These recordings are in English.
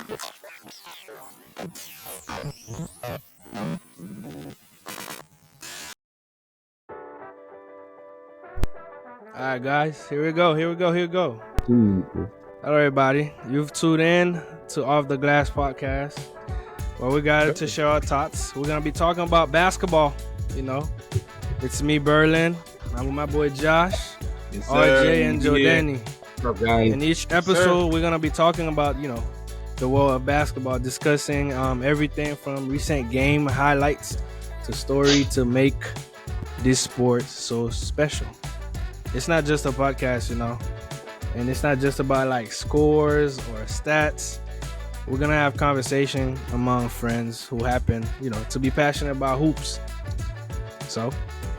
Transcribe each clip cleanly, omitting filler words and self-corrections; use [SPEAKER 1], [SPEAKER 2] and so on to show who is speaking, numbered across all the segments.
[SPEAKER 1] All right, guys, here we go. Here we go.
[SPEAKER 2] Jesus.
[SPEAKER 1] Hello, everybody. You've tuned in to Off the Glass podcast, where we got to share our thoughts. We're gonna be talking about basketball. You know, it's me, Berlin. I'm with my boy Josh,
[SPEAKER 3] Yes,
[SPEAKER 1] RJ, and Joe
[SPEAKER 3] Yeah.
[SPEAKER 1] Danny.
[SPEAKER 2] What's up, guys?
[SPEAKER 1] In each episode, we're gonna be talking about the world of basketball, discussing everything from recent game highlights to story to make this sport so special. It's not just a podcast, and it's not just about like scores or stats. We're gonna have conversation among friends who happen, to be passionate about hoops. So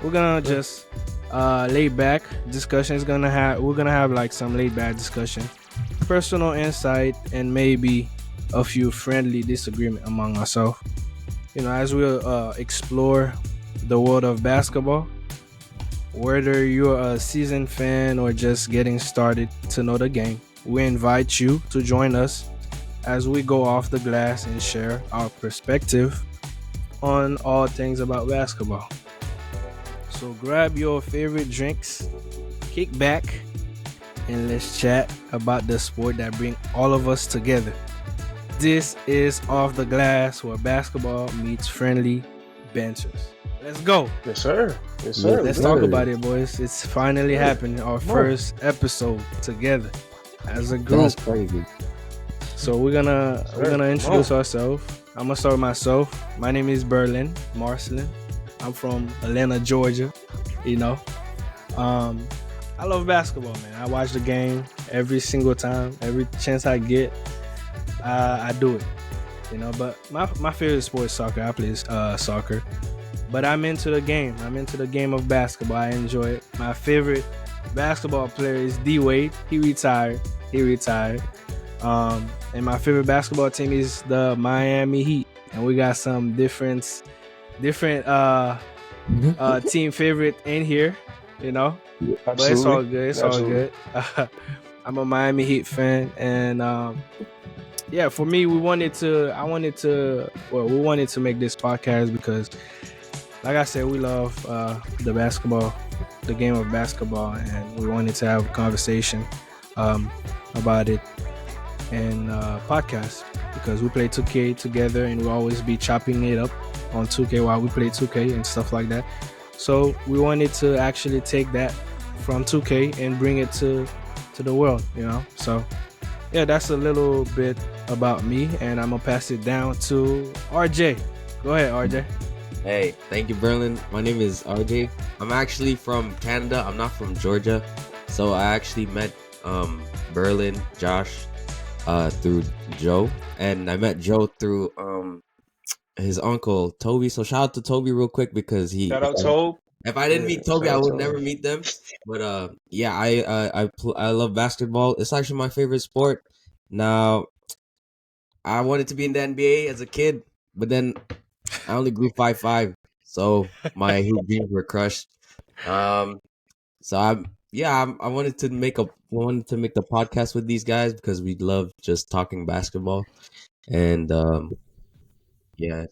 [SPEAKER 1] we're gonna just laid back discussion. We're gonna have like some laid back discussion, personal insight, and maybe a few friendly disagreement among ourselves. As we explore the world of basketball. Whether you're a seasoned fan or just getting started to know the game, we invite you to join us as we go off the glass and share our perspective on all things about basketball. So grab your favorite drinks, kick back, and let's chat about the sport that brings all of us together. This is Off the Glass, where basketball meets friendly benchers. Let's go.
[SPEAKER 3] Yes, sir. Yes, sir.
[SPEAKER 1] Let's talk about it, boys. It's finally happened. Our first episode together as a group.
[SPEAKER 2] That's crazy.
[SPEAKER 1] So we're gonna introduce ourselves. I'm gonna start with myself. My name is Berlin Marcelin. I'm from Atlanta, Georgia. I love basketball, man. I watch the game every single time, every chance I get. I do it. But my favorite sport is soccer. I play soccer. But I'm into the game. I'm into the game of basketball. I enjoy it. My favorite basketball player is D Wade. He retired. And my favorite basketball team is the Miami Heat. And we got some different team favorite in here,
[SPEAKER 3] Absolutely.
[SPEAKER 1] But it's all good. It's
[SPEAKER 3] Absolutely.
[SPEAKER 1] all good. I'm a Miami Heat fan, and for me, we wanted to make this podcast because, like I said, we love the game of basketball, and we wanted to have a conversation about it and podcast because we play 2K together, and we'll always be chopping it up on 2K while we play 2K and stuff like that. So we wanted to actually take that from 2K and bring it to the world, So yeah, that's a little bit about me, and I'm gonna pass it down to RJ. Go ahead, RJ.
[SPEAKER 2] Hey, thank you, Berlin. My name is RJ. I'm actually from Canada. I'm not from Georgia. So I actually met Berlin, Josh, through Joe. And I met Joe through his uncle, Toby. So shout out to Toby real quick because
[SPEAKER 3] Shout out, Tobe.
[SPEAKER 2] if I didn't meet Toby,
[SPEAKER 3] shout
[SPEAKER 2] I
[SPEAKER 3] out
[SPEAKER 2] would
[SPEAKER 3] Tobe.
[SPEAKER 2] never meet them. But I love basketball. It's actually my favorite sport. Now, I wanted to be in the NBA as a kid, but then I only grew 5'5", so my hoop dreams were crushed. So I wanted to make the podcast with these guys because we love just talking basketball, and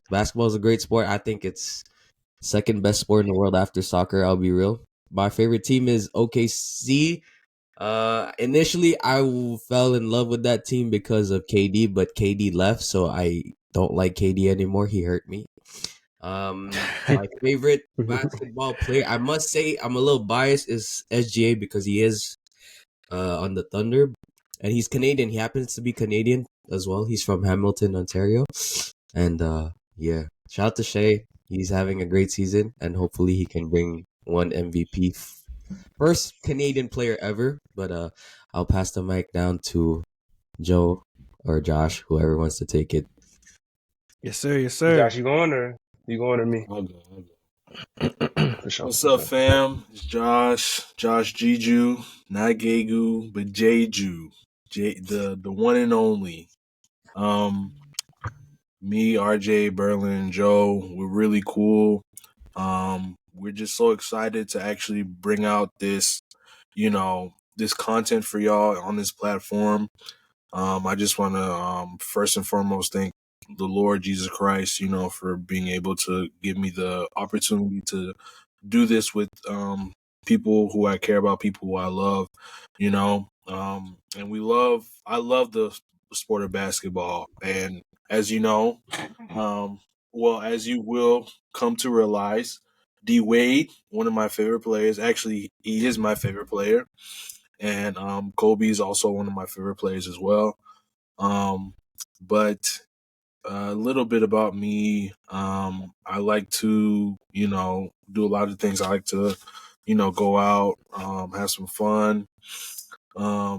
[SPEAKER 2] basketball is a great sport. I think it's second best sport in the world after soccer. I'll be real. My favorite team is OKC. Initially I fell in love with that team because of KD, but KD left, so I don't like KD anymore. He hurt me. My favorite basketball player, I must say, I'm a little biased, is SGA because he is on the Thunder, and he's Canadian. He happens to be Canadian as well. He's from Hamilton, Ontario, and shout out to Shea. He's having a great season, and hopefully he can bring one MVP. First Canadian player ever, but I'll pass the mic down to Joe or Josh, whoever wants to take it.
[SPEAKER 1] Yes, sir. Yes, sir.
[SPEAKER 3] Josh, you going or me?
[SPEAKER 4] I'll go.
[SPEAKER 3] For sure.
[SPEAKER 4] What's up, fam? It's Josh Jeju, not Gegu, but Jeju, the one and only. Me, RJ, Berlin, Joe, we're really cool. We're just so excited to actually bring out this content for y'all on this platform. I just want to first and foremost thank the Lord Jesus Christ, for being able to give me the opportunity to do this with people who I care about, people who I love, and I love the sport of basketball. And as you know, as you will come to realize, D Wade, one of my favorite players, actually, he is my favorite player. And Kobe is also one of my favorite players as well. But a little bit about me. I like to, do a lot of things. I like to, go out, have some fun. I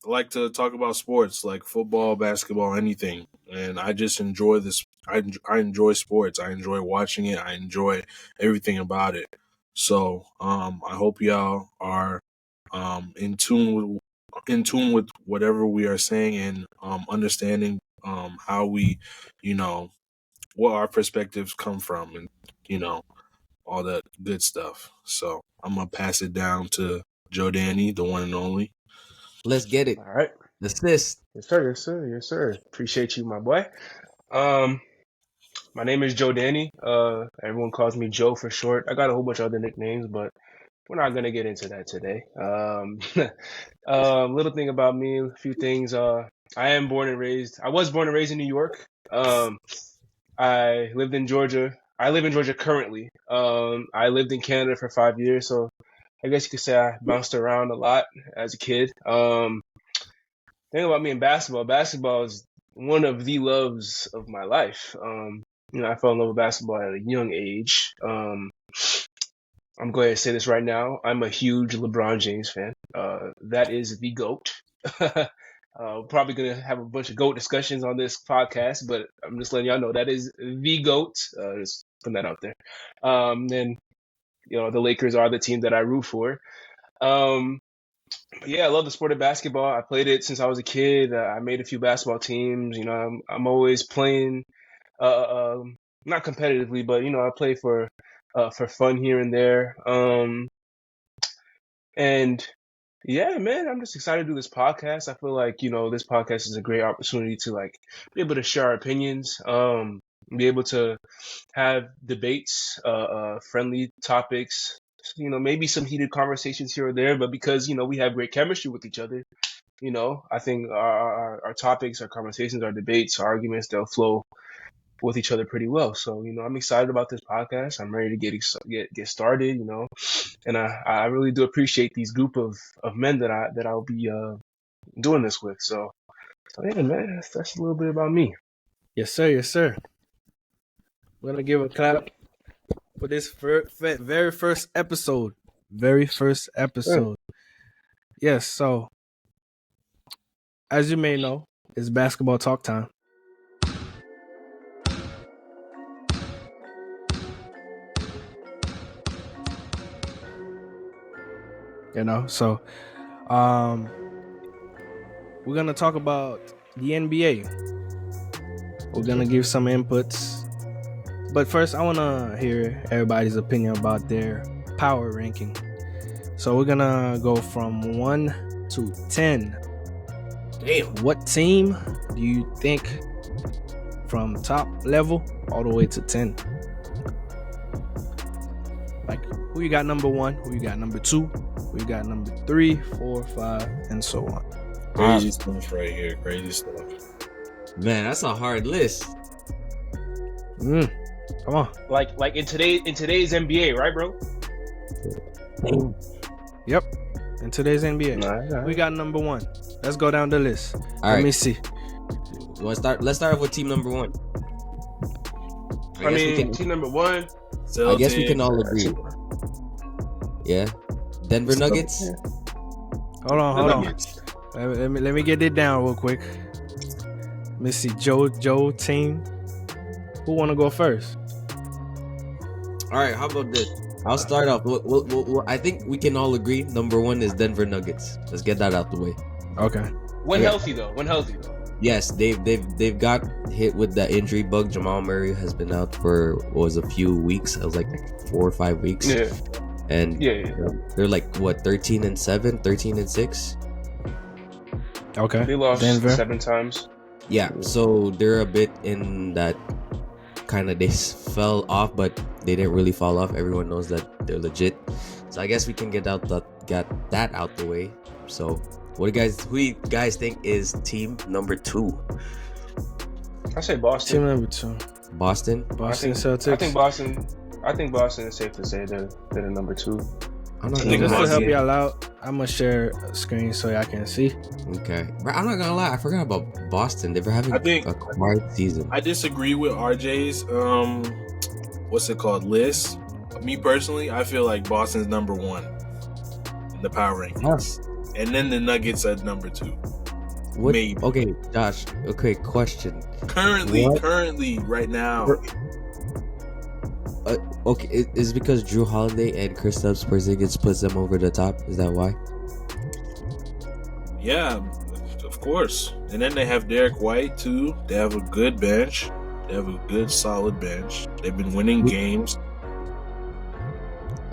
[SPEAKER 4] like to talk about sports like football, basketball, anything. And I just enjoy this. I enjoy sports. I enjoy watching it. I enjoy everything about it. So I hope y'all are in tune with whatever we are saying and understanding how we, what our perspectives come from, and all that good stuff. So I'm gonna pass it down to Joe Danny, the one and only.
[SPEAKER 2] Let's get it.
[SPEAKER 3] All right.
[SPEAKER 2] Assist.
[SPEAKER 3] Yes, sir. Yes, sir. Yes, sir. Appreciate you, my boy. My name is Joe Danny. Everyone calls me Joe for short. I got a whole bunch of other nicknames, but we're not gonna get into that today. Little thing about me, a few things. I was born and raised in New York. I lived in Georgia. I live in Georgia currently. I lived in Canada for 5 years, so I guess you could say I bounced around a lot as a kid. Thing about me in basketball is one of the loves of my life. I fell in love with basketball at a young age. I'm going to say this right now. I'm a huge LeBron James fan. That is the GOAT. Probably going to have a bunch of GOAT discussions on this podcast, but I'm just letting y'all know that is the GOAT. Just putting that out there. And, the Lakers are the team that I root for. Yeah, I love the sport of basketball. I played it since I was a kid. I made a few basketball teams. I'm always playing, not competitively, but I play for fun here and there. And yeah, man, I'm just excited to do this podcast. I feel like this podcast is a great opportunity to be able to share our opinions, be able to have debates, friendly topics. Maybe some heated conversations here or there, but because, we have great chemistry with each other, I think our topics, our conversations, our debates, our arguments, they'll flow with each other pretty well. So, I'm excited about this podcast. I'm ready to get started, and I really do appreciate these group of men that I'll be doing this with. So yeah, man, that's a little bit about me.
[SPEAKER 1] Yes, sir. Yes, sir. We're gonna give a clap for this very first episode. Yes, so as you may know, it's basketball talk time. So we're gonna talk about the NBA. We're gonna give some inputs. But first, I want to hear everybody's opinion about their power ranking. So we're going to go from 1 to 10.
[SPEAKER 2] Damn.
[SPEAKER 1] What team do you think from top level all the way to 10? Like, who you got number 1? Who you got number 2? Who you got number 3, 4, 5, and so on?
[SPEAKER 4] Crazy stuff right here. Crazy stuff.
[SPEAKER 2] Man, that's a hard list.
[SPEAKER 1] Come on.
[SPEAKER 3] Like in today's NBA, right, bro?
[SPEAKER 1] Yep. In today's NBA.
[SPEAKER 3] Nah.
[SPEAKER 1] We got number 1. Let's go down the list. Let me see.
[SPEAKER 2] You want to start? Let's start off with team number 1.
[SPEAKER 3] Team number 1.
[SPEAKER 2] I guess we can all agree. Yeah. Denver Nuggets.
[SPEAKER 3] Yeah.
[SPEAKER 1] Hold on. Let me get it down real quick. Let me see. Joe team. Who want to go first?
[SPEAKER 2] All right, how about this? I'll start off. I think we can all agree number 1 is Denver Nuggets. Let's get that out the way.
[SPEAKER 1] Okay.
[SPEAKER 3] When healthy though.
[SPEAKER 2] Yes, they've got hit with that injury bug. Jamal Murray has been out for a few weeks. It was like 4 or 5 weeks.
[SPEAKER 3] Yeah.
[SPEAKER 2] And they're like 13-7, 13-6.
[SPEAKER 1] Okay.
[SPEAKER 3] They lost
[SPEAKER 1] Denver.
[SPEAKER 3] 7 times.
[SPEAKER 2] Yeah, so they're a bit in that kind of, they fell off, but they didn't really fall off. Everyone knows that they're legit. So I guess we can get that out the way. So who do you guys think is team number 2?
[SPEAKER 3] I say Boston.
[SPEAKER 1] Team number 2.
[SPEAKER 2] Boston.
[SPEAKER 1] Boston
[SPEAKER 3] I
[SPEAKER 1] Celtics.
[SPEAKER 3] think Boston. I think Boston is safe to say they're the number 2.
[SPEAKER 2] I'm not
[SPEAKER 3] I
[SPEAKER 2] gonna
[SPEAKER 3] think
[SPEAKER 1] Just to
[SPEAKER 2] lie.
[SPEAKER 1] help
[SPEAKER 3] Boston-
[SPEAKER 1] y'all out, I'm gonna share a screen so y'all can see.
[SPEAKER 2] Okay, but I'm not gonna lie. I forgot about Boston. They were having
[SPEAKER 4] I think-
[SPEAKER 2] a quiet season.
[SPEAKER 4] I disagree with RJ's what's it called, list. Me personally, I feel like Boston's number 1 in the power rankings, and then the Nuggets at number 2.
[SPEAKER 2] What?
[SPEAKER 4] Maybe.
[SPEAKER 2] Okay, Josh. Okay, question.
[SPEAKER 4] Currently,
[SPEAKER 2] What?
[SPEAKER 4] right now.
[SPEAKER 2] Okay, is it because Drew Holiday and Kristaps Porzingis puts them over the top? Is that why?
[SPEAKER 4] Yeah, of course. And then they have Derek White too. They have a good bench. They have a good, solid bench. They've been winning games.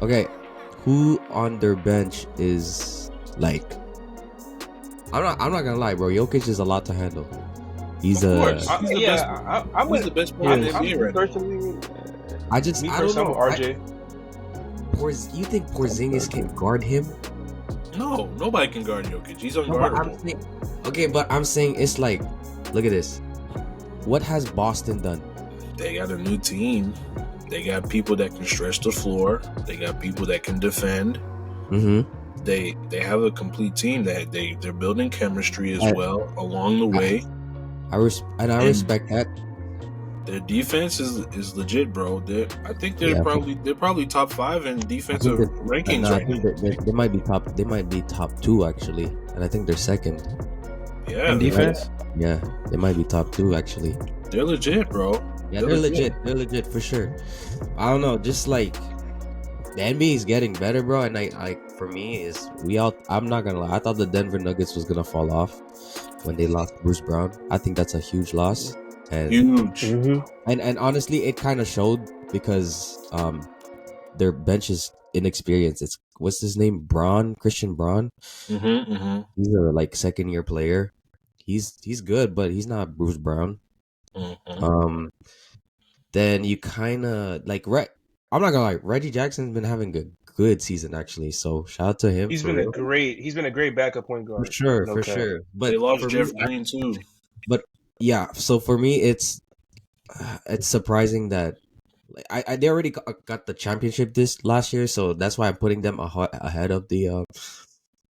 [SPEAKER 2] Okay, who on their bench is like? I'm not gonna lie, bro. Jokic is a lot to handle. He's
[SPEAKER 4] Of course.
[SPEAKER 3] I'm
[SPEAKER 4] He's the best player in the NBA right now.
[SPEAKER 3] personally.
[SPEAKER 2] I
[SPEAKER 3] Me
[SPEAKER 2] don't
[SPEAKER 3] personally,
[SPEAKER 2] know.
[SPEAKER 3] RJ.
[SPEAKER 2] You think Porzingis can guard him?
[SPEAKER 4] No, nobody can guard Jokic. He's
[SPEAKER 2] No, but I'm
[SPEAKER 4] unguardable.
[SPEAKER 2] saying, okay, but I'm saying it's like, look at this. What has Boston done?
[SPEAKER 4] They got a new team. They got people that can stretch the floor. They got people that can defend.
[SPEAKER 2] Mm-hmm.
[SPEAKER 4] They have a complete team that they're building chemistry as
[SPEAKER 2] I-
[SPEAKER 4] well along the way.
[SPEAKER 2] I respect that.
[SPEAKER 4] Their defense is legit, bro. I think
[SPEAKER 2] Yeah.
[SPEAKER 4] they're probably top 5 in defensive rankings
[SPEAKER 2] No, I
[SPEAKER 4] right
[SPEAKER 2] think
[SPEAKER 4] now.
[SPEAKER 2] they might be top. They might be top 2 actually, and I think they're second.
[SPEAKER 4] Yeah,
[SPEAKER 1] In defense.
[SPEAKER 2] Yeah, they might be top 2 actually.
[SPEAKER 4] they're legit, bro.
[SPEAKER 2] Yeah, they're legit. They're legit for sure. I don't know, just like the NBA is getting better, bro. And for me is I'm not gonna lie. I thought the Denver Nuggets was gonna fall off when they lost Bruce Brown. I think that's a huge loss. And
[SPEAKER 4] Huge.
[SPEAKER 2] and honestly, it kind of showed because their bench is inexperienced. It's what's his name, Christian Braun. He's a like second year player. He's good, but he's not Bruce Brown. Then you kind of like I'm not gonna lie, Reggie Jackson's been having a good season actually. So shout out to him.
[SPEAKER 3] He's
[SPEAKER 2] for
[SPEAKER 3] been
[SPEAKER 2] real.
[SPEAKER 3] a great backup point guard.
[SPEAKER 2] For sure,
[SPEAKER 3] No
[SPEAKER 2] for
[SPEAKER 3] cap.
[SPEAKER 2] sure. But
[SPEAKER 4] They lost
[SPEAKER 2] for
[SPEAKER 4] Jeff
[SPEAKER 2] me,
[SPEAKER 4] Green too.
[SPEAKER 2] yeah. So for me, it's surprising that they already got the championship this last year, so that's why I'm putting them ahead of the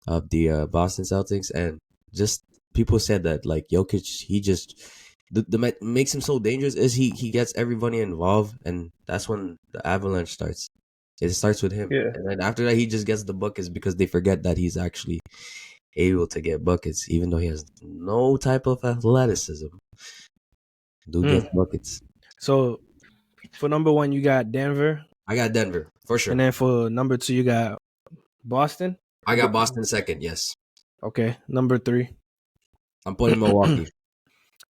[SPEAKER 2] Boston Celtics. And just people said that like Jokic, he just the makes him so dangerous is he gets everybody involved, and that's when the avalanche starts. It starts with him,
[SPEAKER 3] Yeah.
[SPEAKER 2] and then after that, he just gets the buckets because they forget that he's actually able to get buckets, even though he has no type of athleticism. Dude gets buckets.
[SPEAKER 1] So for number 1, you got Denver,
[SPEAKER 2] I got Denver for sure.
[SPEAKER 1] and then for number 2, you got Boston.
[SPEAKER 2] I got Boston second. Yes,
[SPEAKER 1] Okay, number 3,
[SPEAKER 2] I'm putting Milwaukee.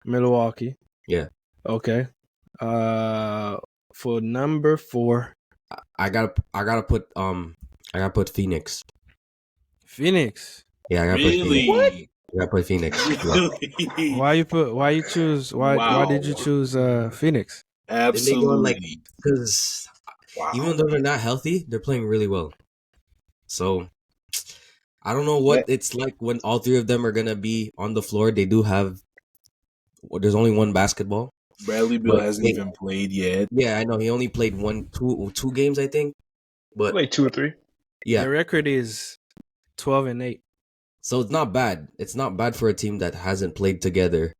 [SPEAKER 1] Milwaukee.
[SPEAKER 2] Yeah.
[SPEAKER 1] Okay. For number 4,
[SPEAKER 2] I gotta put Phoenix.
[SPEAKER 1] Phoenix.
[SPEAKER 2] Yeah, I gotta put Phoenix.
[SPEAKER 4] Really?
[SPEAKER 2] I gotta put Phoenix. Yeah.
[SPEAKER 1] Why did you choose Phoenix?
[SPEAKER 4] Absolutely.
[SPEAKER 2] Because
[SPEAKER 4] Wow.
[SPEAKER 2] even though they're not healthy, they're playing really well. So I don't know what it's like when all 3 of them are gonna be on the floor. They do have. There's only one basketball.
[SPEAKER 4] Bradley Beal
[SPEAKER 2] But
[SPEAKER 4] hasn't even played yet.
[SPEAKER 2] Yeah, I know he only played two games, I think. But
[SPEAKER 3] Like 2 or 3.
[SPEAKER 2] yeah,
[SPEAKER 1] Their record is 12-8.
[SPEAKER 2] so it's not bad. It's not bad for a team that hasn't played together.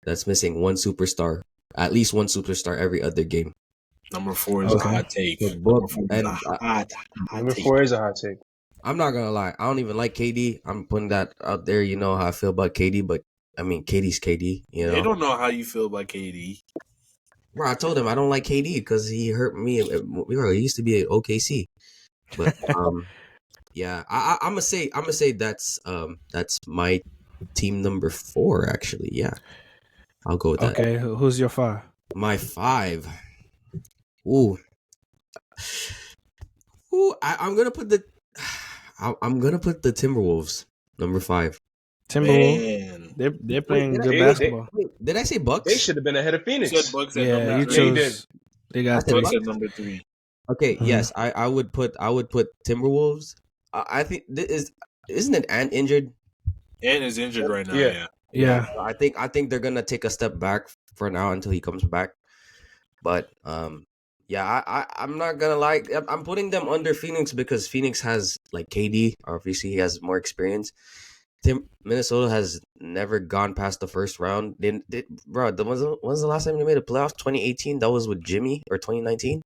[SPEAKER 2] That's missing one superstar, at least one superstar every other game.
[SPEAKER 4] Number 4 is a hot take.
[SPEAKER 2] So
[SPEAKER 4] Number 4 is
[SPEAKER 2] and,
[SPEAKER 4] a hot
[SPEAKER 3] Number
[SPEAKER 4] take.
[SPEAKER 3] 4 is a hot take.
[SPEAKER 2] I'm not gonna lie, I don't even like KD. I'm putting that out there. You know how I feel about KD, but I mean KD's KD. You know,
[SPEAKER 4] They don't know how you feel about KD.
[SPEAKER 2] bro. I told him I don't like KD because he hurt me. He used to be at OKC, but yeah, I'm gonna say that's my team number 4 actually. Yeah, I'll go with that.
[SPEAKER 1] Okay, who's your 5?
[SPEAKER 2] My 5. Ooh, I'm gonna put the Timberwolves number 5.
[SPEAKER 1] Timberwolves.
[SPEAKER 4] Man,
[SPEAKER 1] They're playing
[SPEAKER 2] did
[SPEAKER 1] good
[SPEAKER 3] They
[SPEAKER 1] basketball.
[SPEAKER 2] did I say
[SPEAKER 3] they
[SPEAKER 2] Bucks?
[SPEAKER 3] should have been ahead of
[SPEAKER 4] you said
[SPEAKER 3] Phoenix.
[SPEAKER 4] Bucks at
[SPEAKER 1] Yeah,
[SPEAKER 4] number
[SPEAKER 1] you
[SPEAKER 3] Yeah, you
[SPEAKER 4] 3.
[SPEAKER 3] did.
[SPEAKER 1] chose. They
[SPEAKER 2] I
[SPEAKER 1] got
[SPEAKER 2] said
[SPEAKER 1] three.
[SPEAKER 4] Bucks at
[SPEAKER 2] Bucks.
[SPEAKER 4] number 3.
[SPEAKER 2] Okay,
[SPEAKER 1] Mhm.
[SPEAKER 2] yes, I would put Timberwolves. I think isn't it Ant injured?
[SPEAKER 4] And is injured right now.
[SPEAKER 3] Yeah.
[SPEAKER 4] Yeah.
[SPEAKER 1] Yeah.
[SPEAKER 2] So I think they're gonna take a step back for now until he comes back. But yeah, I'm not gonna lie. I'm putting them under Phoenix because Phoenix has like KD. Obviously, he has more experience. Minnesota has never gone past the first round. Bro, when's the last time they made a playoff? 2018. That was with Jimmy, or 2019.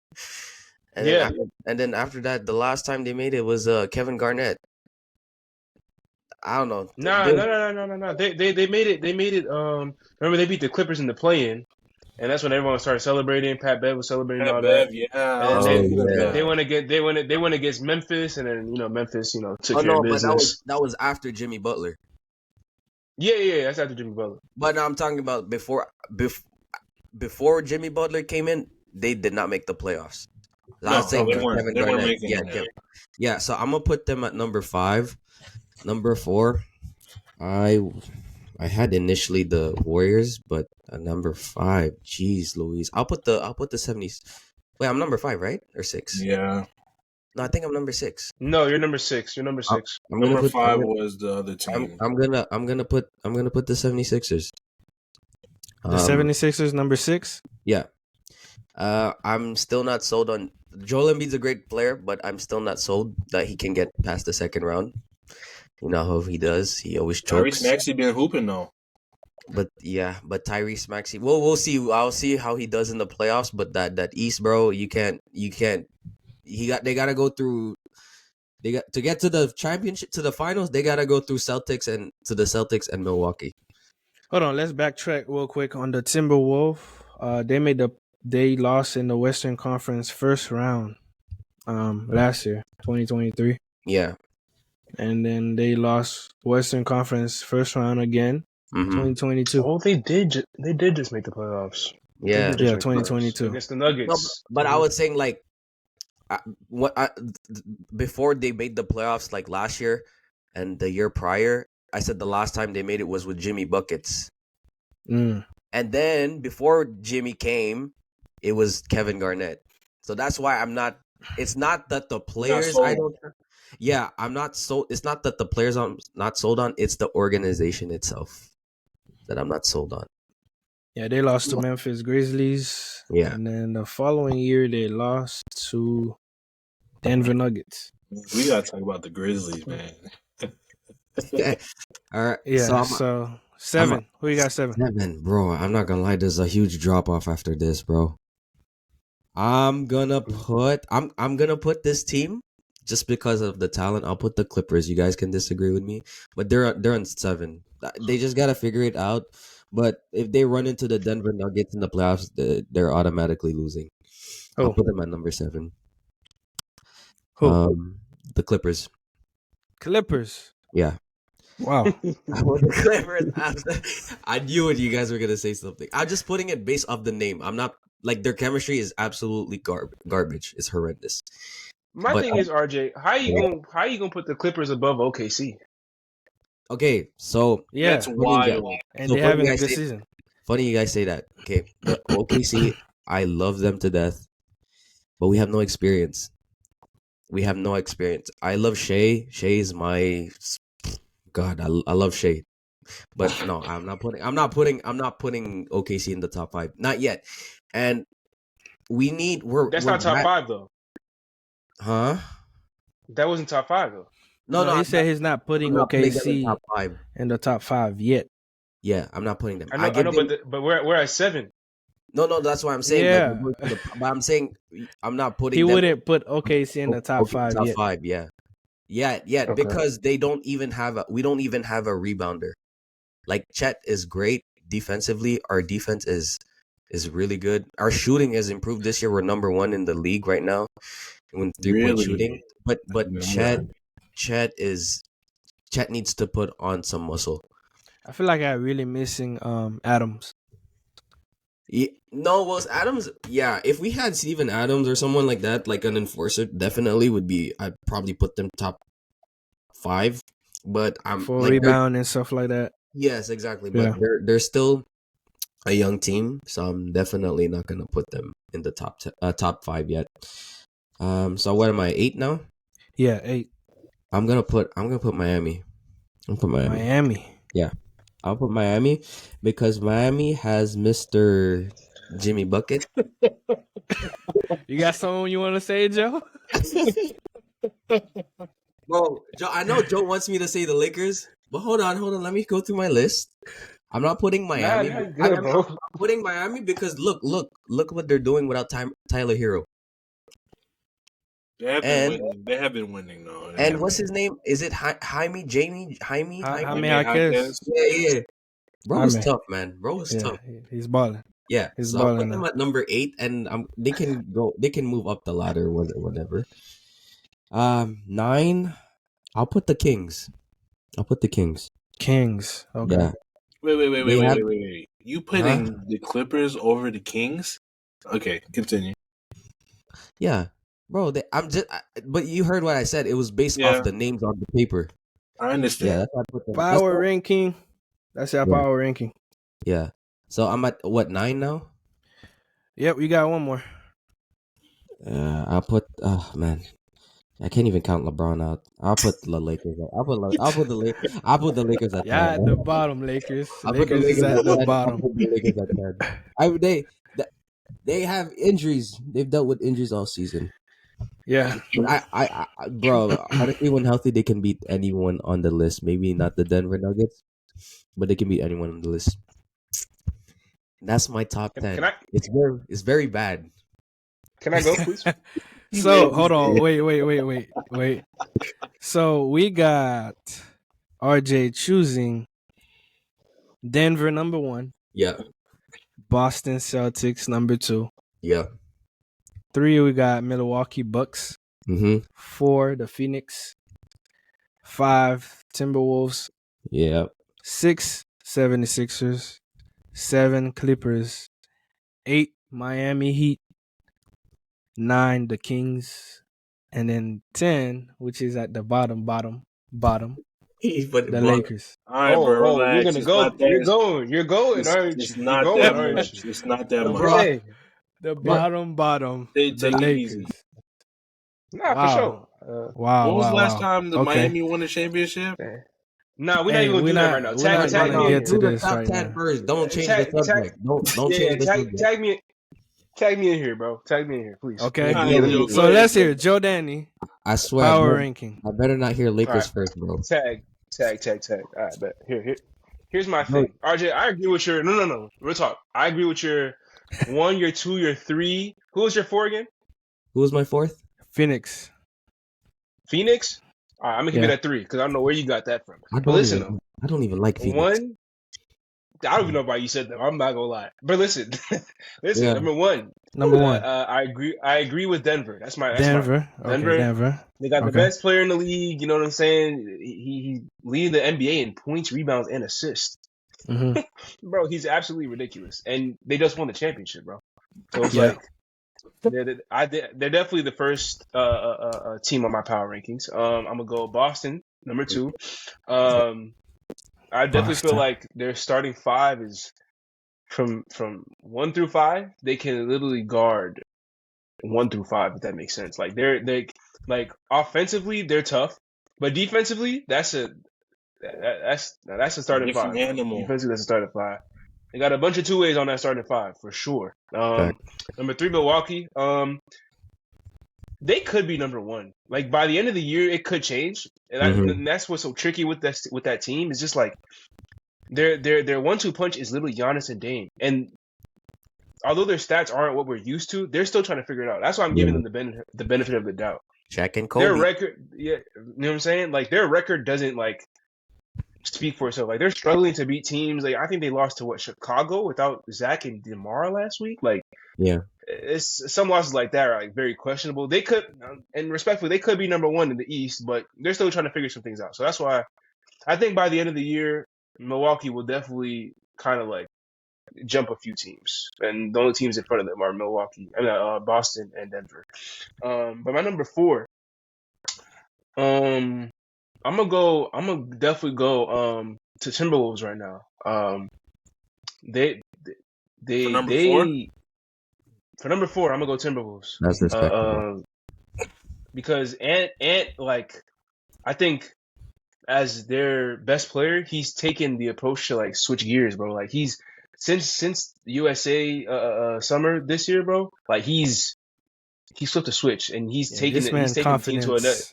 [SPEAKER 3] Yeah.
[SPEAKER 2] And then after that, the last time they made it was Kevin Garnett. I don't know.
[SPEAKER 3] No. They made it. They made it. Remember they beat the Clippers in the play-in, and that's when everyone started celebrating. Pat Bev was celebrating
[SPEAKER 4] Pat
[SPEAKER 3] all
[SPEAKER 4] Bev,
[SPEAKER 3] that,
[SPEAKER 4] yeah,
[SPEAKER 3] and
[SPEAKER 4] I
[SPEAKER 3] then
[SPEAKER 4] was
[SPEAKER 2] Oh
[SPEAKER 4] thinking of
[SPEAKER 2] yeah.
[SPEAKER 3] they
[SPEAKER 4] that.
[SPEAKER 3] went against Memphis, and then Memphis took
[SPEAKER 2] Oh
[SPEAKER 3] care of
[SPEAKER 2] no, but
[SPEAKER 3] business.
[SPEAKER 2] that was after Jimmy Butler.
[SPEAKER 3] Yeah. That's after Jimmy Butler.
[SPEAKER 2] But now I'm talking about before Jimmy Butler came in, they did not make the playoffs. I was
[SPEAKER 4] No,
[SPEAKER 2] saying
[SPEAKER 4] they
[SPEAKER 3] Okay.
[SPEAKER 4] weren't.
[SPEAKER 2] Kevin
[SPEAKER 4] They weren't
[SPEAKER 2] Garnett.
[SPEAKER 4] making
[SPEAKER 2] Yeah,
[SPEAKER 4] it.
[SPEAKER 2] yeah. So I'm gonna put them at number 5. Number 4, I had initially the Warriors, but at number 5, geez, Louise, I'll put the 70s. Wait, I'm number 5, right, or 6?
[SPEAKER 4] Yeah.
[SPEAKER 2] No, I think I'm number 6.
[SPEAKER 3] No, you're number 6. You're number 6.
[SPEAKER 2] I'm gonna
[SPEAKER 4] Number
[SPEAKER 2] put
[SPEAKER 4] 5 was the other team.
[SPEAKER 2] I'm gonna put the 76ers.
[SPEAKER 1] The 76ers number 6.
[SPEAKER 2] Yeah. I'm still not sold on Joel Embiid's a great player, but I'm still not sold that he can get past the second round. You know how he does. He always chokes.
[SPEAKER 4] Tyrese Maxey been hooping though.
[SPEAKER 2] But Tyrese Maxey. Well, we'll see. I'll see how he does in the playoffs. But that East, bro, you can't. They gotta go through. They got to get to the championship, to the finals. They gotta go through Celtics and Milwaukee.
[SPEAKER 1] Hold on, let's backtrack real quick on the Timberwolves. They lost in the Western Conference first round last year, 2023.
[SPEAKER 2] Yeah.
[SPEAKER 1] And then they lost Western Conference first round again,
[SPEAKER 2] Mm-hmm.
[SPEAKER 1] 2022.
[SPEAKER 3] Oh, they did just make the playoffs.
[SPEAKER 2] Yeah.
[SPEAKER 3] They did just
[SPEAKER 1] Yeah,
[SPEAKER 3] make the playoffs
[SPEAKER 1] 2022.
[SPEAKER 3] against the
[SPEAKER 2] No,
[SPEAKER 3] Nuggets.
[SPEAKER 2] but I was saying like, before they made the playoffs, like last year and the year prior, I said the last time they made it was with Jimmy Buckets.
[SPEAKER 1] Mm.
[SPEAKER 2] And then before Jimmy came, it was Kevin Garnett. So that's why I'm not. It's not that the players
[SPEAKER 4] sold.
[SPEAKER 2] I don't. Yeah, I'm not sold. It's not that the players I'm not sold on. It's the organization itself that I'm not sold on.
[SPEAKER 1] Yeah, they lost to Memphis Grizzlies.
[SPEAKER 2] Yeah.
[SPEAKER 1] And then the following year, they lost to Denver Nuggets.
[SPEAKER 4] We gotta talk about the Grizzlies, man.
[SPEAKER 2] All right.
[SPEAKER 1] Yeah,
[SPEAKER 2] So
[SPEAKER 1] so 7. Who you got 7?
[SPEAKER 2] 7, bro. I'm not gonna lie. There's a huge drop off after this, bro. I'm gonna put this team just because of the talent. I'll put the Clippers. You guys can disagree with me, but they're on 7. They just gotta figure it out. But if they run into the Denver Nuggets in the playoffs, they're automatically losing. I'll put them at number 7.
[SPEAKER 1] Who?
[SPEAKER 2] The Clippers.
[SPEAKER 1] Clippers.
[SPEAKER 2] Yeah.
[SPEAKER 1] Wow.
[SPEAKER 2] I want the Clippers. I knew it. You guys were gonna say something. I'm just putting it based off the name. I'm not like their chemistry is absolutely garbage. It's horrendous.
[SPEAKER 3] My
[SPEAKER 2] But,
[SPEAKER 3] thing is, RJ, how you gonna put the Clippers above OKC?
[SPEAKER 2] Okay, so
[SPEAKER 1] Yeah.
[SPEAKER 4] That's wild.
[SPEAKER 1] And
[SPEAKER 2] So
[SPEAKER 1] they're
[SPEAKER 2] funny
[SPEAKER 1] having
[SPEAKER 2] you
[SPEAKER 1] a
[SPEAKER 2] guys
[SPEAKER 1] good
[SPEAKER 2] say-
[SPEAKER 1] season.
[SPEAKER 2] funny you guys say that. Okay, the OKC, I love them to death, but we have no experience. I love Shea. Shea is my God. I love Shea, but no, I'm not putting OKC in the top 5. Not yet. And
[SPEAKER 3] That's not top 5 though.
[SPEAKER 2] Huh?
[SPEAKER 3] That wasn't top 5 though.
[SPEAKER 1] No, he said he's not putting
[SPEAKER 2] I'm not putting them in
[SPEAKER 1] OKC
[SPEAKER 2] top 5.
[SPEAKER 1] in the top 5 yet.
[SPEAKER 2] Yeah, I'm not putting them.
[SPEAKER 3] I know, but we're at 7.
[SPEAKER 2] No, that's why I'm saying.
[SPEAKER 1] Yeah.
[SPEAKER 2] But I'm saying I'm not putting.
[SPEAKER 1] He
[SPEAKER 2] them
[SPEAKER 1] wouldn't put OKC in the top 5
[SPEAKER 2] top
[SPEAKER 1] yet.
[SPEAKER 2] 5, yeah,
[SPEAKER 3] Okay.
[SPEAKER 2] because we don't even have a rebounder. Like Chet is great defensively. Our defense is really good. Our shooting has improved this year. We're number 1 in the league right now in 3-point shooting. But Chet needs to put on some muscle.
[SPEAKER 1] I feel like I'm really missing Adams.
[SPEAKER 2] Yeah, no, well, Adams. Yeah, if we had Steven Adams or someone like that, like an enforcer, definitely would be. I'd probably put them top 5. but I'm
[SPEAKER 1] for
[SPEAKER 2] like
[SPEAKER 1] rebound and stuff like that.
[SPEAKER 2] yes, exactly. But
[SPEAKER 1] Yeah.
[SPEAKER 2] they're still a young team, so I'm definitely not gonna put them in the top 5 yet. So what am I 8 now?
[SPEAKER 1] Yeah, 8.
[SPEAKER 2] I'm gonna put Miami. I'm gonna put Miami.
[SPEAKER 1] Miami.
[SPEAKER 2] Yeah, I'll put Miami because Miami has Mr. Jimmy Bucket.
[SPEAKER 1] You got something you want to say, Joe?
[SPEAKER 2] Bro, Joe, I know Joe wants me to say the Lakers, but hold on. Let me go through my list. I'm not putting
[SPEAKER 3] Nah,
[SPEAKER 2] Miami.
[SPEAKER 3] not good, bro.
[SPEAKER 2] I'm putting Miami because look what they're doing without Tyler Hero.
[SPEAKER 4] They have
[SPEAKER 2] And-
[SPEAKER 4] been winning. They have been winning though.
[SPEAKER 2] And what's his name? Is it Jaime?
[SPEAKER 1] Jaime
[SPEAKER 4] Jaime
[SPEAKER 1] Jaquez.
[SPEAKER 2] Yeah. Bro is
[SPEAKER 1] Jaime.
[SPEAKER 2] tough, man. Bro is
[SPEAKER 1] Yeah,
[SPEAKER 2] tough.
[SPEAKER 1] he's balling.
[SPEAKER 2] Yeah.
[SPEAKER 1] He's
[SPEAKER 2] So I'll put
[SPEAKER 1] balling
[SPEAKER 2] them
[SPEAKER 1] now.
[SPEAKER 2] at number 8, and they can move up the ladder, whatever. 9. I'll put the Kings.
[SPEAKER 1] Kings. Okay.
[SPEAKER 2] Yeah.
[SPEAKER 4] Wait. You putting the Clippers over the Kings? Okay, continue.
[SPEAKER 2] Yeah. Bro, but you heard what I said. It was based
[SPEAKER 4] Yeah.
[SPEAKER 2] off the names on the paper.
[SPEAKER 4] I understand.
[SPEAKER 2] Yeah, that's why I put them.
[SPEAKER 1] Power ranking. That's our
[SPEAKER 2] Yeah.
[SPEAKER 1] power ranking.
[SPEAKER 2] Yeah. So I'm at what, 9 now?
[SPEAKER 1] Yep, we got one more.
[SPEAKER 2] I'll put. Oh man, I can't even count LeBron out. I'll put the Lakers. I'll put the Lakers at 10.
[SPEAKER 1] Yeah, at the bottom, Lakers.
[SPEAKER 2] I'll put the
[SPEAKER 1] Lakers is at the
[SPEAKER 2] 10.
[SPEAKER 1] bottom.
[SPEAKER 2] I'll put the Lakers at 10. They have injuries. They've dealt with injuries all season.
[SPEAKER 1] Yeah.
[SPEAKER 2] I bro, honestly, when healthy, they can beat anyone on the list. Maybe not the Denver Nuggets, but they can beat anyone on the list. That's my top 10. It's very bad.
[SPEAKER 3] Can I go, please?
[SPEAKER 1] So hold on. Wait. So we got RJ choosing Denver number 1,
[SPEAKER 2] Yeah.
[SPEAKER 1] Boston Celtics number 2.
[SPEAKER 2] Yeah.
[SPEAKER 1] 3 we got Milwaukee Bucks.
[SPEAKER 2] Mm-hmm.
[SPEAKER 1] 4 the Phoenix. 5 Timberwolves.
[SPEAKER 2] Yeah.
[SPEAKER 1] 6 76ers. 7 Clippers. 8 Miami Heat. 9 the Kings. And then 10, which is at the bottom, the Lakers.
[SPEAKER 4] All right, bro. Relax.
[SPEAKER 3] You're gonna
[SPEAKER 4] It's
[SPEAKER 3] go.
[SPEAKER 4] not that-
[SPEAKER 3] You're going, aren't you?
[SPEAKER 4] It's not
[SPEAKER 3] You're
[SPEAKER 4] that
[SPEAKER 3] going, aren't
[SPEAKER 4] much.
[SPEAKER 3] you?
[SPEAKER 4] It's not that much.
[SPEAKER 3] Okay.
[SPEAKER 1] The bottom,
[SPEAKER 4] Take
[SPEAKER 1] the
[SPEAKER 4] it
[SPEAKER 1] Lakers.
[SPEAKER 4] easy.
[SPEAKER 3] Nah,
[SPEAKER 1] Wow.
[SPEAKER 3] for sure.
[SPEAKER 1] Wow.
[SPEAKER 4] When was the last
[SPEAKER 1] wow.
[SPEAKER 4] time the
[SPEAKER 1] Okay.
[SPEAKER 4] Miami won a championship?
[SPEAKER 3] Nah, we're not
[SPEAKER 1] Hey,
[SPEAKER 3] even gonna
[SPEAKER 1] we're
[SPEAKER 3] do
[SPEAKER 1] not-
[SPEAKER 3] that right now.
[SPEAKER 1] we're
[SPEAKER 3] Tag
[SPEAKER 1] not
[SPEAKER 3] me
[SPEAKER 1] gonna
[SPEAKER 3] in
[SPEAKER 1] get
[SPEAKER 3] here.
[SPEAKER 1] to this
[SPEAKER 2] top
[SPEAKER 1] right
[SPEAKER 2] 10
[SPEAKER 1] now.
[SPEAKER 2] first. Don't change
[SPEAKER 3] Tag-
[SPEAKER 2] the subject. Don't change the subject.
[SPEAKER 3] Tag me in here, bro. Tag me in here, please.
[SPEAKER 1] Okay.
[SPEAKER 4] All right, Joe,
[SPEAKER 1] So
[SPEAKER 4] go
[SPEAKER 1] let's
[SPEAKER 4] ahead.
[SPEAKER 1] hear Joe Danny
[SPEAKER 2] I swear.
[SPEAKER 1] power
[SPEAKER 2] bro,
[SPEAKER 1] ranking.
[SPEAKER 2] I better not hear Lakers
[SPEAKER 3] Alright.
[SPEAKER 2] first, bro.
[SPEAKER 3] Tag. All right, bet. Here's my thing. RJ, I agree with your. No. Real talk. I agree with your 1, your 2, your 3. Who was your 4 again?
[SPEAKER 2] Who was my 4th?
[SPEAKER 1] Phoenix.
[SPEAKER 3] Phoenix. All right, I'm gonna keep
[SPEAKER 1] Yeah.
[SPEAKER 3] it at 3 because I don't know where you got that from.
[SPEAKER 2] I
[SPEAKER 3] But listen,
[SPEAKER 2] don't even like Phoenix.
[SPEAKER 3] 1. I don't even know why you said that. I'm not gonna lie. But listen,
[SPEAKER 2] Yeah.
[SPEAKER 3] Number 1.
[SPEAKER 1] Number 1.
[SPEAKER 3] I agree with Denver. That's my
[SPEAKER 1] Denver.
[SPEAKER 3] Denver.
[SPEAKER 1] Okay, Denver.
[SPEAKER 3] They got the
[SPEAKER 1] Okay.
[SPEAKER 3] best player in the league. You know what I'm saying? He leading the NBA in points, rebounds, and assists.
[SPEAKER 1] Mm-hmm.
[SPEAKER 3] Bro, he's absolutely ridiculous. And they just won the championship, bro. So it's
[SPEAKER 1] Yeah.
[SPEAKER 3] like they're definitely the first team on my power rankings. I'm gonna go Boston number 2. I definitely feel
[SPEAKER 1] Boston.
[SPEAKER 3] like their starting 5 is from 1 through 5. They can literally guard 1 through 5, if that makes sense. Like they're like offensively they're tough, but defensively that's a starting
[SPEAKER 4] Different
[SPEAKER 3] 5.
[SPEAKER 4] animal.
[SPEAKER 3] Defensively, that's a starting 5. They got a bunch of 2-ways on that starting 5 for sure. Number 3, Milwaukee. They could be number 1. Like by the end of the year, it could change, and that's what's so tricky with that team. It's just like their 1-2 punch is literally Giannis and Dame, and although their stats aren't what we're used to, they're still trying to figure it out. That's why I'm giving them the benefit of the doubt.
[SPEAKER 2] Shaq and Kobe.
[SPEAKER 3] Their record, you know what I'm saying? Like their record doesn't like speak for itself. Like they're struggling to beat teams. Like I think they lost to Chicago without Zach and DeMar last week. Like it's some losses like that are like very questionable. They could, and respectfully, they could be number 1 in the East, but they're still trying to figure some things out. So that's why I think by the end of the year, Milwaukee will definitely kind of like jump a few teams, and the only teams in front of them are Boston, and Denver. But my number 4, I'm I'm gonna definitely go to Timberwolves right now. They
[SPEAKER 4] For
[SPEAKER 3] they
[SPEAKER 4] number 4?
[SPEAKER 3] they for number 4, I'm gonna go Timberwolves.
[SPEAKER 2] That's
[SPEAKER 3] Uh,
[SPEAKER 2] respectable.
[SPEAKER 3] uh because Ant like I think as their best player, he's taken the approach to like switch gears, bro. Like he's since USA summer this year, bro. Like he's flipped a switch and
[SPEAKER 1] Yeah, this man
[SPEAKER 3] he's taken the team to another.
[SPEAKER 1] confidence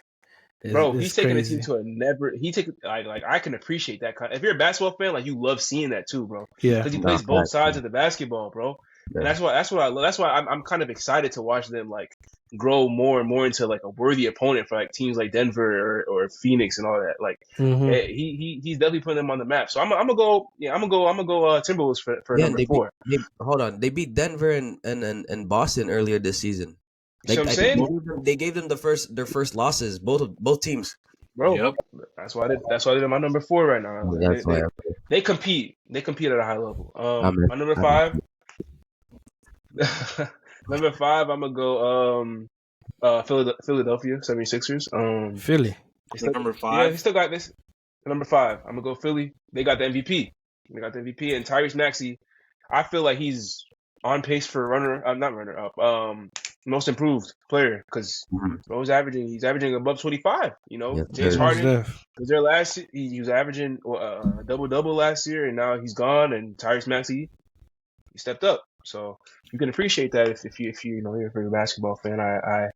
[SPEAKER 3] Bro,
[SPEAKER 1] is
[SPEAKER 3] he's taking the team
[SPEAKER 1] crazy.
[SPEAKER 3] to a never. He take like I can appreciate that kind. If you're a basketball fan, like you love seeing that too, bro.
[SPEAKER 1] Yeah.
[SPEAKER 3] Because he
[SPEAKER 2] No,
[SPEAKER 3] plays both
[SPEAKER 2] facts,
[SPEAKER 3] sides
[SPEAKER 2] man.
[SPEAKER 3] of the basketball, bro. And
[SPEAKER 2] Yeah.
[SPEAKER 3] that's what I love. That's why I'm kind of excited to watch them like grow more and more into like a worthy opponent for like teams like Denver or Phoenix and all that. Like
[SPEAKER 1] Mm-hmm.
[SPEAKER 3] he's definitely putting them on the map. So I'm gonna go. Yeah, I'm gonna go Timberwolves for
[SPEAKER 2] Yeah, and
[SPEAKER 3] number 4.
[SPEAKER 2] hold on. They beat Denver and Boston earlier this season.
[SPEAKER 3] You see what I'm
[SPEAKER 2] I think
[SPEAKER 3] saying,
[SPEAKER 2] they gave them their first losses, both teams.
[SPEAKER 3] bro?
[SPEAKER 4] Yep.
[SPEAKER 3] That's why they're my number 4 right now.
[SPEAKER 2] Oh,
[SPEAKER 3] Like,
[SPEAKER 2] that's why
[SPEAKER 3] they compete. They compete at a high level.
[SPEAKER 2] I'm
[SPEAKER 3] My number
[SPEAKER 2] I'm
[SPEAKER 3] 5. Number 5, I'm gonna go Philadelphia 76ers.
[SPEAKER 1] Philly.
[SPEAKER 3] Still,
[SPEAKER 4] Number
[SPEAKER 3] yeah,
[SPEAKER 4] 5?
[SPEAKER 3] he still got this. Number 5, I'm gonna go Philly. They got the MVP. They got the MVP, and Tyrese Maxey. I feel like he's on pace for not runner up, most improved player because
[SPEAKER 2] Mhm.
[SPEAKER 3] he's averaging above 25. You know,
[SPEAKER 2] Yes,
[SPEAKER 3] James
[SPEAKER 2] sir.
[SPEAKER 1] Most
[SPEAKER 3] Harden
[SPEAKER 1] def.
[SPEAKER 3] was there last year. He was averaging double last year, and now he's gone. And Tyrese Maxey, he stepped up. So you can appreciate that if you know you're a basketball fan. I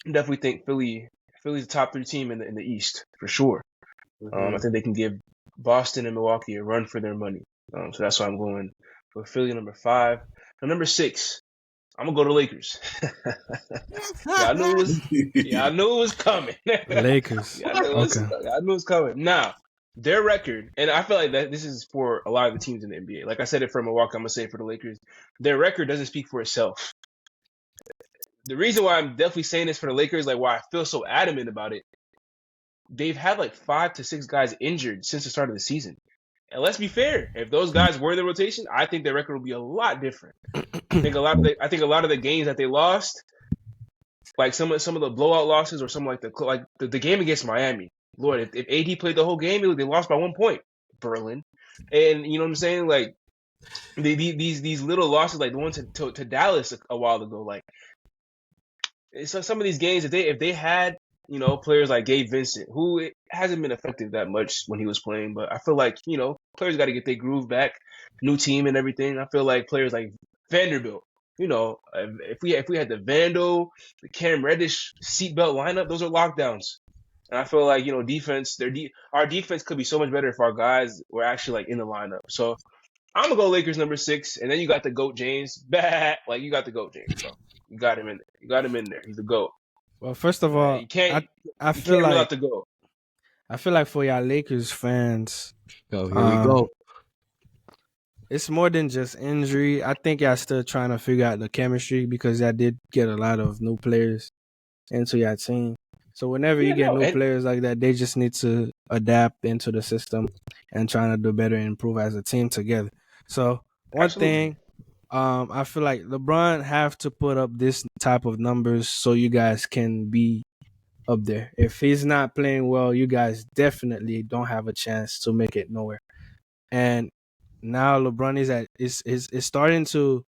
[SPEAKER 3] definitely think Philly's the top 3 team in the East for sure. I think they can give Boston and Milwaukee a run for their money. So that's why I'm going for Philly number 5. And number 6, I'm gonna go to Lakers. yeah, I knew it was. Yeah, I knew it was coming.
[SPEAKER 1] Lakers.
[SPEAKER 3] I knew
[SPEAKER 1] Okay.
[SPEAKER 3] it was coming. Now, their record, and I feel like that this is for a lot of the teams in the NBA. Like I said it for Milwaukee, I'm gonna say it for the Lakers. Their record doesn't speak for itself. The reason why I'm definitely saying this for the Lakers, like why I feel so adamant about it, they've had like 5 to 6 guys injured since the start of the season. And let's be fair, if those guys were in the rotation, I think their record would be a lot different. I think a lot of the games that they lost, like some of the blowout losses or something like the game against Miami. Lord, if AD played the whole game, they lost by 1 point. Berlin, and you know what I'm saying? Like these little losses, like the one to Dallas a while ago. Like so some of these games, if they had players like Gabe Vincent, who hasn't been effective that much when he was playing, but I feel like players got to get their groove back, new team and everything. I feel like players like Vanderbilt. If we had the Vandal, the Cam Reddish seatbelt lineup, those are lockdowns. And I feel like defense, our defense could be so much better if our guys were actually like in the lineup. So I'm gonna go Lakers number 6, and then you got the GOAT James. Like you got the GOAT James, bro. You got him in there. You got him in there. He's the GOAT.
[SPEAKER 1] Well, first of all,
[SPEAKER 3] You can't
[SPEAKER 1] I
[SPEAKER 3] you
[SPEAKER 1] feel
[SPEAKER 3] can't rule
[SPEAKER 1] like
[SPEAKER 3] out the GOAT.
[SPEAKER 1] for y'all Lakers fans,
[SPEAKER 2] Oh, here we go.
[SPEAKER 1] it's more than just injury. I think y'all still trying to figure out the chemistry because y'all did get a lot of new players into your team. So whenever you
[SPEAKER 3] Yeah,
[SPEAKER 1] get
[SPEAKER 3] no,
[SPEAKER 1] new
[SPEAKER 3] and
[SPEAKER 1] players like that, they just need to adapt into the system and trying to do better and improve as a team together. So one
[SPEAKER 3] absolutely.
[SPEAKER 1] thing, I feel like LeBron have to put up this type of numbers so you guys can be up there. If he's not playing well, you guys definitely don't have a chance to make it nowhere. And now LeBron is starting to.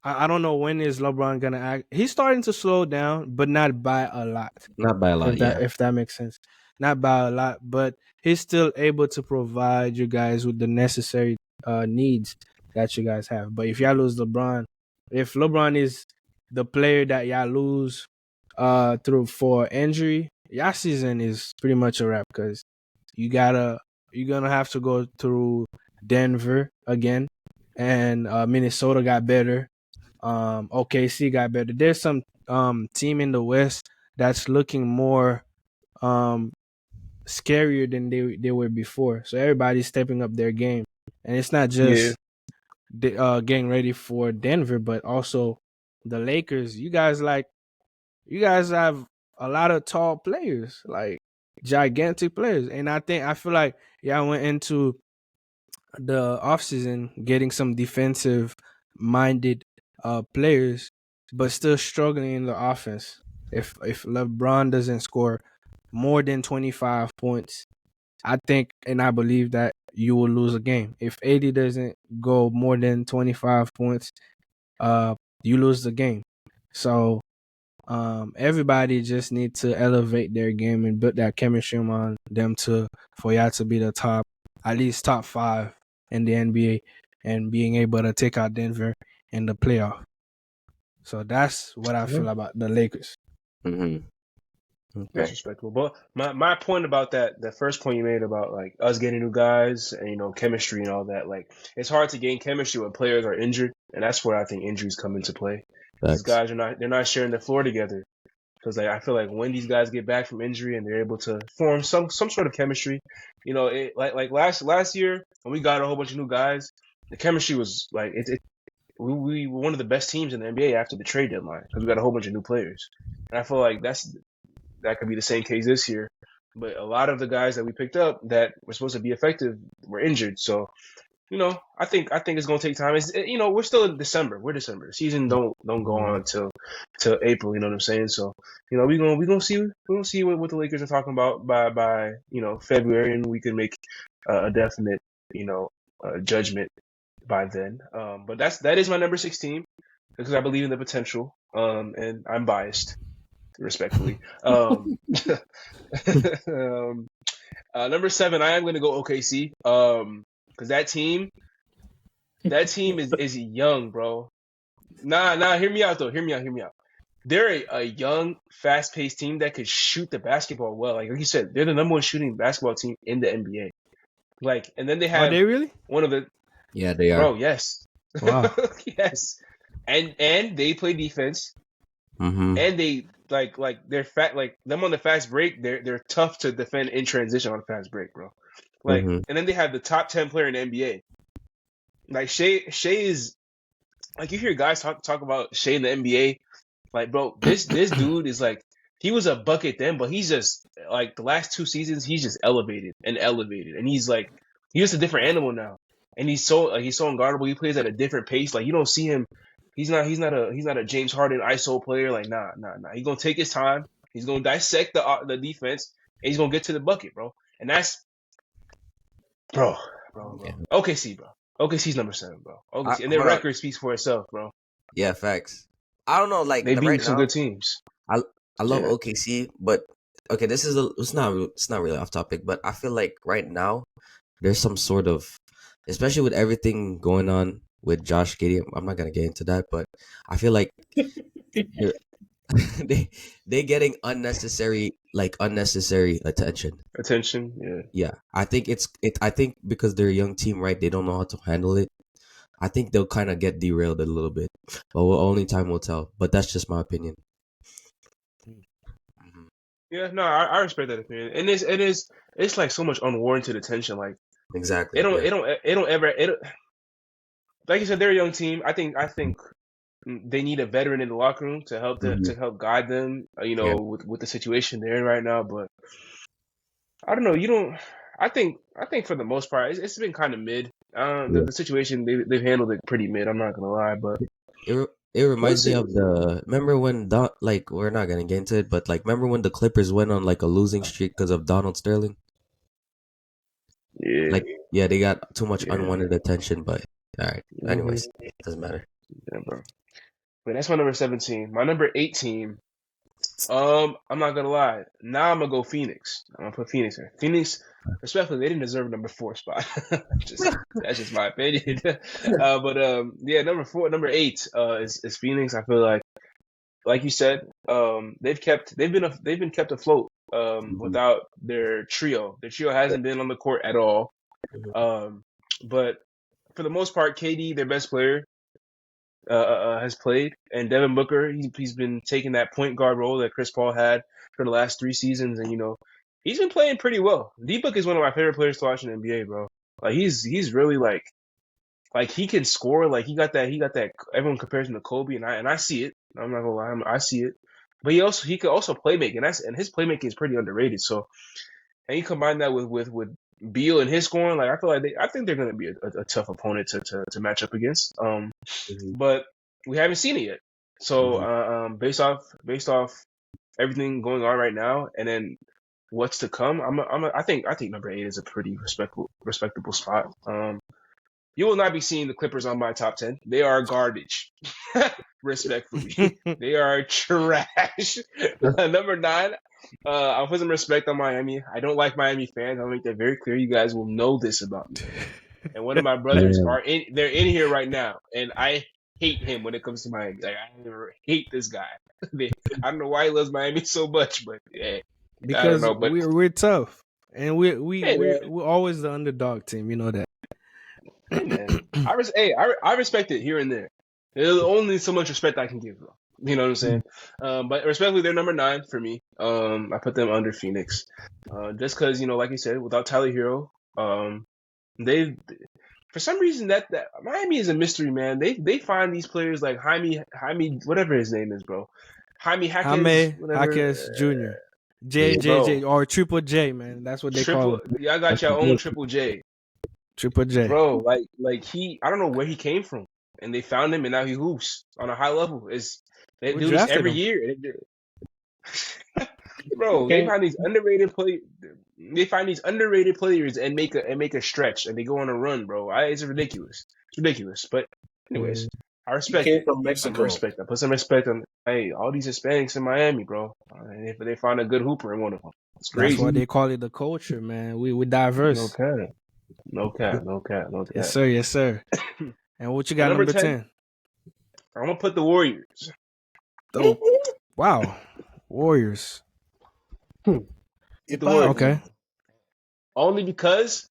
[SPEAKER 1] I don't know when is LeBron gonna act. He's starting to slow down, but not by a lot.
[SPEAKER 2] Not by a lot, yeah.
[SPEAKER 1] If that makes sense, not by a lot, but he's still able to provide you guys with the necessary needs that you guys have. But if y'all lose LeBron, if LeBron is the player that y'all lose through for injury, y'all season is pretty much a wrap because you're gonna have to go through Denver again, and Minnesota got better. OKC got better. There's some team in the West that's looking more um scarier than they were before. So everybody's stepping up their game, and it's not
[SPEAKER 3] Yeah,
[SPEAKER 1] just getting ready for Denver, but also the Lakers. You guys have a lot of tall players, like gigantic players, and I feel like y'all went into the offseason getting some defensive minded players, but still struggling in the offense. If LeBron doesn't score more than 25 points, I think and I believe that you will lose a game. If AD doesn't go more than 25 points, uh, you lose the game. So everybody just need to elevate their game and build that chemistry among them to for y'all to be the top, at least top 5 in the NBA, and being able to take out Denver in the playoff. So that's what I feel about the Lakers.
[SPEAKER 2] Mm-hmm.
[SPEAKER 3] That's
[SPEAKER 2] Okay.
[SPEAKER 3] respectable. But my point about that, the first point you made about like us getting new guys and chemistry and all that, like it's hard to gain chemistry when players are injured, and that's where I think injuries come into play. These
[SPEAKER 2] Facts.
[SPEAKER 3] guys they're not sharing the floor together. Because like I feel like when these guys get back from injury and they're able to form some sort of chemistry, like last year when we got a whole bunch of new guys, the chemistry was like we were one of the best teams in the NBA after the trade deadline because we got a whole bunch of new players, and I feel like that could be the same case this year. But a lot of the guys that we picked up that were supposed to be effective were injured, so I think it's gonna take time. We're still in December. We're December. The season don't go on until April. You know what I'm saying? So we gonna see what the Lakers are talking about by February, and we can make a definite judgment by then. But that is my number 16 because I believe in the potential. And I'm biased, respectfully. Number 7, I am gonna go OKC. Because that team is young, bro. Nah. Hear me out though. Hear me out. They're a young, fast-paced team that could shoot the basketball well. Like you said, they're the number 1 shooting basketball team in the NBA. Like, and then they
[SPEAKER 1] Are
[SPEAKER 3] have
[SPEAKER 1] they really?
[SPEAKER 3] one of the
[SPEAKER 2] Yeah, they are.
[SPEAKER 3] bro. Yes.
[SPEAKER 1] Wow.
[SPEAKER 3] Yes. And they play defense,
[SPEAKER 2] Mm-hmm.
[SPEAKER 3] and they like they're fat. Like them on the fast break, they're tough to defend in transition on fast break, bro. Like,
[SPEAKER 2] Mm-hmm.
[SPEAKER 3] and then they have the top 10 player in the NBA. Like Shea is like you hear guys talk about Shea in the NBA. Like, bro, this dude is like he was a bucket then, but he's just like the last 2 seasons he's just elevated, and he's like he's just a different animal now, and he's so unguardable. He plays at a different pace. Like you don't see him. He's not a James Harden ISO player. Like nah. He's gonna take his time. He's gonna dissect the defense, and he's gonna get to the bucket, bro. And that's bro.
[SPEAKER 2] Yeah.
[SPEAKER 3] OKC, bro. OKC's number 7, bro. OKC, and their
[SPEAKER 2] Hold on.
[SPEAKER 3] record speaks for itself, bro.
[SPEAKER 2] Yeah, facts. I don't know, like
[SPEAKER 3] They beat
[SPEAKER 2] right
[SPEAKER 3] some
[SPEAKER 2] now,
[SPEAKER 3] good teams.
[SPEAKER 2] I love
[SPEAKER 3] Yeah.
[SPEAKER 2] OKC, but okay, it's not really off topic, but I feel like right now there's some sort of, especially with everything going on with Josh Giddey. I'm not gonna get into that, but I feel like they're they getting unnecessary attention.
[SPEAKER 3] Attention, yeah.
[SPEAKER 2] Yeah, I think I think because they're a young team, right? They don't know how to handle it. I think they'll kind of get derailed a little bit, but only time will tell. But that's just my opinion. Mhm.
[SPEAKER 3] Yeah, no, I respect that opinion. And it's like so much unwarranted attention. Like
[SPEAKER 2] Exactly. Yeah.
[SPEAKER 3] like you said, they're a young team. I think they need a veteran in the locker room to help
[SPEAKER 2] Mhm.
[SPEAKER 3] guide them,
[SPEAKER 2] Yeah.
[SPEAKER 3] with the situation they're in right now. But I don't know. You don't. I think for the most part, it's been kind of mid.
[SPEAKER 2] Yeah.
[SPEAKER 3] The situation they've handled it pretty mid. I'm not gonna lie, but
[SPEAKER 2] It
[SPEAKER 3] we'll
[SPEAKER 2] reminds me
[SPEAKER 3] see.
[SPEAKER 2] of remember when like we're not gonna get into it, but like remember when the Clippers went on like a losing streak because of Donald Sterling?
[SPEAKER 3] Yeah,
[SPEAKER 2] Like yeah, they got too much
[SPEAKER 3] yeah,
[SPEAKER 2] unwanted attention, but all right.
[SPEAKER 3] hmm
[SPEAKER 2] Anyways, doesn't matter.
[SPEAKER 3] yeah, bro. But that's my number 17. My number 18. I'm not gonna lie. Now I'm gonna go Phoenix. I'm gonna put Phoenix in. Phoenix, respectfully, they didn't deserve a number 4 spot. That's just my opinion. But yeah, number 8, is Phoenix. I feel like you said, they've been kept afloat
[SPEAKER 2] Mhm.
[SPEAKER 3] without their trio. Their trio hasn't been on the court at all. Um, but for the most part, KD, their best player, has played, and Devin Booker, he's been taking that point guard role that Chris Paul had for the last 3 seasons, and he's been playing pretty well. D Book is one of my favorite players to watch in the NBA, bro. Like he's really like he can score. Like he got that. Everyone compares him to Kobe, and I see it. I'm not gonna lie, I see it. But he could also play make, and his playmaking is pretty underrated. So, and you combine that with Beal and his scoring, like I think they're gonna be a tough opponent to match up against.
[SPEAKER 2] Mhm.
[SPEAKER 3] But we haven't seen it yet. So
[SPEAKER 2] Mhm.
[SPEAKER 3] based off everything going on right now, and then what's to come, I think number 8 is a pretty respectable spot. You will not be seeing the Clippers on my top 10. They are garbage. Respectfully, they are trash. Number 9, I'll put some respect on Miami. I don't like Miami fans. I'll make that very clear. You guys will know this about me. And one of my brothers they're in here right now, and I hate him when it comes to Miami. Like, I hate this guy. I don't know why he loves Miami so much, but yeah, I don't
[SPEAKER 1] Because
[SPEAKER 3] know. But
[SPEAKER 1] we're tough, and
[SPEAKER 3] hey, man,
[SPEAKER 1] we're always the underdog team. You know that.
[SPEAKER 3] hey, man, I respect it here and there. There's only so much respect I can give, though. You know what I'm saying? But respectfully, they're number 9 for me. I put them under Phoenix, just because, like you said, without Tyler Hero, they for some reason that Miami is a mystery, man. They find these players like Jaime, whatever his name is, bro. Jaime Jaquez, whatever.
[SPEAKER 1] Jaquez Jr. J or Triple J, man. That's what they call him.
[SPEAKER 3] Y'all got your own Triple J.
[SPEAKER 1] Triple J.
[SPEAKER 3] Bro, like he, I don't know where he came from, and they found him, and now he hoops on a high level. They do this every year. Bro, they find these underrated players and make a stretch, and they go on a run, bro. It's ridiculous. It's ridiculous. But anyways, I respect
[SPEAKER 4] He came
[SPEAKER 3] it.
[SPEAKER 4] from Mexico.
[SPEAKER 3] I put some respect on. Hey, all these Hispanics in Miami, bro. And if they find a good hooper in one of them, it's crazy.
[SPEAKER 1] That's why they call it the culture, man. We diverse.
[SPEAKER 3] No cap.
[SPEAKER 1] Yes, sir. Yes, sir. And what you got number 10?
[SPEAKER 3] I'm gonna put the Warriors.
[SPEAKER 1] Wow, Warriors.
[SPEAKER 3] Okay. Only because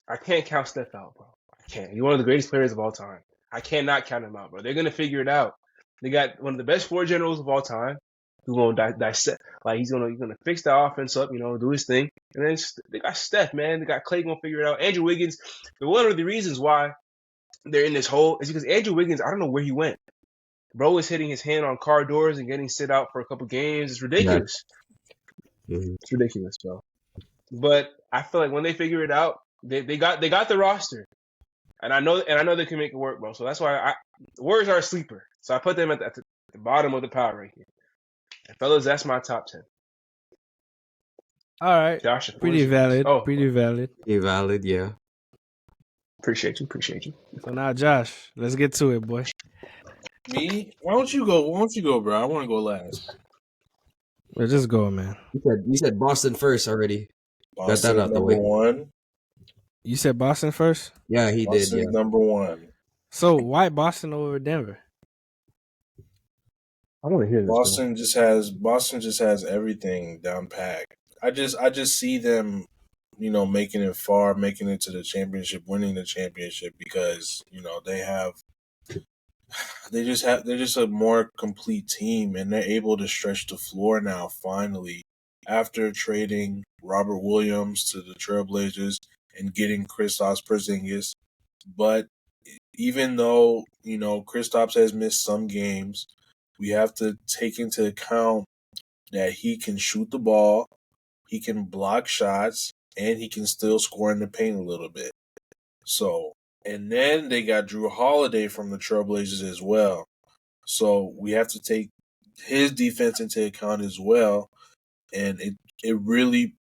[SPEAKER 3] I can't count Steph out, bro. I can't. He's one of the greatest players of all time. I cannot count him out, bro. They're gonna figure it out. They got one of the best floor generals of all time. Who's gonna dissect? Like he's gonna fix the offense up, do his thing. And then they got Steph, man. They got Clay gonna figure it out. Andrew Wiggins. One of the reasons why they're in this hole is because Andrew Wiggins. I don't know where he went. Bro is hitting his hand on car doors and getting sit out for a couple games. It's ridiculous. Yeah. It's ridiculous, bro. But I feel like when they figure it out, they got the roster, and I know they can make it work, bro. So that's why the Warriors are a sleeper. So I put them at the bottom of the power ranking. And fellas, that's my top 10.
[SPEAKER 1] All right,
[SPEAKER 3] Josh,
[SPEAKER 1] pretty valid. Pretty valid.
[SPEAKER 2] Pretty valid, yeah.
[SPEAKER 3] Appreciate you.
[SPEAKER 1] So now, Josh, let's get to it, boy.
[SPEAKER 4] Me? Why don't you go, bro? I want to go last.
[SPEAKER 1] Well, just go, man.
[SPEAKER 2] You said Boston first already.
[SPEAKER 4] Boston, got that out the way. Number 1.
[SPEAKER 1] You said Boston first?
[SPEAKER 2] Yeah, he
[SPEAKER 4] Boston
[SPEAKER 2] did. Yeah.
[SPEAKER 4] Number 1.
[SPEAKER 1] So why Boston over Denver?
[SPEAKER 3] I want to hear this.
[SPEAKER 4] Boston just has everything down packed. I just see them, making it far, making it to the championship, winning the championship because they're just a more complete team, and they're able to stretch the floor now finally after trading Robert Williams to the Trailblazers and getting Kristaps Porzingis. But even though Kristaps has missed some games, we have to take into account that he can shoot the ball, he can block shots, and he can still score in the paint a little bit. So, and then they got Drew Holiday from the Trailblazers as well. So we have to take his defense into account as well. And it really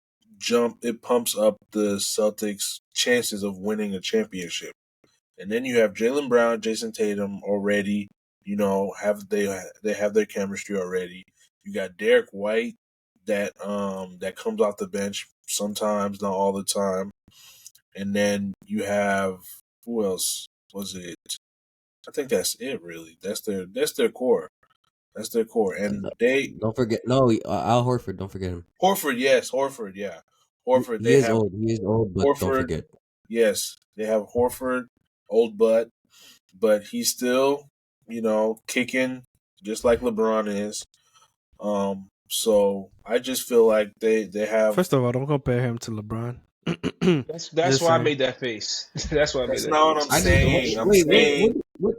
[SPEAKER 4] pumps up the Celtics' chances of winning a championship. And then you have Jaylen Brown, Jason Tatum already, they have their chemistry already. You got Derek White that comes off the bench sometimes, not all the time. And then you have, who else was it? I think that's it, really. That's their core. That's their core. And
[SPEAKER 2] don't forget Al Horford, don't forget him.
[SPEAKER 4] Horford, yes, Horford, yeah. Horford,
[SPEAKER 2] he is old, but Horford, don't forget.
[SPEAKER 4] Yes, they have Horford, old but he's still, kicking just like LeBron is. So I just feel like they have.
[SPEAKER 1] First of all, don't compare him to LeBron.
[SPEAKER 3] That's why I made that face. That's why I made that face.
[SPEAKER 4] That's not what I'm saying.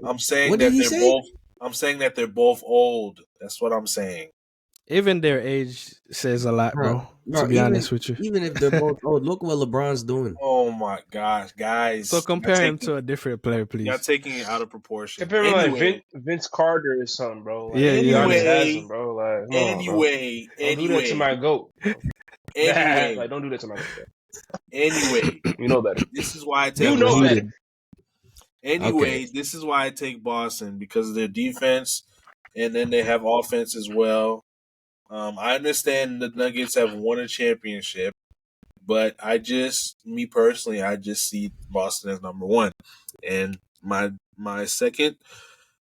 [SPEAKER 4] I'm saying that I'm saying that they're both old. That's what I'm saying.
[SPEAKER 1] Even their age says a lot, bro. To be honest with you,
[SPEAKER 2] even if they're both old, look what LeBron's doing.
[SPEAKER 4] Oh my gosh, guys!
[SPEAKER 1] So compare him to a different player, please.
[SPEAKER 4] You're taking it out of proportion.
[SPEAKER 3] Compare him like Vince Carter or something, bro. Like,
[SPEAKER 1] yeah.
[SPEAKER 3] Has him, bro. Like,
[SPEAKER 4] anyway,
[SPEAKER 3] don't do that to my goat. Bro.
[SPEAKER 4] Anyway,
[SPEAKER 3] Like, don't do that to my man.
[SPEAKER 4] anyway,
[SPEAKER 3] You know better.
[SPEAKER 4] this is why I take
[SPEAKER 3] You know
[SPEAKER 4] Boston.
[SPEAKER 3] better.
[SPEAKER 4] Anyway,
[SPEAKER 2] Okay.
[SPEAKER 4] this is why I take Boston, because of their defense, and then they have offense as well. I understand the Nuggets have won a championship, but me personally, I just see Boston as number one. And my second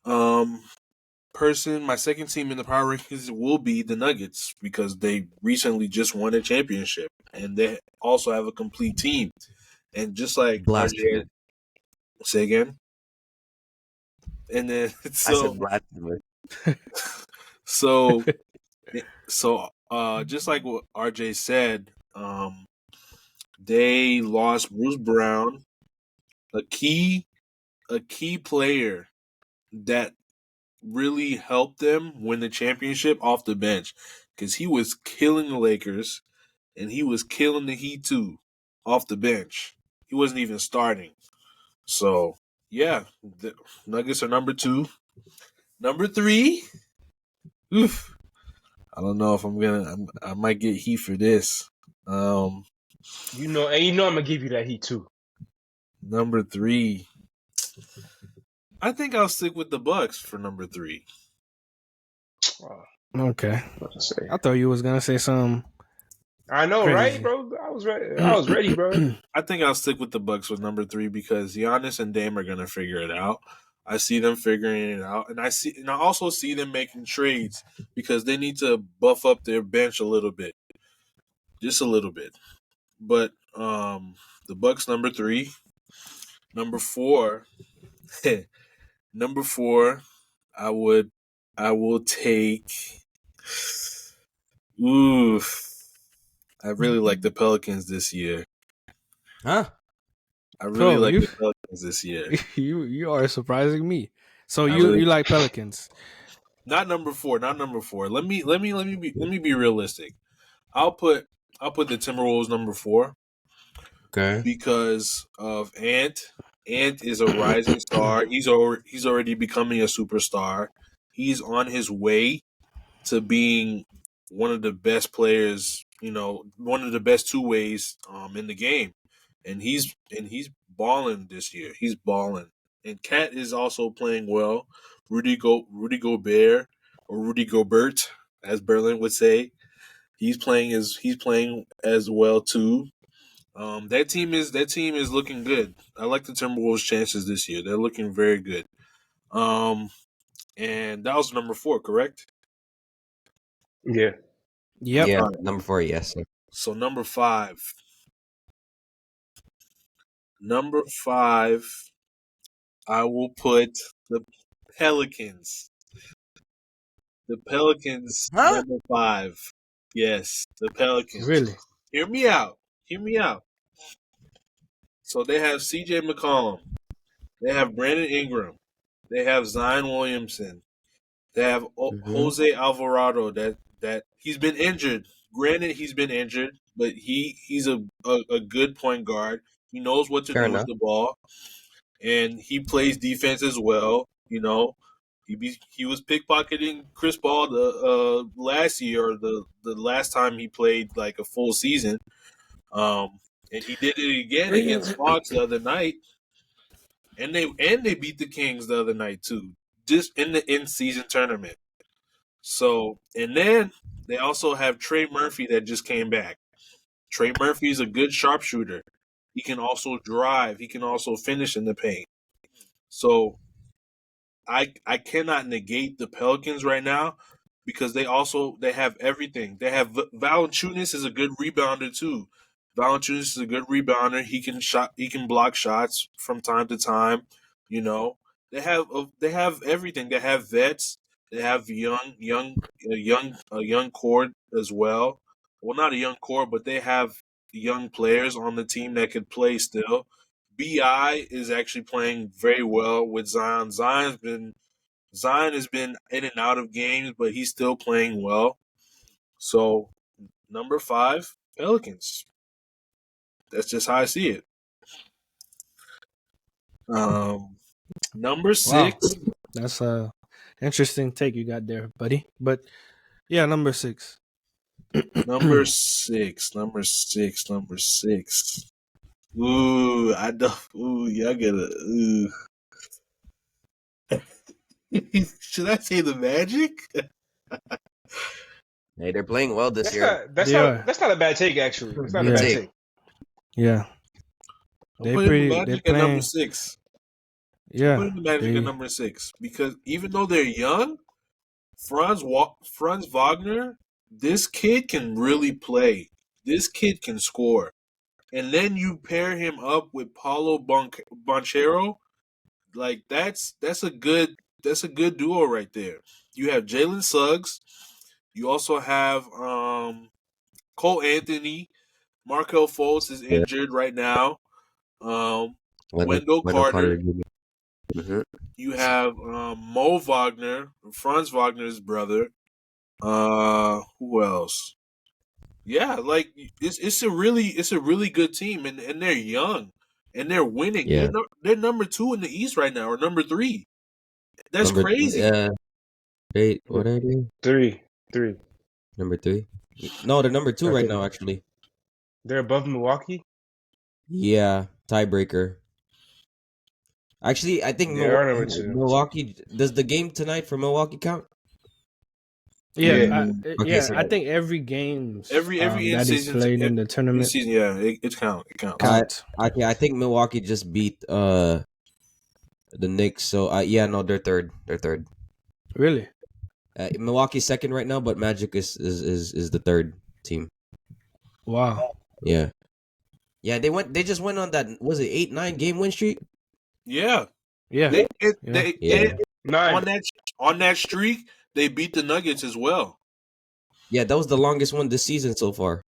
[SPEAKER 4] my second team in the power rankings will be the Nuggets, because they recently just won a championship and they also have a complete team. And just like RJ,
[SPEAKER 2] Blasphemy.
[SPEAKER 4] say again. And then
[SPEAKER 2] I said blasphemy.
[SPEAKER 4] so just like what RJ said, they lost Bruce Brown, a key player that really helped them win the championship off the bench, because he was killing the Lakers and he was killing the Heat too off the bench. He wasn't even starting. So yeah, the Nuggets are number 2. Number 3. Oof. I don't know if I might get heat for this.
[SPEAKER 3] You know, and you know I'm gonna give you that heat too.
[SPEAKER 4] Number 3. I think I'll stick with the Bucks for number 3.
[SPEAKER 1] Okay.
[SPEAKER 3] What to say?
[SPEAKER 1] I thought you was gonna say something.
[SPEAKER 3] I know,
[SPEAKER 1] Crazy.
[SPEAKER 3] right, bro? I was ready. I was ready, bro.
[SPEAKER 4] I think I'll stick with the Bucks with number 3, because Giannis and Dame are gonna figure it out. I see them figuring it out, and I also see them making trades, because they need to buff up their bench a little bit, just a little bit. But the Bucks number 3, number 4, number 4. I will take. Oof. I really like the Pelicans this year.
[SPEAKER 2] Huh?
[SPEAKER 4] I really
[SPEAKER 1] Bro,
[SPEAKER 4] like the Pelicans this year.
[SPEAKER 1] you are surprising me. So
[SPEAKER 4] I
[SPEAKER 1] you
[SPEAKER 4] really-
[SPEAKER 1] like Pelicans?
[SPEAKER 4] Not number 4. Not number 4. Let me be realistic. I'll put the Timberwolves number 4,
[SPEAKER 2] Okay.
[SPEAKER 4] because of Ant. Ant is a rising star. He's already becoming a superstar. He's on his way to being one of the best players, one of the best two ways in the game. And he's balling this year. He's balling. And Cat is also playing well. Rudy Gobert, or Rudy Gobert, as Berlin would say. He's playing as well too. That team is looking good. I like the Timberwolves' chances this year. They're looking very good. And that was number 4, correct?
[SPEAKER 3] Yeah.
[SPEAKER 1] Yep.
[SPEAKER 2] Yeah,
[SPEAKER 4] Right.
[SPEAKER 2] number 4, yes. Sir.
[SPEAKER 4] So number 5. Number 5, I will put the Pelicans. The Pelicans,
[SPEAKER 2] Huh?
[SPEAKER 4] number 5. Yes, the Pelicans.
[SPEAKER 1] Really?
[SPEAKER 4] Hear me out. So they have CJ McCollum. They have Brandon Ingram. They have Zion Williamson. They have Jose Alvarado. That he's been injured. Granted, he's been injured, but he's a good point guard. He knows what to
[SPEAKER 2] Fair
[SPEAKER 4] do with
[SPEAKER 2] enough.
[SPEAKER 4] the ball, and he plays defense as well. He was pickpocketing Chris Paul the last year, or the last time he played like a full season. And he did it again against Fox the other night, and they beat the Kings the other night too, just in the in-season tournament. So, and then they also have Trey Murphy that just came back. Trey Murphy is a good sharpshooter. He can also drive. He can also finish in the paint. So I cannot negate the Pelicans right now, because they have everything. They have Valanciunas is a good rebounder too. Valanciunas is a good rebounder. He can block shots from time to time. You know, they have everything. They have vets. They have a young core as well. Well, not a young core, but they have young players on the team that could play still. Bi is actually playing very well with Zion. Zion has been in and out of games, but he's still playing well. So number 5, Pelicans. That's just how I see it. Number
[SPEAKER 1] Wow.
[SPEAKER 4] 6.
[SPEAKER 1] That's a interesting take you got there, buddy. But yeah, number 6.
[SPEAKER 4] Number six. Ooh, I don't. Ooh, y'all gotta. Ooh. Should I say the Magic?
[SPEAKER 2] Hey, they're playing well this
[SPEAKER 3] That's
[SPEAKER 2] year.
[SPEAKER 3] not that's
[SPEAKER 1] They
[SPEAKER 3] not
[SPEAKER 1] are.
[SPEAKER 3] that's not a bad take actually. It's not a
[SPEAKER 2] Good
[SPEAKER 3] bad
[SPEAKER 1] Yeah.
[SPEAKER 2] take.
[SPEAKER 3] take.
[SPEAKER 1] Yeah.
[SPEAKER 4] I'm putting the
[SPEAKER 1] They're
[SPEAKER 4] Magic at number
[SPEAKER 1] playing.
[SPEAKER 4] 6. I'm
[SPEAKER 1] Yeah.
[SPEAKER 4] putting the Magic at
[SPEAKER 1] They.
[SPEAKER 4] number 6 because even though they're young, Franz Wagner, this kid can really play. This kid can score. And then you pair him up with Paulo Banchero, like that's a good duo right there. You have Jalen Suggs. You also have Cole Anthony. Markel Fultz is
[SPEAKER 2] Yeah.
[SPEAKER 4] injured right now.
[SPEAKER 2] Wendell,
[SPEAKER 4] Wendell
[SPEAKER 2] Wendell Carter
[SPEAKER 4] Carter.
[SPEAKER 2] Jr. Mm-hmm.
[SPEAKER 4] You have Mo Wagner, Franz Wagner's brother. Who else? Yeah, like it's a really good team, and they're young, and they're winning.
[SPEAKER 2] Yeah.
[SPEAKER 4] They're number 2 in the East right now, or number 3. That's crazy.
[SPEAKER 2] Yeah. What are they?
[SPEAKER 3] Three.
[SPEAKER 2] Number 3. No, they're number 2
[SPEAKER 3] I
[SPEAKER 2] right
[SPEAKER 3] think
[SPEAKER 2] now. Actually.
[SPEAKER 3] they're above Milwaukee.
[SPEAKER 2] Yeah, tiebreaker. Actually, I think
[SPEAKER 3] They are number 2.
[SPEAKER 2] Milwaukee does the game tonight for Milwaukee count?
[SPEAKER 1] Yeah.
[SPEAKER 3] Yeah.
[SPEAKER 2] Okay,
[SPEAKER 1] Yeah.
[SPEAKER 2] so
[SPEAKER 1] I think every games
[SPEAKER 4] Every in
[SPEAKER 1] that is
[SPEAKER 4] season,
[SPEAKER 1] played in the tournament
[SPEAKER 4] yeah, it counts.
[SPEAKER 1] counts.
[SPEAKER 2] I think Milwaukee just beat the Knicks. So yeah, no, they're third. They're third.
[SPEAKER 1] Really?
[SPEAKER 2] Milwaukee's second right now, but Magic is the third team.
[SPEAKER 1] Wow.
[SPEAKER 2] Yeah. Yeah, they just went on that, was it 8-9 game win streak?
[SPEAKER 4] Yeah,
[SPEAKER 1] Yeah.
[SPEAKER 4] they
[SPEAKER 2] Yeah.
[SPEAKER 3] Nine.
[SPEAKER 4] on that streak they beat the Nuggets as well,
[SPEAKER 2] Yeah, that was the longest one this season so far.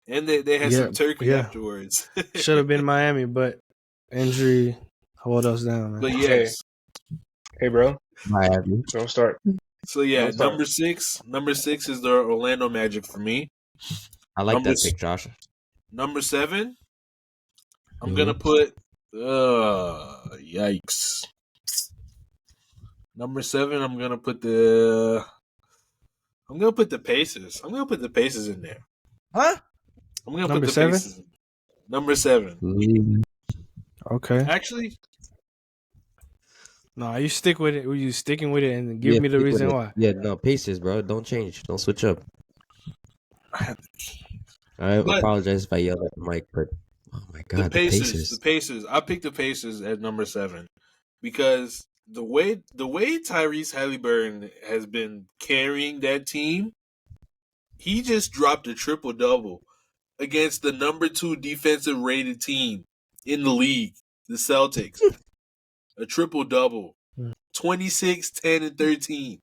[SPEAKER 4] and they had
[SPEAKER 1] Yeah.
[SPEAKER 4] some turkey
[SPEAKER 1] Yeah.
[SPEAKER 4] afterwards.
[SPEAKER 1] Should have been Miami, but injury hold us down, man.
[SPEAKER 4] But yes,
[SPEAKER 3] Hey, bro.
[SPEAKER 2] Miami.
[SPEAKER 3] Don't start.
[SPEAKER 4] so yeah,
[SPEAKER 3] Don't start.
[SPEAKER 4] number six is the Orlando Magic for me.
[SPEAKER 2] I like
[SPEAKER 4] Number
[SPEAKER 2] that pick, Josh.
[SPEAKER 4] Number 7, I'm
[SPEAKER 2] Mhm.
[SPEAKER 4] gonna put. Yikes. Number 7, I'm gonna put the Pacers. I'm gonna put the Pacers in there.
[SPEAKER 2] Huh?
[SPEAKER 4] I'm gonna
[SPEAKER 1] Number
[SPEAKER 4] put the
[SPEAKER 1] 7?
[SPEAKER 4] Pacers. Number 7.
[SPEAKER 1] Okay.
[SPEAKER 4] Actually,
[SPEAKER 1] No, you stick with it. Were you sticking with it and give
[SPEAKER 2] Yeah,
[SPEAKER 1] me the
[SPEAKER 2] stick with
[SPEAKER 1] reason
[SPEAKER 2] it.
[SPEAKER 1] why?
[SPEAKER 2] Yeah, no, Pacers, bro. Don't change. Don't switch up. I
[SPEAKER 4] But-
[SPEAKER 2] apologize if I yelled at the mic, but oh my god, the Pacers.
[SPEAKER 4] I picked the Pacers at number 7 because the way Tyrese Halliburton has been carrying that team, he just dropped a triple double against the number 2 defensive rated team in the league, the Celtics. A triple double, 26, 10, and 13.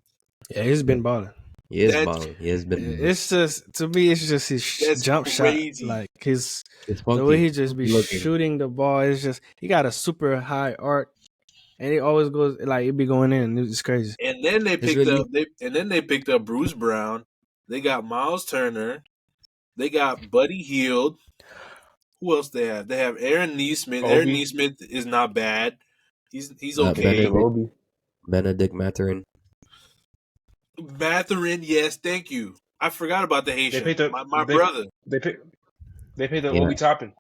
[SPEAKER 1] Yeah, he's been balling.
[SPEAKER 2] He is
[SPEAKER 4] That-
[SPEAKER 2] balling. He has been.
[SPEAKER 1] It's just, to me, it's just his
[SPEAKER 4] That's
[SPEAKER 1] jump
[SPEAKER 4] crazy.
[SPEAKER 1] shot. Like his
[SPEAKER 2] It's
[SPEAKER 1] the
[SPEAKER 2] funky.
[SPEAKER 1] way he just be
[SPEAKER 2] Looking.
[SPEAKER 1] shooting the ball. It's just, he got a super high arc, and it always goes like it be going in. It's crazy.
[SPEAKER 4] And then they
[SPEAKER 2] It's
[SPEAKER 4] picked
[SPEAKER 2] really-
[SPEAKER 4] picked up Bruce Brown. They got Miles Turner. They got Buddy Hield. Who else they have? They have Aaron Neesmith.
[SPEAKER 3] Obi.
[SPEAKER 4] Aaron Neesmith is not bad. He's okay.
[SPEAKER 2] Benedict Mathurin.
[SPEAKER 4] Mathurin, yes, thank you. I forgot about the Haitian.
[SPEAKER 3] picked up
[SPEAKER 4] my brother.
[SPEAKER 3] They picked up
[SPEAKER 2] Yeah.
[SPEAKER 3] Obi Toppin.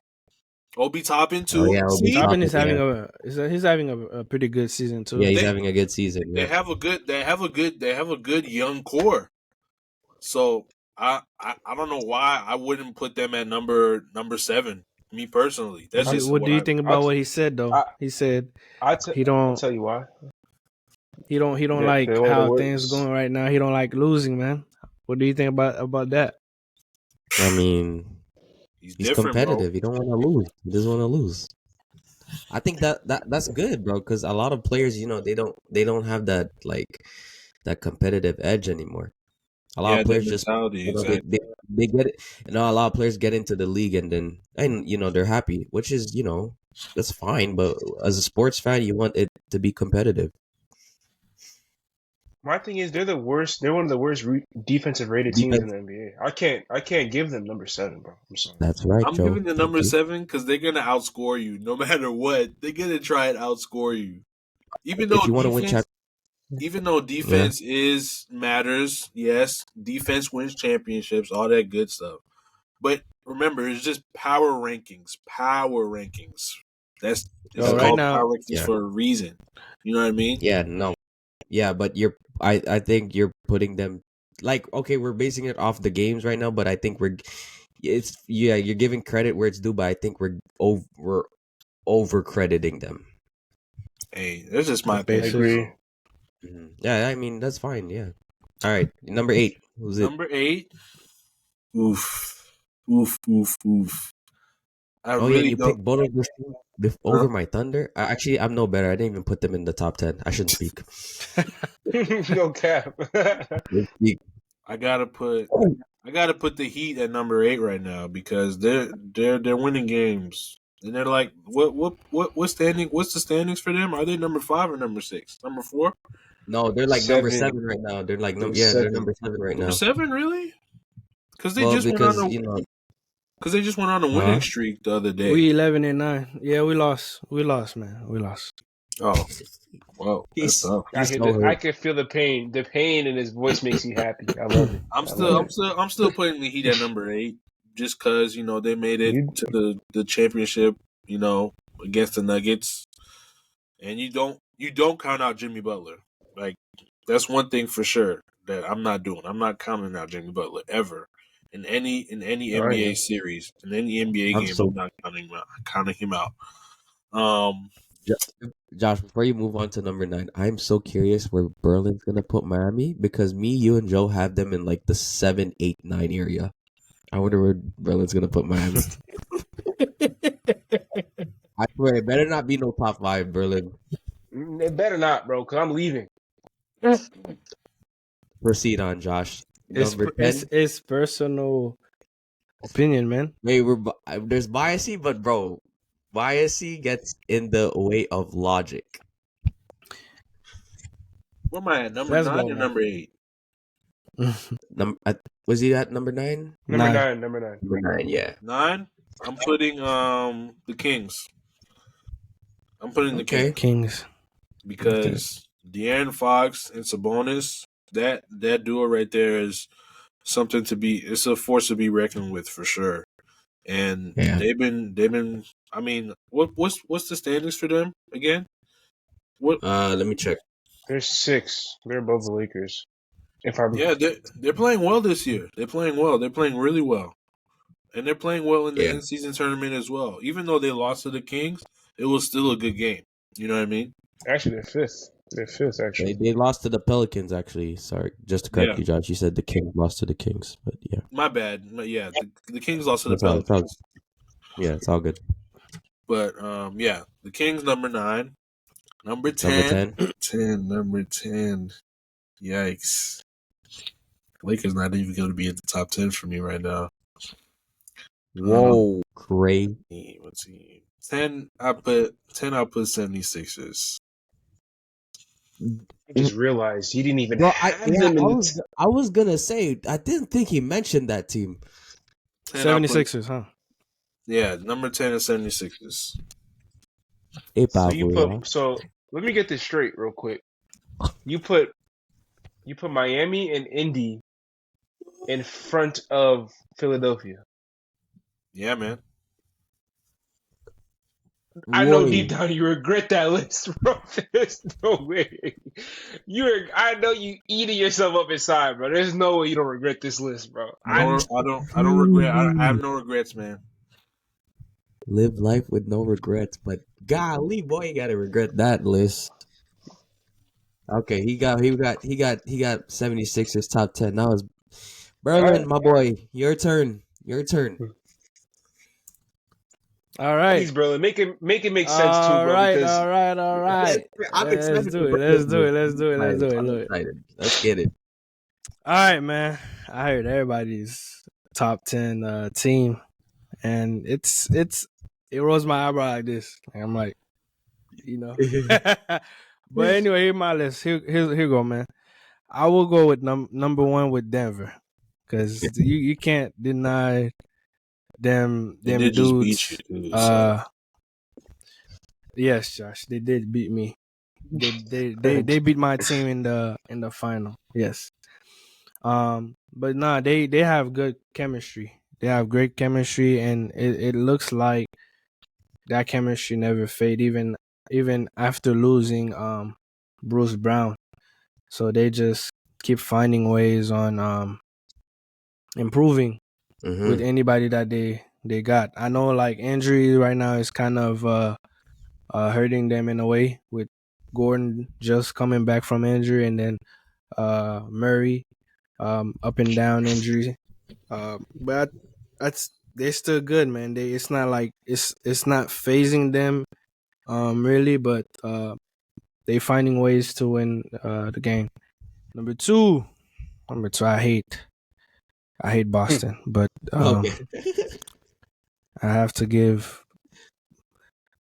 [SPEAKER 4] Obi Toppin too.
[SPEAKER 2] Oh, yeah, Obi
[SPEAKER 4] See?
[SPEAKER 2] Toppin.
[SPEAKER 1] Toppin is having
[SPEAKER 2] yeah.
[SPEAKER 1] he's having a pretty good season too.
[SPEAKER 2] Yeah, he's
[SPEAKER 4] They-
[SPEAKER 2] having a good season.
[SPEAKER 4] They
[SPEAKER 2] Yeah.
[SPEAKER 4] have a good young core. So I don't know why I wouldn't put them at number 7. Me personally, that's just
[SPEAKER 1] What do you think about
[SPEAKER 3] I'll-
[SPEAKER 1] what he said though?
[SPEAKER 3] I-
[SPEAKER 1] He said
[SPEAKER 3] I'll
[SPEAKER 1] he don't
[SPEAKER 3] tell you why.
[SPEAKER 1] he don't
[SPEAKER 3] They're
[SPEAKER 1] like
[SPEAKER 3] one of the
[SPEAKER 1] how
[SPEAKER 3] worst.
[SPEAKER 1] things going right now. He don't like losing, man. What do you think about that?
[SPEAKER 2] I mean,
[SPEAKER 4] He's
[SPEAKER 2] he's
[SPEAKER 4] different,
[SPEAKER 2] competitive. He don't want to lose. He doesn't want to lose. I think that's good, bro. Because a lot of players, they don't have that that competitive edge anymore. A lot of players just they get it. A lot of players get into the league and they're happy, which is that's fine. But as a sports fan, you want it to be competitive.
[SPEAKER 3] My thing is, they're the worst. They're one of the worst defensive rated teams in the NBA. I can't give them number 7, bro. I'm sorry.
[SPEAKER 2] That's right,
[SPEAKER 4] I'm
[SPEAKER 2] Joe.
[SPEAKER 4] giving the number 7 because they're gonna outscore you no matter what. They're gonna try and outscore you, even though
[SPEAKER 2] If you want to win
[SPEAKER 4] even though defense matters, yes, defense wins championships, all that good stuff. But remember, it's just power rankings. Power rankings. It's
[SPEAKER 1] right
[SPEAKER 4] called
[SPEAKER 1] now,
[SPEAKER 4] power rankings for a reason. You know what I mean?
[SPEAKER 2] Yeah, no. Yeah, but I think you're putting them like okay, we're basing it off the games right now, but I think you're giving credit where it's due, but I think we're over crediting them.
[SPEAKER 4] Hey, that's just
[SPEAKER 1] the
[SPEAKER 4] my
[SPEAKER 3] I
[SPEAKER 4] opinion.
[SPEAKER 1] Pacers.
[SPEAKER 3] agree.
[SPEAKER 2] Yeah, I mean that's fine. Yeah. All right, number 8. Who's it?
[SPEAKER 4] Number 8. Oof. Oof, oof, oof. I
[SPEAKER 2] Oh yeah, and
[SPEAKER 4] really
[SPEAKER 2] you
[SPEAKER 4] don't.
[SPEAKER 2] picked both of this team over my Thunder. Actually, I'm no better. I didn't even put them in the top 10. I shouldn't speak.
[SPEAKER 3] No cap.
[SPEAKER 2] Let's speak.
[SPEAKER 4] I gotta put the Heat at number 8 right now because they're winning games. And they're like, what standing? What's the standings for them? Are they number 5 or number 6? Number 4?
[SPEAKER 2] No, they're like number 7
[SPEAKER 3] 7.
[SPEAKER 2] right now. They're like
[SPEAKER 3] They're
[SPEAKER 2] they're
[SPEAKER 3] 7.
[SPEAKER 2] number 7 right
[SPEAKER 4] Number
[SPEAKER 2] now.
[SPEAKER 4] 7, really? Because they
[SPEAKER 2] Well,
[SPEAKER 4] just went on
[SPEAKER 2] because
[SPEAKER 4] a winning streak the other day.
[SPEAKER 1] We 11-9. Yeah, we lost. We lost, man. We lost.
[SPEAKER 4] Oh, well, that's
[SPEAKER 2] he's
[SPEAKER 4] tough.
[SPEAKER 2] he's so
[SPEAKER 3] I
[SPEAKER 2] hurt.
[SPEAKER 3] can feel the pain. The pain in his voice makes you happy. I love it.
[SPEAKER 4] I'm
[SPEAKER 3] I love
[SPEAKER 4] still putting the Heat at number 8 just because they made it
[SPEAKER 3] You-
[SPEAKER 4] to the championship. Against the Nuggets, and you don't count out Jimmy Butler. Like that's one thing for sure that I'm not doing. I'm not counting out Jimmy Butler ever in any
[SPEAKER 3] Oh, I
[SPEAKER 4] NBA
[SPEAKER 3] am.
[SPEAKER 4] series, in any NBA
[SPEAKER 2] I'm
[SPEAKER 4] game.
[SPEAKER 2] so
[SPEAKER 4] I'm not counting him out. Um,
[SPEAKER 2] Josh, before you move on to number 9, I'm so curious where Berlin's gonna put Miami because me, you, and Joe have them in like the 7, 8, 9 area. I wonder where Berlin's gonna put Miami. I swear, it better not be no top 5, Berlin.
[SPEAKER 3] It better not, bro, because I'm leaving.
[SPEAKER 2] Proceed on, Josh. Number 10.
[SPEAKER 1] It's personal opinion, man.
[SPEAKER 2] Wait, there's biasy, but bro, biasy gets in the way of logic.
[SPEAKER 4] where am I at? Number
[SPEAKER 1] Let's
[SPEAKER 4] 9
[SPEAKER 1] go,
[SPEAKER 4] or
[SPEAKER 1] man.
[SPEAKER 4] number 8?
[SPEAKER 2] Was he at number 9?
[SPEAKER 3] Number
[SPEAKER 1] 9.
[SPEAKER 3] 9. Number 9.
[SPEAKER 2] Number 9, yeah.
[SPEAKER 4] 9. I'm putting the Kings. I'm putting the
[SPEAKER 2] Okay.
[SPEAKER 4] Kings
[SPEAKER 1] Kings.
[SPEAKER 4] because De'Aaron Fox and Sabonis, that duo right there is something to be. It's a force to be reckoned with for sure. And
[SPEAKER 2] Yeah.
[SPEAKER 4] they've been. I mean, what's the standings for them again? What?
[SPEAKER 2] Let me check.
[SPEAKER 3] They're 6. They're above the Lakers. If I'm
[SPEAKER 4] Yeah, they're playing well this year. They're playing well. They're playing really well, and they're playing well in the
[SPEAKER 2] Yeah.
[SPEAKER 4] in-season tournament as well. Even though they lost to the Kings, it was still a good game. You know what I mean?
[SPEAKER 3] actually they're 5th. They're 5th actually.
[SPEAKER 2] They lost to the Pelicans, actually. Sorry, just to correct
[SPEAKER 4] Yeah.
[SPEAKER 2] you, Josh. You said the Kings lost to the Kings, but yeah.
[SPEAKER 4] My bad. Yeah, the Kings lost to the
[SPEAKER 2] It's all
[SPEAKER 4] Pelicans.
[SPEAKER 2] yeah, it's all good.
[SPEAKER 4] But yeah, the Kings number 9, number 10,
[SPEAKER 2] Number 10.
[SPEAKER 4] number 10. Yikes! Lakers not even going to be in the top 10 for me right now.
[SPEAKER 2] Whoa, crazy.
[SPEAKER 4] Let's see. 10. I put 76ers.
[SPEAKER 3] I just realized you didn't even
[SPEAKER 2] Bro,
[SPEAKER 3] have them in the
[SPEAKER 2] I was gonna say I didn't think he mentioned that team.
[SPEAKER 4] 10, I put-
[SPEAKER 1] 76ers, huh?
[SPEAKER 4] Yeah, number 10 is 76ers.
[SPEAKER 3] So let me get this straight real quick. You put Miami and Indy in front of Philadelphia.
[SPEAKER 4] Yeah, man.
[SPEAKER 3] I know
[SPEAKER 2] Wait.
[SPEAKER 3] deep down you regret that list, bro. There's no way. I know you eating yourself up inside, bro. There's no way you don't regret this list, bro.
[SPEAKER 4] I don't regret. I have no regrets, man.
[SPEAKER 2] Live life with no regrets, but golly, boy, you gotta regret that list. Okay, he got 76ers top 10. Now it's Berlin, my boy. Your turn.
[SPEAKER 1] All right.
[SPEAKER 3] Please, bro, make it make sense too, bro. Because
[SPEAKER 1] All right.
[SPEAKER 2] I'm
[SPEAKER 1] Let's
[SPEAKER 2] excited.
[SPEAKER 1] do it.
[SPEAKER 2] I'm excited. Let's get it.
[SPEAKER 1] All right, man. I heard everybody's top 10 team, and it rose my eyebrow like this. Like, I'm like, But anyway, here's my list. Here go, man. I will go with number 1 with Denver, because you can't deny them
[SPEAKER 4] did just
[SPEAKER 1] dudes.
[SPEAKER 4] beat you, too, so.
[SPEAKER 1] Yes, Josh, they did beat me. They beat my team in the final. Yes. But nah, they have good chemistry. They have great chemistry, and it looks like that chemistry never fade, even after losing Bruce Brown. So they just keep finding ways on improving with
[SPEAKER 2] Mm-hmm.
[SPEAKER 1] anybody that they got. I know like injury right now is kind of hurting them in a way with Gordon just coming back from injury, and then Murray up and down injury. But that's they're still good, man. It's not like it's not phasing them really, but they finding ways to win the game. Number two, I hate Boston, but
[SPEAKER 2] Okay.
[SPEAKER 1] I have to give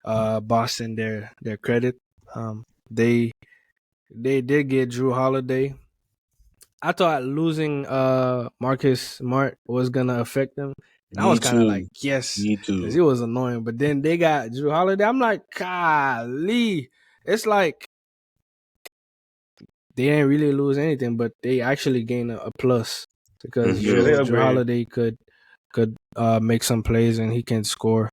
[SPEAKER 1] Boston their credit. They did get Drew Holiday. I thought losing Marcus Smart was gonna affect them, and I
[SPEAKER 4] Me
[SPEAKER 1] was kind of like
[SPEAKER 4] too.
[SPEAKER 1] yes,
[SPEAKER 4] Me
[SPEAKER 1] because
[SPEAKER 4] too.
[SPEAKER 1] it was annoying. But then they got Drew Holiday. I'm like, golly, it's like they didn't really lose anything, but they actually gained a plus because
[SPEAKER 3] Yeah, they
[SPEAKER 2] Mm-hmm.
[SPEAKER 1] Drew
[SPEAKER 3] upgraded.
[SPEAKER 1] Holiday could make some plays and he can score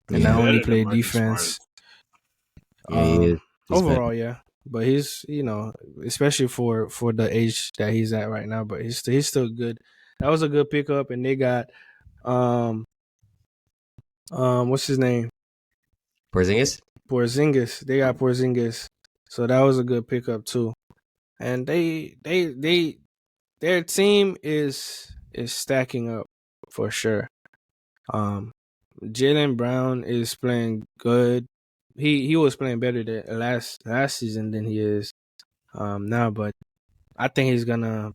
[SPEAKER 1] and
[SPEAKER 3] He's
[SPEAKER 1] not
[SPEAKER 2] Yeah.
[SPEAKER 1] only
[SPEAKER 3] better than
[SPEAKER 1] play
[SPEAKER 3] Marcus Smart.
[SPEAKER 1] defense.
[SPEAKER 2] Yeah, he is. He's better.
[SPEAKER 1] Overall, yeah, but he's especially for the age that he's at right now, but he's still good. That was a good pickup, and they got um what's his name,
[SPEAKER 2] Porzingis?
[SPEAKER 1] Porzingis. They got Porzingis, so that was a good pickup too. And their team is stacking up for sure. Um, Jalen Brown is playing good. He was playing better than last season than he is now, but I think he's gonna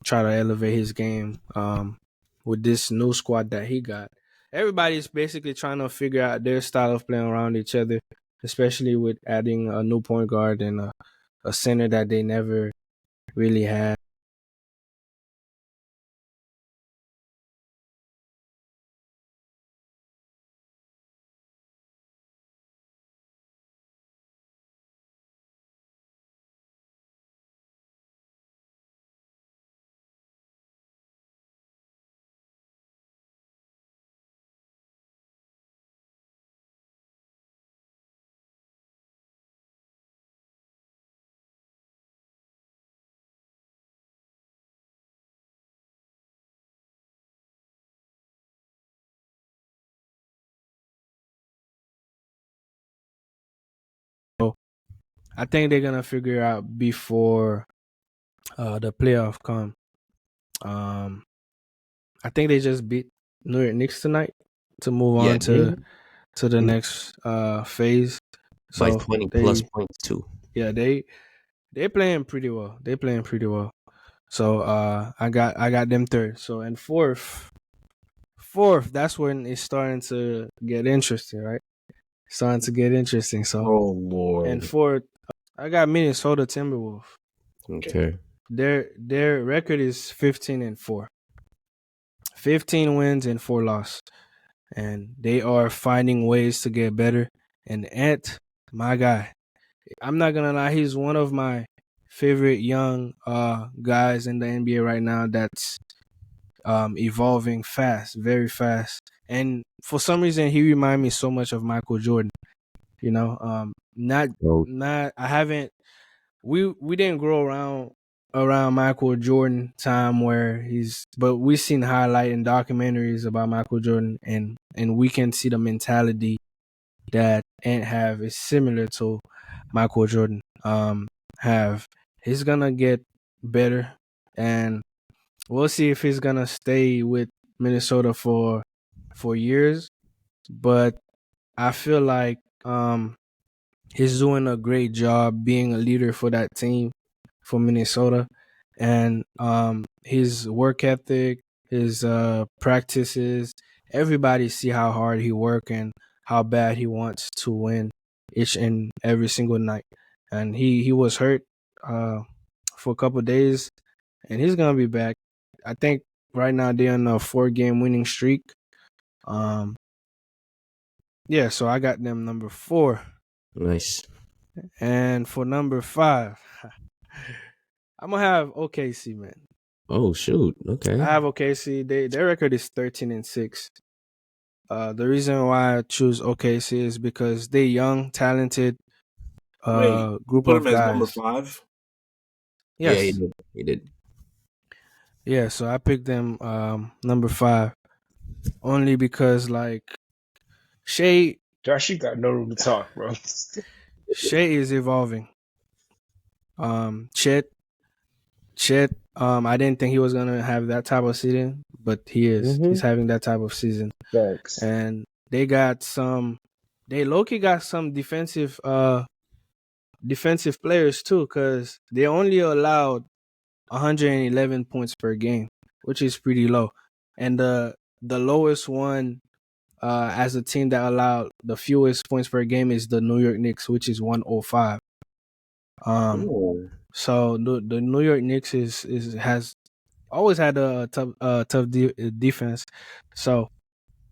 [SPEAKER 1] try to elevate his game with this new squad that he got. Everybody's basically trying to figure out their style of playing around each other, especially with adding a new point guard and a center that they never really had. So I think they're gonna figure out before the playoff come. Um, I think they just beat New York Knicks tonight to move
[SPEAKER 2] Yeah,
[SPEAKER 1] on to the next phase.
[SPEAKER 2] by
[SPEAKER 1] So
[SPEAKER 2] 20 plus
[SPEAKER 1] they
[SPEAKER 2] points too.
[SPEAKER 1] yeah they playing pretty well. They playing pretty well. So I got them third. So and fourth that's when it's starting to get interesting, right? Starting to get interesting. So
[SPEAKER 4] Oh
[SPEAKER 1] and
[SPEAKER 4] Lord.
[SPEAKER 1] fourth I got Minnesota Timberwolves.
[SPEAKER 2] Okay.
[SPEAKER 1] Their record is 15-4. 15 wins and 4 losses. And they are finding ways to get better. And Ant, my guy, I'm not gonna lie, he's one of my favorite young guys in the NBA right now that's evolving fast, very fast. And for some reason he reminds me so much of Michael Jordan. Not
[SPEAKER 2] So,
[SPEAKER 1] not I haven't we didn't grow around Michael Jordan time where but we seen highlight and documentaries about Michael Jordan, and we can see the mentality that Ant have is similar to Michael Jordan have. He's gonna get better, and we'll see if he's gonna stay with Minnesota for years. But I feel like he's doing a great job being a leader for that team for Minnesota, and his work ethic, his practices, everybody see how hard he work and how bad he wants to win each and every single night. And he was hurt for a couple of days, and he's gonna be back. I think right now they're on a 4-game winning streak. Um, yeah, so I got them number 4.
[SPEAKER 2] nice.
[SPEAKER 1] And for number 5, I'm gonna have OKC, man.
[SPEAKER 2] Oh shoot.
[SPEAKER 1] I
[SPEAKER 2] Okay.
[SPEAKER 1] have OKC. Their record is 13-6. The reason why I choose OKC is because they young, talented
[SPEAKER 4] Wait, you
[SPEAKER 1] group
[SPEAKER 4] put
[SPEAKER 1] of
[SPEAKER 4] him as number
[SPEAKER 1] guys.
[SPEAKER 4] 5?
[SPEAKER 2] Yeah, he
[SPEAKER 1] Yes.
[SPEAKER 2] did. He did.
[SPEAKER 1] Yeah, so I picked them number 5 only because like Shea
[SPEAKER 3] Josh, you got no room to talk, bro.
[SPEAKER 1] Shea is evolving. Chet I didn't think he was gonna have that type of season, but he is.
[SPEAKER 3] Mm-hmm.
[SPEAKER 1] He's having that type of season.
[SPEAKER 3] Thanks.
[SPEAKER 1] And they low-key got some defensive players too, because they only allowed 111 points per game, which is pretty low. And the lowest one as a team that allowed the fewest points per game is the New York Knicks, which is 105.
[SPEAKER 2] Oh.
[SPEAKER 1] So the New York Knicks has always had a tough defense. So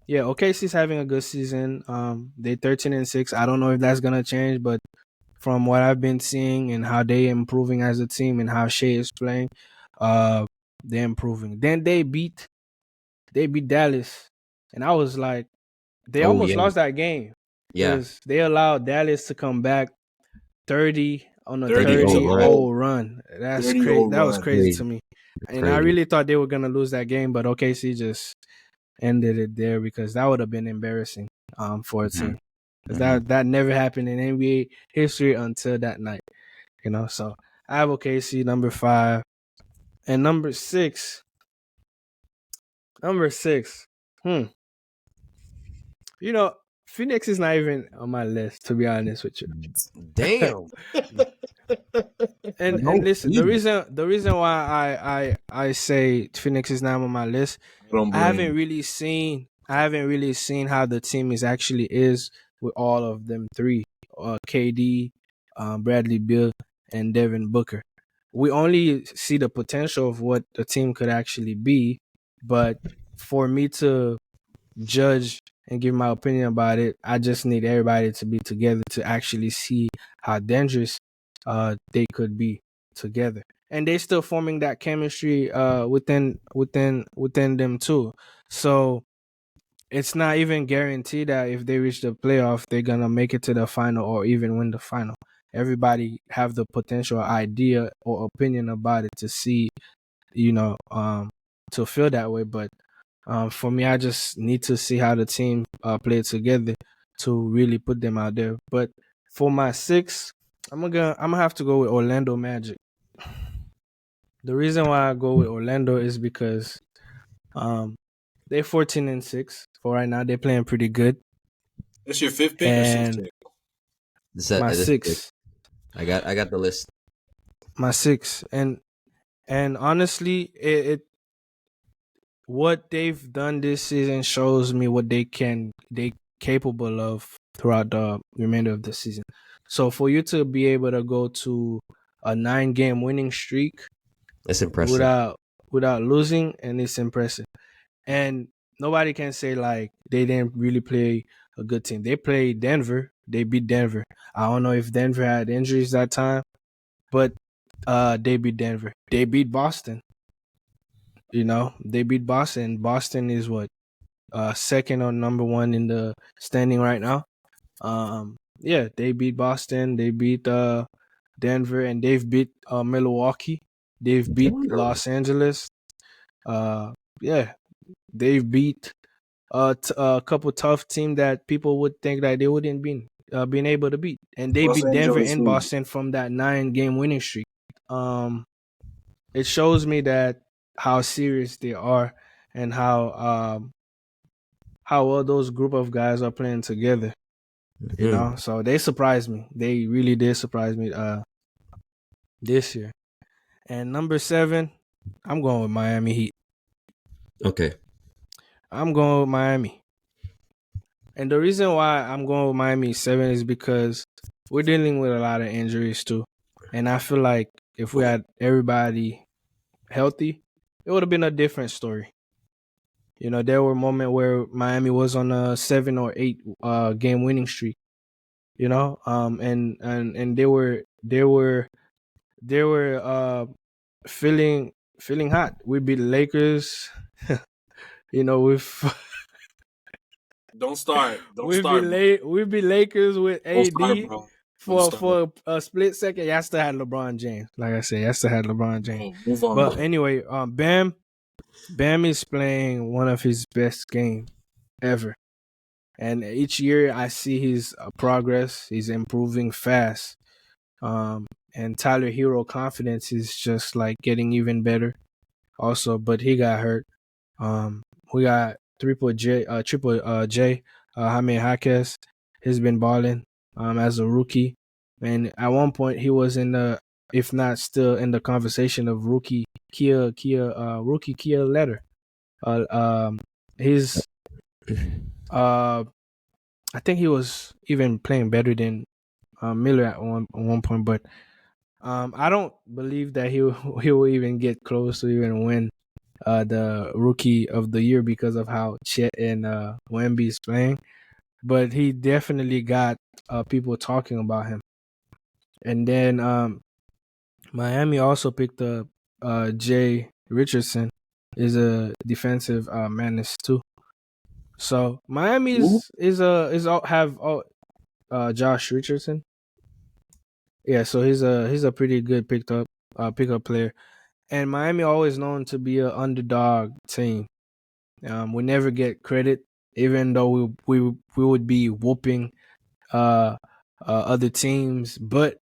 [SPEAKER 1] yeah, OKC's having a good season. They 13-6. I don't know if that's gonna change, but from what I've been seeing and how they improving as a team and how Shea is playing, uh, they're improving. Then they beat Dallas, and I was like, they
[SPEAKER 2] Oh
[SPEAKER 1] almost
[SPEAKER 2] yeah.
[SPEAKER 1] lost that game
[SPEAKER 2] Yeah.
[SPEAKER 1] because they allowed Dallas to come back 30 on a
[SPEAKER 4] 30
[SPEAKER 2] 30-0
[SPEAKER 1] 30
[SPEAKER 2] run.
[SPEAKER 1] 0 run. That's
[SPEAKER 4] 30-0
[SPEAKER 1] crazy. That was
[SPEAKER 4] run.
[SPEAKER 1] crazy to
[SPEAKER 2] Crazy.
[SPEAKER 1] me,
[SPEAKER 2] That's
[SPEAKER 1] and I
[SPEAKER 2] crazy.
[SPEAKER 1] really thought they were gonna lose that game, but OKC just ended it there because that would have been embarrassing for a team. Because
[SPEAKER 2] Mhm.
[SPEAKER 1] that never happened in NBA history until that night, So I have OKC number 5 and number 6. Number 6, hmm. You know, Phoenix is not even on my list, to be honest with you.
[SPEAKER 2] Damn.
[SPEAKER 1] And
[SPEAKER 2] No
[SPEAKER 1] listen, the
[SPEAKER 2] Phoenix.
[SPEAKER 1] reason why I say Phoenix is not on my list,
[SPEAKER 4] I don't
[SPEAKER 1] I
[SPEAKER 4] blame
[SPEAKER 1] haven't
[SPEAKER 4] you.
[SPEAKER 1] really seen how the team is actually is with all of them three, KD, Bradley Beal, and Devin Booker. We only see the potential of what the team could actually be, but for me to judge and give my opinion about it, I just need everybody to be together to actually see how dangerous they could be together. And they're still forming that chemistry within them too. So it's not even guaranteed that if they reach the playoff, they're gonna make it to the final or even win the final. Everybody have the potential idea or opinion about it to see, to feel that way. But for me, I just need to see how the team play together to really put them out there. But for my 6, I'm gonna have to go with Orlando Magic. The reason why I go with Orlando is because um, they're 14-6 for right now. They're playing pretty good,
[SPEAKER 4] That's your 5th pick or 6th
[SPEAKER 1] and
[SPEAKER 4] pick?
[SPEAKER 1] my
[SPEAKER 2] This pick.
[SPEAKER 1] 6,
[SPEAKER 2] I got the list.
[SPEAKER 1] and honestly, it what they've done this season shows me what they capable of throughout the remainder of the season. So for you to be able to go to a 9-game winning streak
[SPEAKER 2] That's impressive.
[SPEAKER 1] without losing, and it's impressive. And nobody can say like they didn't really play a good team. They played Denver. They beat Denver. I don't know if Denver had injuries that time, but they beat Denver. They beat Boston. They beat Boston. Boston is what, second or number 1 in the standing right now. Yeah, they beat Boston. They beat Denver, and they've beat Milwaukee. They've beat
[SPEAKER 2] Damn.
[SPEAKER 1] Los Angeles. Yeah, they've beat a couple tough team that people would think that they wouldn't been able to beat, and they
[SPEAKER 4] Los
[SPEAKER 1] beat Denver
[SPEAKER 4] Angeles
[SPEAKER 1] and
[SPEAKER 4] who?
[SPEAKER 1] Boston from that 9-game winning streak. Um, it shows me that how serious they are and how well those group of guys are playing together.
[SPEAKER 2] Mhm.
[SPEAKER 1] So they surprised me. They really did surprise me this year. And number 7, I'm going with Miami Heat.
[SPEAKER 2] Okay.
[SPEAKER 1] I'm going with Miami. And the reason why I'm going with Miami 7 is because we're dealing with a lot of injuries too. And I feel like if we had everybody healthy, it would have been a different story. There were moments where Miami was on a 7 or 8 game winning streak. and they were feeling hot. We beat the Lakers, with
[SPEAKER 4] Don't start. Don't
[SPEAKER 1] we beat
[SPEAKER 4] start, bro.
[SPEAKER 1] we beat Lakers with
[SPEAKER 4] Don't start,
[SPEAKER 1] AD
[SPEAKER 4] bro. Don't
[SPEAKER 1] for
[SPEAKER 4] start.
[SPEAKER 1] a split second. Yeah, I still had LeBron James. Like I said, I still had LeBron James.
[SPEAKER 4] Oh, move on,
[SPEAKER 1] But
[SPEAKER 4] bro.
[SPEAKER 1] anyway, Bam is playing one of his best games ever. And each year I see his progress. He's improving fast. And Tyler Hero confidence is just like getting even better. Also, but he got hurt. We got Triple J, Jaime Jaquez. He's been balling as a rookie, and at one point he was in the, if not still in the conversation of rookie Kia letter. He's I think he was even playing better than Miller at one point, but I don't believe that he will even get close to even win the rookie of the year because of how Chet and Wemby is playing. But he definitely got people talking about him. And then Miami also picked up Jay Richardson, is a defensive menace too. So Miami have Josh Richardson. Yeah, so he's a pretty good pickup player. And Miami always known to be an underdog team. We never get credit, even though we would be whooping other teams, but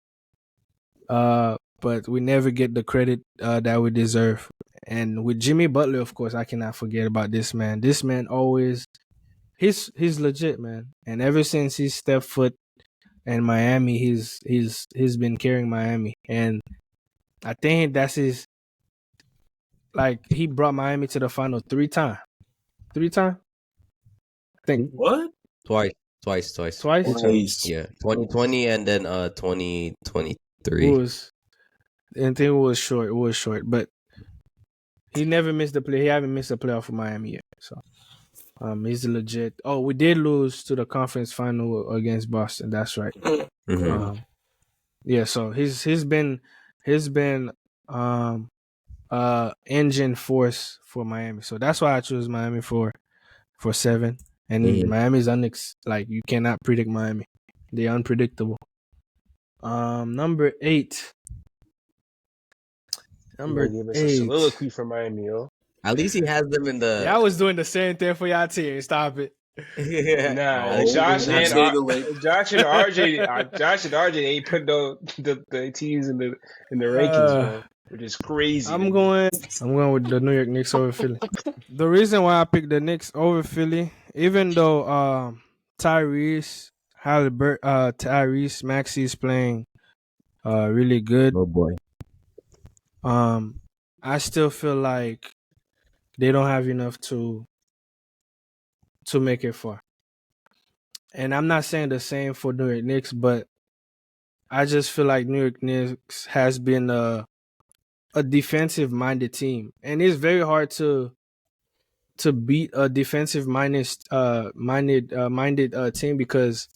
[SPEAKER 1] we never get the credit that we deserve. And with Jimmy Butler, of course, I cannot forget about this man. This man always he's legit, man. And ever since he stepped foot in Miami, he's been carrying Miami, and I think that's his. Like he brought Miami to the final three times. I think
[SPEAKER 4] What?
[SPEAKER 2] Twice.
[SPEAKER 1] twice.
[SPEAKER 4] Nice.
[SPEAKER 2] Yeah, 2020 and then
[SPEAKER 1] It
[SPEAKER 2] 2023.
[SPEAKER 1] was, I think it was short. It was short, but he never missed the play. He haven't missed a playoff for Miami yet. So he's legit. Oh, we did lose to the conference final against Boston. That's right.
[SPEAKER 2] Mhm.
[SPEAKER 1] Yeah. So he's been engine force for Miami. So that's why I chose Miami for 7. And
[SPEAKER 2] Mhm.
[SPEAKER 1] Miami's like you cannot predict Miami. They're unpredictable. Number 8.
[SPEAKER 3] You gonna
[SPEAKER 1] Number
[SPEAKER 3] give us a
[SPEAKER 1] 8.
[SPEAKER 3] soliloquy for Miami, yo?
[SPEAKER 2] At least he has them in
[SPEAKER 1] Yeah, I
[SPEAKER 2] the.
[SPEAKER 1] was doing the same thing for y'all team. Stop it.
[SPEAKER 3] Nah,
[SPEAKER 4] No, we didn't say the lake.
[SPEAKER 3] Josh and RJ ain't put the teams in the rankings,
[SPEAKER 1] Uh,
[SPEAKER 3] bro. Which is crazy to
[SPEAKER 1] I'm
[SPEAKER 3] me.
[SPEAKER 1] going. I'm going with the New York Knicks over Philly. The reason why I picked the Knicks over Philly, even though Tyrese Maxey is playing really good,
[SPEAKER 2] Oh boy.
[SPEAKER 1] um, I still feel like they don't have enough to make it far. And I'm not saying the same for New York Knicks, but I just feel like New York Knicks has been a defensive minded team, and it's very hard to beat a defensive minded team because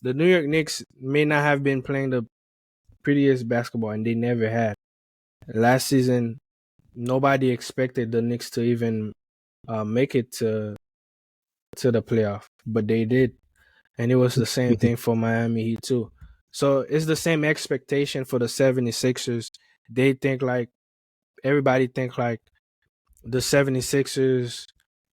[SPEAKER 1] the New York Knicks may not have been playing the prettiest basketball, and they never had. Last season, nobody expected the Knicks to even make it to the playoff, but they did, and it was the same thing for Miami Heat too. So it's the same expectation for the 76ers. They think like everybody think like the 76ers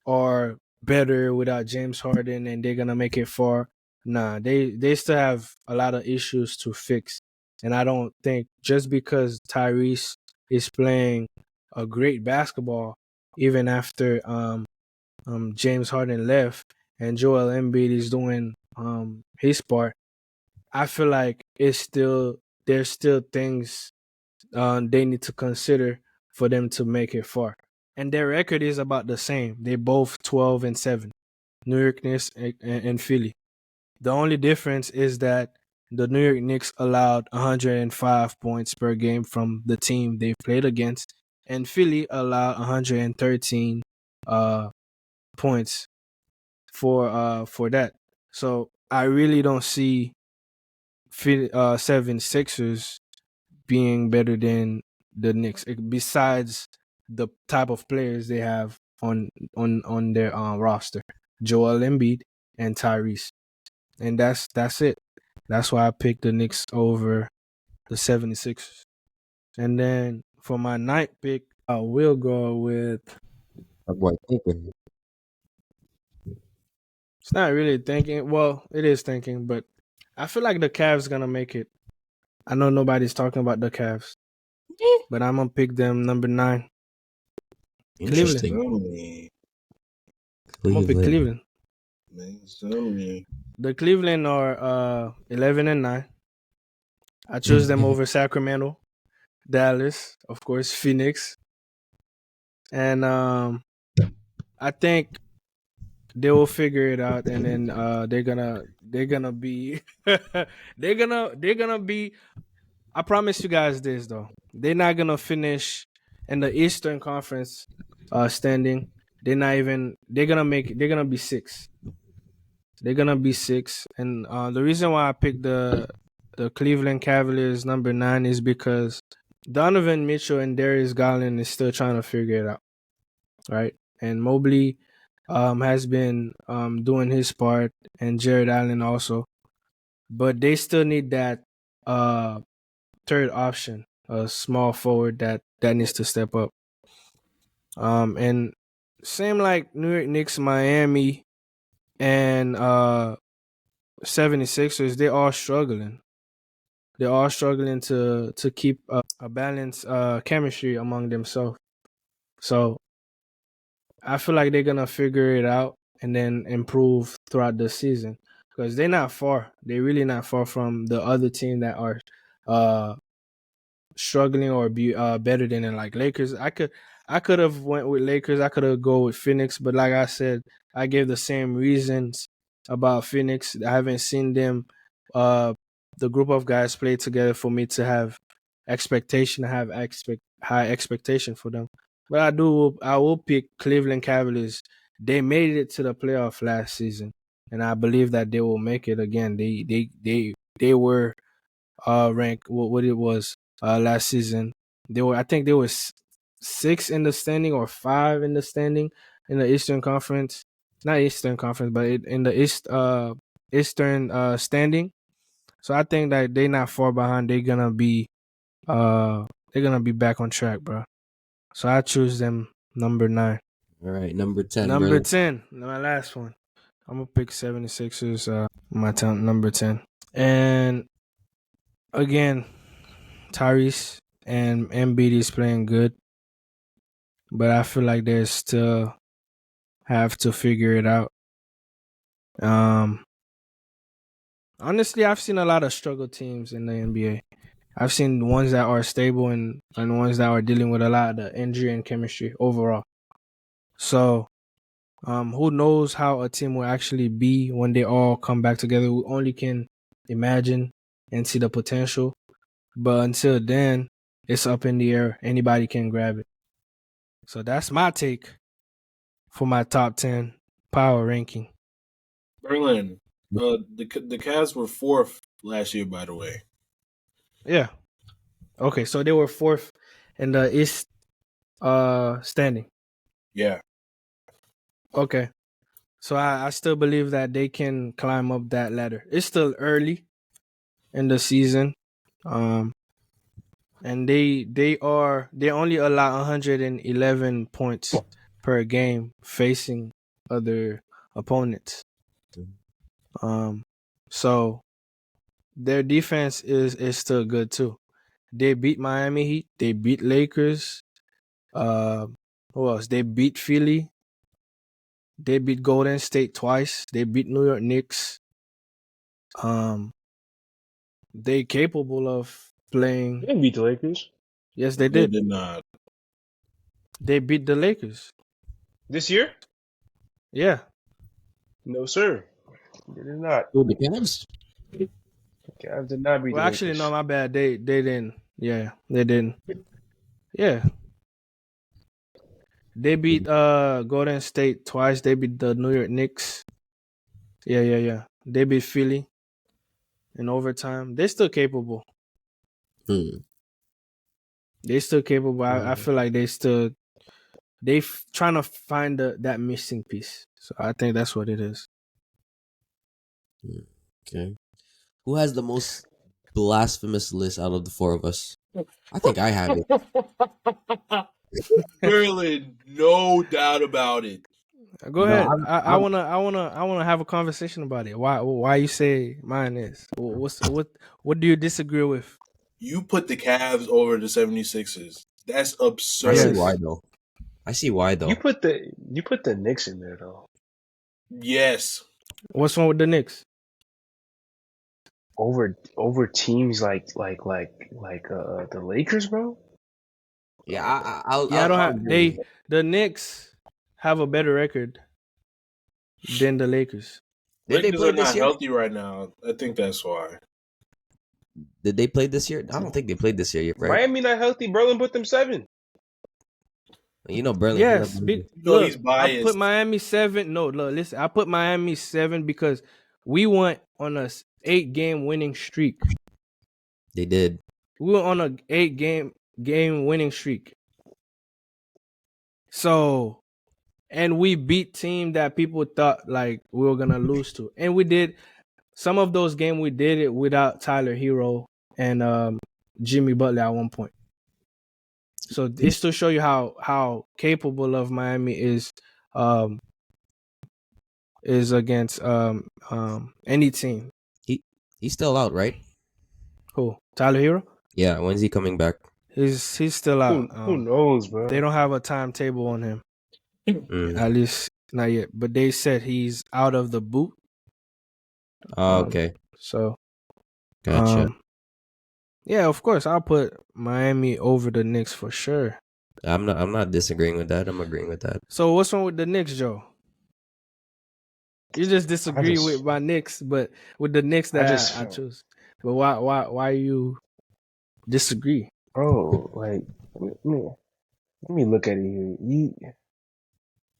[SPEAKER 1] are better without James Harden and they're gonna make it far. Nah, they still have a lot of issues to fix. And I don't think just because Tyrese is playing a great basketball, even after James Harden left and Joel Embiid is doing his part, I feel like there's still things they need to consider for them to make it far. And their record is about the same. They both 12-7. New York Knicks and Philly. The only difference is that the New York Knicks allowed 105 points per game from the team they played against, and Philly allowed 113 points for that. So I really don't see 76ers being better than the Knicks, besides the type of players they have on their roster, Joel Embiid and Tyrese, and that's it. That's why I picked the Knicks over the 76ers. And then for my ninth pick, I will go with.
[SPEAKER 2] My boy thinking.
[SPEAKER 1] It's not really thinking. Well, it is thinking, but I feel like the Cavs gonna make it. I know nobody's talking about the Cavs, but I'm gonna pick them number 9. Cleveland.
[SPEAKER 2] Interesting.
[SPEAKER 4] Minnesota.
[SPEAKER 1] I'm gonna pick
[SPEAKER 2] Cleveland.
[SPEAKER 1] Cleveland.
[SPEAKER 4] Minnesota.
[SPEAKER 1] The Cleveland are 11 and 9. I chose them over Sacramento, Dallas, of course, Phoenix, and I think they will figure it out, and then they're gonna be they're gonna be. I promise you guys this though, they're not gonna finish in the Eastern Conference standing. They're gonna be 6. They're gonna be 6, and the reason why I picked the Cleveland Cavaliers number 9 is because Donovan Mitchell and Darius Garland is still trying to figure it out, right? And Mobley has been doing his part, and Jared Allen also, but they still need that uh, third option, a small forward that needs to step up. And same like New York Knicks, Miami, and 76ers, they're all struggling. They're all struggling to keep a balanced chemistry among themselves. So I feel like they're gonna figure it out and then improve throughout the season, because they're not far. They're really not far from the other team that are uh struggling or be better than it, like Lakers. I could have went with Lakers. I could have go with Phoenix, but like I said, I gave the same reasons about Phoenix. I haven't seen them uh the group of guys play together for me to have high expectation for them. But I will pick Cleveland Cavaliers. They made it to the playoff last season, and I believe that they will make it again. They were ranked what it was last season. I think they were 6 in the standing or 5 in the standing in the Eastern Conference. Not Eastern Conference, but in the Eastern standing. So I think that they're not far behind. They're gonna be back on track, bro. So I choose them number 9.
[SPEAKER 2] All right, number 10,
[SPEAKER 1] Number
[SPEAKER 2] brother.
[SPEAKER 1] 10, my last one. I'm gonna pick 76ers. Number 10, and again, Tyrese and Embiid is playing good, but I feel like they still have to figure it out. Honestly, I've seen a lot of struggle teams in the NBA. I've seen ones that are stable and ones that are dealing with a lot of the injury and chemistry overall. So, who knows how a team will actually be when they all come back together? We only can imagine and see the potential. But until then, it's up in the air. Anybody can grab it. So that's my take for my top 10 power ranking.
[SPEAKER 4] Berlin. The Cavs were 4th last year, by the way.
[SPEAKER 1] Yeah. Okay, so they were 4th in the East standing.
[SPEAKER 4] Yeah.
[SPEAKER 1] Okay. So I still believe that they can climb up that ladder. It's still early in the season. And they only allow 111 points per game facing other opponents. So their defense is still good too. They beat Miami Heat, they beat Lakers. Who else? They beat Philly. They beat Golden State twice. They beat New York Knicks. They capable of
[SPEAKER 3] They
[SPEAKER 1] playing.
[SPEAKER 3] didn't beat the Lakers
[SPEAKER 1] Yes, they
[SPEAKER 4] They
[SPEAKER 1] did.
[SPEAKER 4] did not.
[SPEAKER 1] They beat the Lakers.
[SPEAKER 3] this year.
[SPEAKER 1] Yeah.
[SPEAKER 3] No, sir. They did not.
[SPEAKER 2] Who, the Cavs?
[SPEAKER 3] The Cavs did not beat
[SPEAKER 1] Well,
[SPEAKER 3] the
[SPEAKER 1] actually,
[SPEAKER 3] Lakers.
[SPEAKER 1] no, my bad. They didn't. Yeah, they didn't. Yeah, they beat Golden State twice. They beat the New York Knicks. Yeah. They beat Philly. in overtime. They're still capable.
[SPEAKER 2] Hmm.
[SPEAKER 1] They're still capable. I feel like they trying to find that missing piece. So I think that's what it is.
[SPEAKER 2] Okay. Who has the most blasphemous list out of the four of us? I think I have it.
[SPEAKER 4] Maryland, no doubt about it.
[SPEAKER 1] Go
[SPEAKER 2] No,
[SPEAKER 1] ahead. I wanna have a conversation about it. Why you say mine is? What do you disagree with?
[SPEAKER 4] You put the Cavs over the 76ers. That's
[SPEAKER 2] I see
[SPEAKER 4] absurd.
[SPEAKER 1] Yes.
[SPEAKER 2] why though. I see why
[SPEAKER 3] You
[SPEAKER 2] though.
[SPEAKER 3] put the Knicks in there though.
[SPEAKER 4] Yes.
[SPEAKER 1] What's wrong with the Knicks?
[SPEAKER 3] Over teams like the Lakers, bro.
[SPEAKER 2] Yeah, I'll
[SPEAKER 1] Yeah, I don't
[SPEAKER 2] I'll
[SPEAKER 1] have
[SPEAKER 2] agree with that.
[SPEAKER 1] the Knicks have a better record than the Lakers.
[SPEAKER 2] Did they
[SPEAKER 4] Lakers
[SPEAKER 2] play
[SPEAKER 4] are
[SPEAKER 2] this
[SPEAKER 4] not
[SPEAKER 2] year?
[SPEAKER 4] healthy right now. I think that's why.
[SPEAKER 2] Did they play this year? I don't think they played this year yet, right?
[SPEAKER 3] Miami not healthy. Berlin put them 7.
[SPEAKER 2] You know, Berlin. He not
[SPEAKER 1] Yes,
[SPEAKER 2] gonna be.
[SPEAKER 4] You know he's
[SPEAKER 1] look, I put
[SPEAKER 4] biased.
[SPEAKER 1] Miami 7. No, look, listen, I put Miami 7 because we went on a 8-game winning streak.
[SPEAKER 2] They did.
[SPEAKER 1] We were on a 8-game winning streak. So, and we beat team that people thought like we were gonna lose to, and we did. Some of those games we did it without Tyler Hero and Jimmy Butler at one point. So it's to show you how capable of Miami um is against any team.
[SPEAKER 2] He's still out, right?
[SPEAKER 1] Who? Tyler Hero?
[SPEAKER 2] Yeah. When's he coming back?
[SPEAKER 1] He's still out.
[SPEAKER 3] Who knows, bro?
[SPEAKER 1] They don't have a timetable on him.
[SPEAKER 2] Mm.
[SPEAKER 1] At least not yet. But they said he's out of the boot.
[SPEAKER 2] Oh, okay.
[SPEAKER 1] So
[SPEAKER 2] Gotcha.
[SPEAKER 1] yeah, of course I'll put Miami over the Knicks for sure.
[SPEAKER 2] I'm not disagreeing with that. I'm agreeing with that.
[SPEAKER 1] So what's wrong with the Knicks, Joe? You just disagree with
[SPEAKER 3] just-
[SPEAKER 1] my Knicks, but with the Knicks
[SPEAKER 3] I
[SPEAKER 1] that
[SPEAKER 3] just
[SPEAKER 1] I
[SPEAKER 3] feel-
[SPEAKER 1] choose. But why you disagree?
[SPEAKER 3] Bro, like let me look at it here.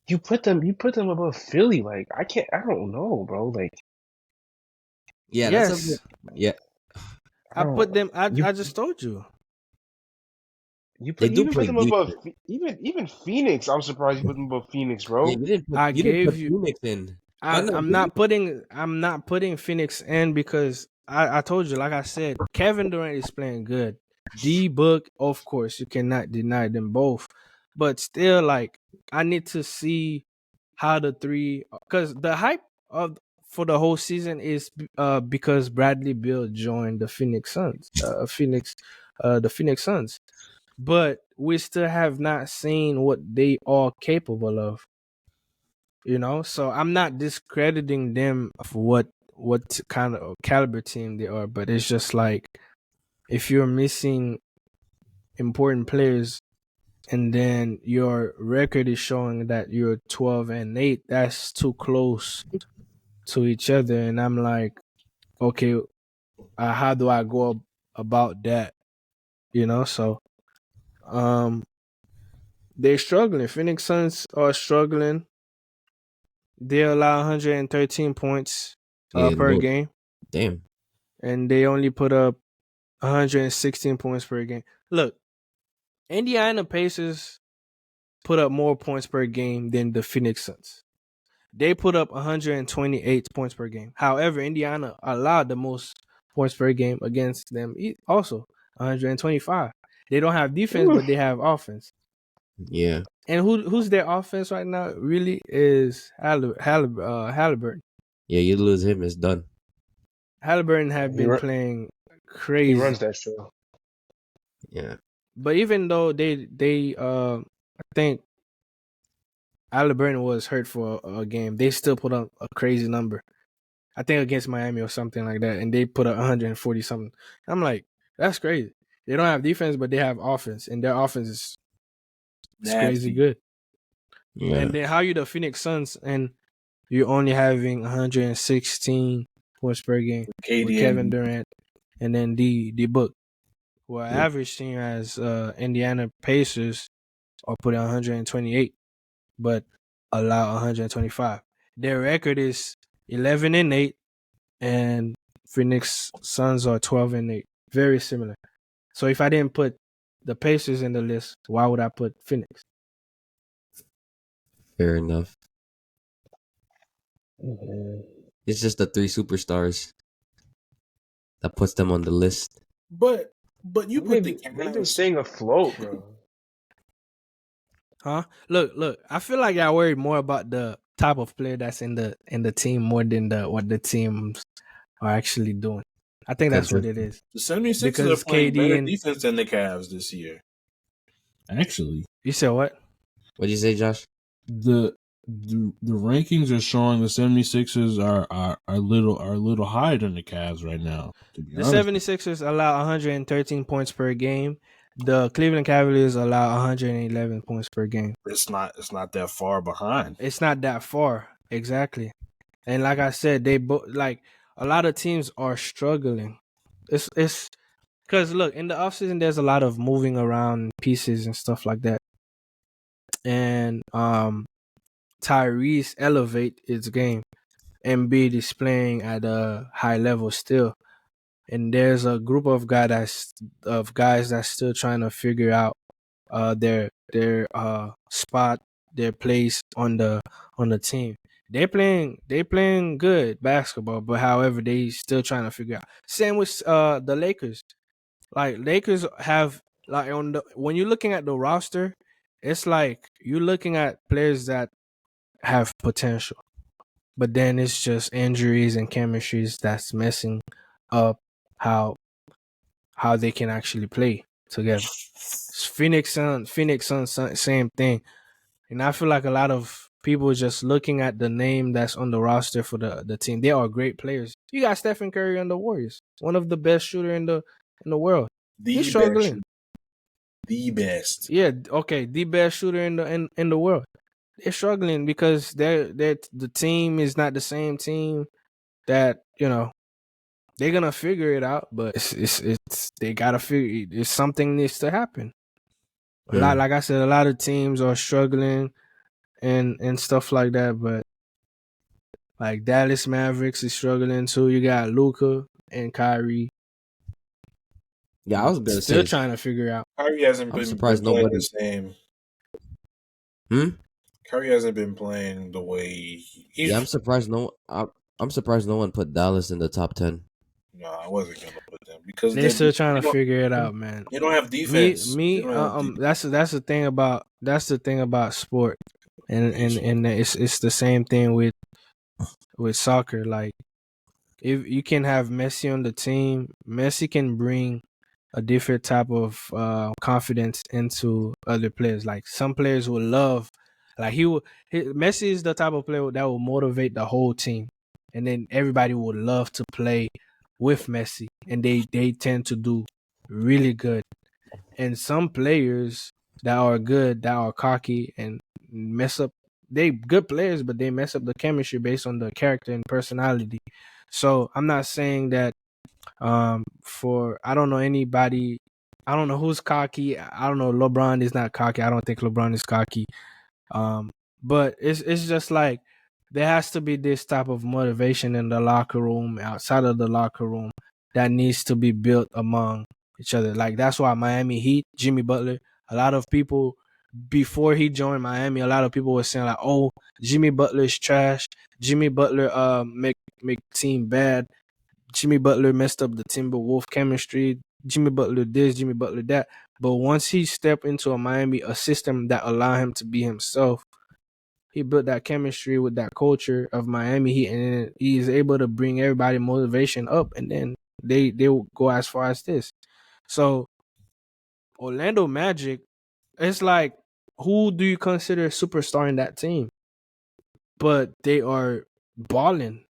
[SPEAKER 3] You put them above Philly. Like I don't know, bro. Like
[SPEAKER 2] Yeah, that's a
[SPEAKER 1] Yes,
[SPEAKER 2] bit. Yeah,
[SPEAKER 1] I put them.
[SPEAKER 3] you
[SPEAKER 1] I just told you.
[SPEAKER 2] they
[SPEAKER 3] you
[SPEAKER 2] do
[SPEAKER 3] even put
[SPEAKER 2] play
[SPEAKER 3] them above
[SPEAKER 2] decent.
[SPEAKER 3] even Phoenix. I'm surprised you put them above Phoenix,
[SPEAKER 2] Yeah,
[SPEAKER 3] bro.
[SPEAKER 1] I
[SPEAKER 2] you didn't put
[SPEAKER 1] gave you.
[SPEAKER 2] Phoenix in. But no,
[SPEAKER 1] I'm
[SPEAKER 2] they do.
[SPEAKER 1] not putting Phoenix in because I told you, like I said, Kevin Durant is playing good. D Book, of course, you cannot deny them both. But still, like, I need to see how the three, because the hype of for the whole season is because Bradley Beal joined the Phoenix Suns. The Phoenix Suns. But we still have not seen what they are capable of. So I'm not discrediting them for what kind of caliber team they are, but it's just like if you're missing important players and then your record is showing that you're 12-8, that's too close to each other, and I'm like, okay, how do I go about that? So um they're struggling. Phoenix Suns are struggling. They allow 113 points
[SPEAKER 2] Yeah,
[SPEAKER 1] per
[SPEAKER 2] Lord.
[SPEAKER 1] game,
[SPEAKER 2] Damn.
[SPEAKER 1] and they only put up 116 points per game. Look, Indiana Pacers put up more points per game than the Phoenix Suns. They put up 128 points per game. However, Indiana allowed the most points per game against them also, 125. They don't have defense, but they have offense.
[SPEAKER 2] Yeah.
[SPEAKER 1] And who's their offense right now really is Halliburton.
[SPEAKER 2] Yeah, you lose him, it's done.
[SPEAKER 1] Halliburton have
[SPEAKER 3] He
[SPEAKER 1] been
[SPEAKER 3] run-
[SPEAKER 1] playing
[SPEAKER 3] He
[SPEAKER 1] crazy.
[SPEAKER 3] runs that show.
[SPEAKER 2] Yeah.
[SPEAKER 1] But even though they I think Halliburton was hurt for a game, they still put up a crazy number. I think against Miami or something like that, and they put up 140 something. I'm like, that's crazy. They don't have defense, but they have offense, and their offense is crazy
[SPEAKER 4] Nasty.
[SPEAKER 1] good.
[SPEAKER 2] Yeah.
[SPEAKER 1] And then how you the Phoenix Suns and you're only having 116 points per game with
[SPEAKER 4] KD
[SPEAKER 1] Kevin
[SPEAKER 4] and
[SPEAKER 1] Durant, and then the Book, who are
[SPEAKER 2] Yeah.
[SPEAKER 1] average team as Indiana Pacers are putting 128, but allow 125. Their record is 11-8, and Phoenix Suns are 12-8. Very similar. So if I didn't put the Pacers in the list, why would I put Phoenix?
[SPEAKER 2] Fair enough.
[SPEAKER 3] Mhm.
[SPEAKER 2] It's just the three superstars that puts them on the list.
[SPEAKER 4] But you put the
[SPEAKER 3] They've been
[SPEAKER 4] Cavs.
[SPEAKER 3] staying afloat, bro.
[SPEAKER 1] Huh? Look. I feel like I worry more about the type of player that's in the team more than what the teams are actually doing. I think that's what it is.
[SPEAKER 4] The 76ers are
[SPEAKER 1] Because
[SPEAKER 4] playing
[SPEAKER 1] KD
[SPEAKER 4] better
[SPEAKER 1] and
[SPEAKER 4] defense than the Cavs this year. Actually,
[SPEAKER 1] you said what?
[SPEAKER 2] What'd you say, Josh?
[SPEAKER 4] the rankings are showing the 76ers are a little higher than the Cavs right now, to be
[SPEAKER 1] The
[SPEAKER 4] honest.
[SPEAKER 1] 76ers allow 113 points per game. The Cleveland Cavaliers allow 111 points per game.
[SPEAKER 4] It's not that far behind.
[SPEAKER 1] It's not that far, exactly. And like I said, they both like a lot of teams are struggling. It's because look, in the offseason there's a lot of moving around pieces and stuff like that. And Tyrese elevate its game. Embiid is playing at a high level still. And there's a group of guys that's still trying to figure out their spot, their place on the team. They playing good basketball, but however they still trying to figure out. Same with the Lakers. Like Lakers have like when you're looking at the roster, it's like you're looking at players that have potential, but then it's just injuries and chemistries that's messing up how they can actually play together. Phoenix Suns, same thing. And I feel like a lot of people just looking at the name that's on the roster for the team. They are great players. You got Stephen Curry on the Warriors, one of the best shooter in the world. He's
[SPEAKER 4] The best.
[SPEAKER 1] struggling.
[SPEAKER 4] The best.
[SPEAKER 1] Yeah, okay, the best shooter in the world. They're struggling because they're the team is not the same team that they're gonna figure it out, but it's they gotta figure. It's something needs to happen. A lot, like I said, a lot of teams are struggling and stuff like that. But like Dallas Mavericks is struggling too. You got Luka and Kyrie
[SPEAKER 2] Yeah, I was gonna
[SPEAKER 1] still
[SPEAKER 2] say.
[SPEAKER 1] trying to figure out.
[SPEAKER 4] Kyrie hasn't
[SPEAKER 2] I'm
[SPEAKER 4] been
[SPEAKER 2] surprised
[SPEAKER 4] playing
[SPEAKER 2] nobody.
[SPEAKER 4] the same.
[SPEAKER 2] Hmm.
[SPEAKER 4] Kyrie hasn't been playing the way he's.
[SPEAKER 2] Yeah, I'm surprised I'm surprised no one put Dallas in the top 10.
[SPEAKER 4] No, I wasn't gonna put them because
[SPEAKER 1] They're still trying
[SPEAKER 4] they
[SPEAKER 1] to figure it out, man.
[SPEAKER 4] don't have
[SPEAKER 1] Me,
[SPEAKER 4] defense. They
[SPEAKER 1] me,
[SPEAKER 4] don't have defense.
[SPEAKER 1] that's the thing about sport, and it's the same thing with soccer. Like if you can have Messi on the team, Messi can bring a different type of confidence into other players. Like some players will love, like Messi is the type of player that will motivate the whole team, and then everybody would love to play with Messi, and they tend to do really good. And some players that are good, that are cocky and mess up, they good players, but they mess up the chemistry based on the character and personality. So I'm not saying that for I don't know anybody, I don't know who's cocky. I don't know, LeBron is not cocky. I don't think LeBron is cocky. Um, but it's just like there has to be this type of motivation in the locker room, outside of the locker room, that needs to be built among each other. Like that's why Miami Heat, Jimmy Butler, a lot of people before he joined Miami, a lot of people were saying like, "Oh, Jimmy Butler is trash. Jimmy Butler make team bad. Jimmy Butler messed up the Timberwolf chemistry. Jimmy Butler this, Jimmy Butler that." But once he stepped into a system that allowed him to be himself, he built that chemistry with that culture of Miami Heat, and then he is able to bring everybody motivation up, and then they will go as far as this. So Orlando Magic, it's like, who do you consider a superstar in that team? But they are balling.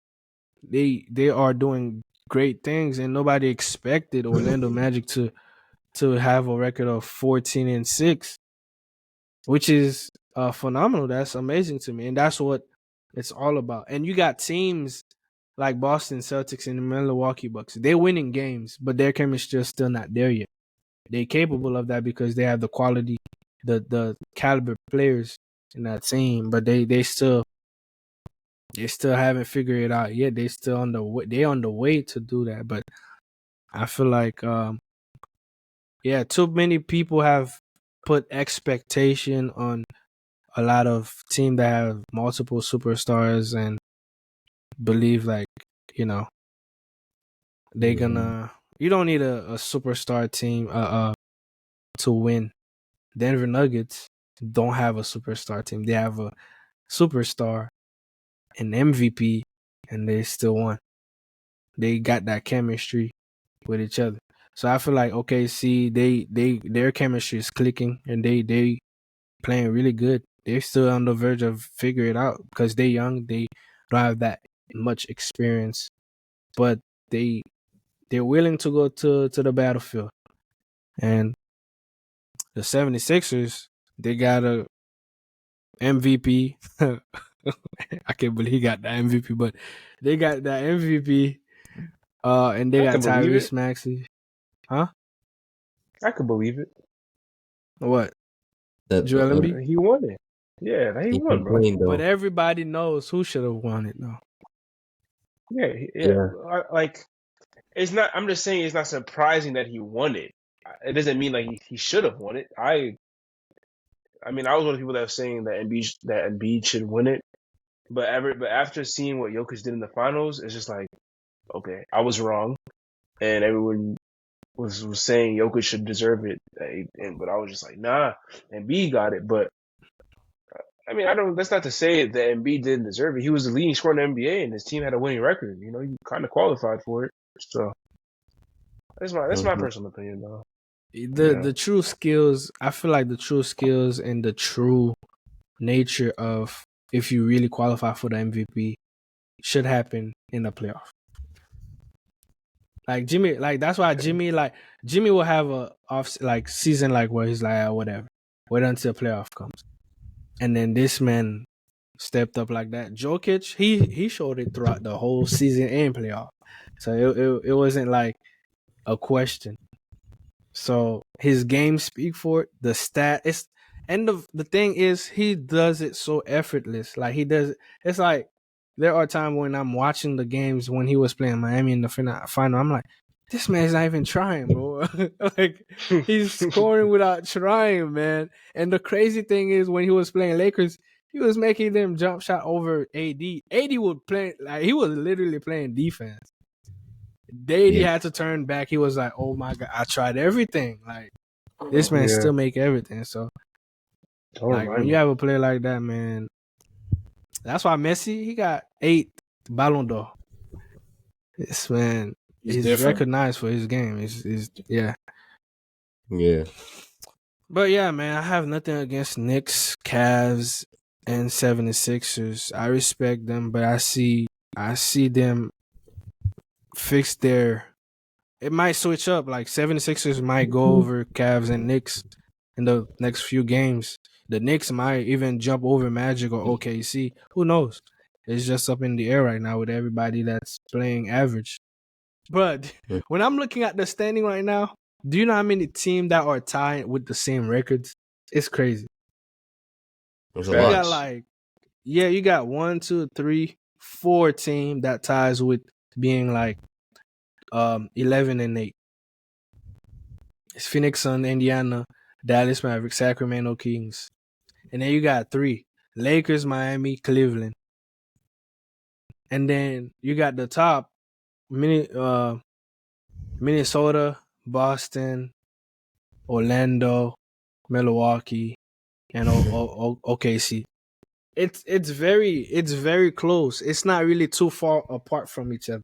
[SPEAKER 1] They are doing great things, and nobody expected Orlando Magic to have a record of 14-6, which is phenomenal. That's amazing to me, and that's what it's all about. And you got teams like Boston Celtics and the Milwaukee Bucks. They're winning games, but their chemistry is still not there yet. They're capable of that because they have the quality, the caliber players in that team, but they still They still haven't figured it out yet. They still on the way. They on the way to do that. But I feel like, yeah, too many people have put expectation on a lot of team that have multiple superstars and believe like, you know, they gonna. You don't need a superstar team to win. Denver Nuggets don't have a superstar team. They have a superstar, an MVP, and they still won. They got that chemistry with each other. So I feel like OKC, their chemistry is clicking and they playing really good. They're still on the verge of figure it out because they're young. They don't have that much experience, but they're willing to go to the battlefield. And the 76ers, they got a MVP. I can't believe he got the MVP, but they got that MVP. And they
[SPEAKER 3] I
[SPEAKER 1] got
[SPEAKER 3] can believe
[SPEAKER 1] Tyrese
[SPEAKER 3] it.
[SPEAKER 1] Maxey. Huh?
[SPEAKER 3] I could believe it.
[SPEAKER 1] What?
[SPEAKER 2] That
[SPEAKER 1] Joel Embiid?
[SPEAKER 3] He won it. Yeah, he
[SPEAKER 2] he
[SPEAKER 3] won, bro.
[SPEAKER 2] complained
[SPEAKER 1] But
[SPEAKER 2] though.
[SPEAKER 1] everybody knows who should have won it, though.
[SPEAKER 3] Yeah,
[SPEAKER 2] Yeah.
[SPEAKER 3] Like it's not. I'm just saying it's not surprising that he won it. It doesn't mean like he should have won it. I mean, I was one of the people that was saying that Embiid should win it. But after seeing what Jokic did in the finals, it's just like, okay, I was wrong, and everyone was saying Jokic should deserve it, but I was just like, nah, Embiid got it. But I mean, I don't. That's not to say that Embiid didn't deserve it. He was the leading scorer in the NBA, and his team had a winning record. You know, he kind of qualified for it. So that's my personal opinion, though.
[SPEAKER 1] The true skills, I feel like the true skills and the true nature of if you really qualify for the MVP should happen in the playoff. Like Jimmy, like that's why Jimmy will have a off like season like where he's like whatever, wait until playoff comes, and then this man stepped up like that. Jokic, he showed it throughout the whole season and playoff, so it wasn't like a question. So his game speak for it. The stat it's and the thing is he does it so effortless. Like he does it's like there are times when I'm watching the games when he was playing Miami in the final. I'm like, this man's not even trying, bro. Like he's scoring without trying, man. And the crazy thing is when he was playing Lakers, he was making them jump shot over AD. AD would play like he was literally playing defense. He had to turn back. He was like, "Oh my god, I tried everything. Like this man still make everything." So, like when you have a player like that, man, that's why Messi he got 8 Ballon d'Or. This man is recognized for his game. Is yeah. But yeah, man, I have nothing against Knicks, Cavs, and 76ers. I respect them, but I see them fix their. It might switch up. Like 76ers might go over Cavs and Knicks in the next few games. The Knicks might even jump over Magic or OKC. Who knows? It's just up in the air right now with everybody that's playing average. But when I'm looking at the standing right now, do you know how many teams that are tied with the same records? It's crazy.
[SPEAKER 2] There's
[SPEAKER 1] You got like, you got 1, 2, 3, 4 team that ties with being like 11-8. It's Phoenix Suns, Indiana, Dallas Mavericks, Sacramento Kings. And then you got 3. Lakers, Miami, Cleveland. And then you got the top Minnesota, Boston, Orlando, Milwaukee, and OKC. It's very close. It's not really too far apart from each other.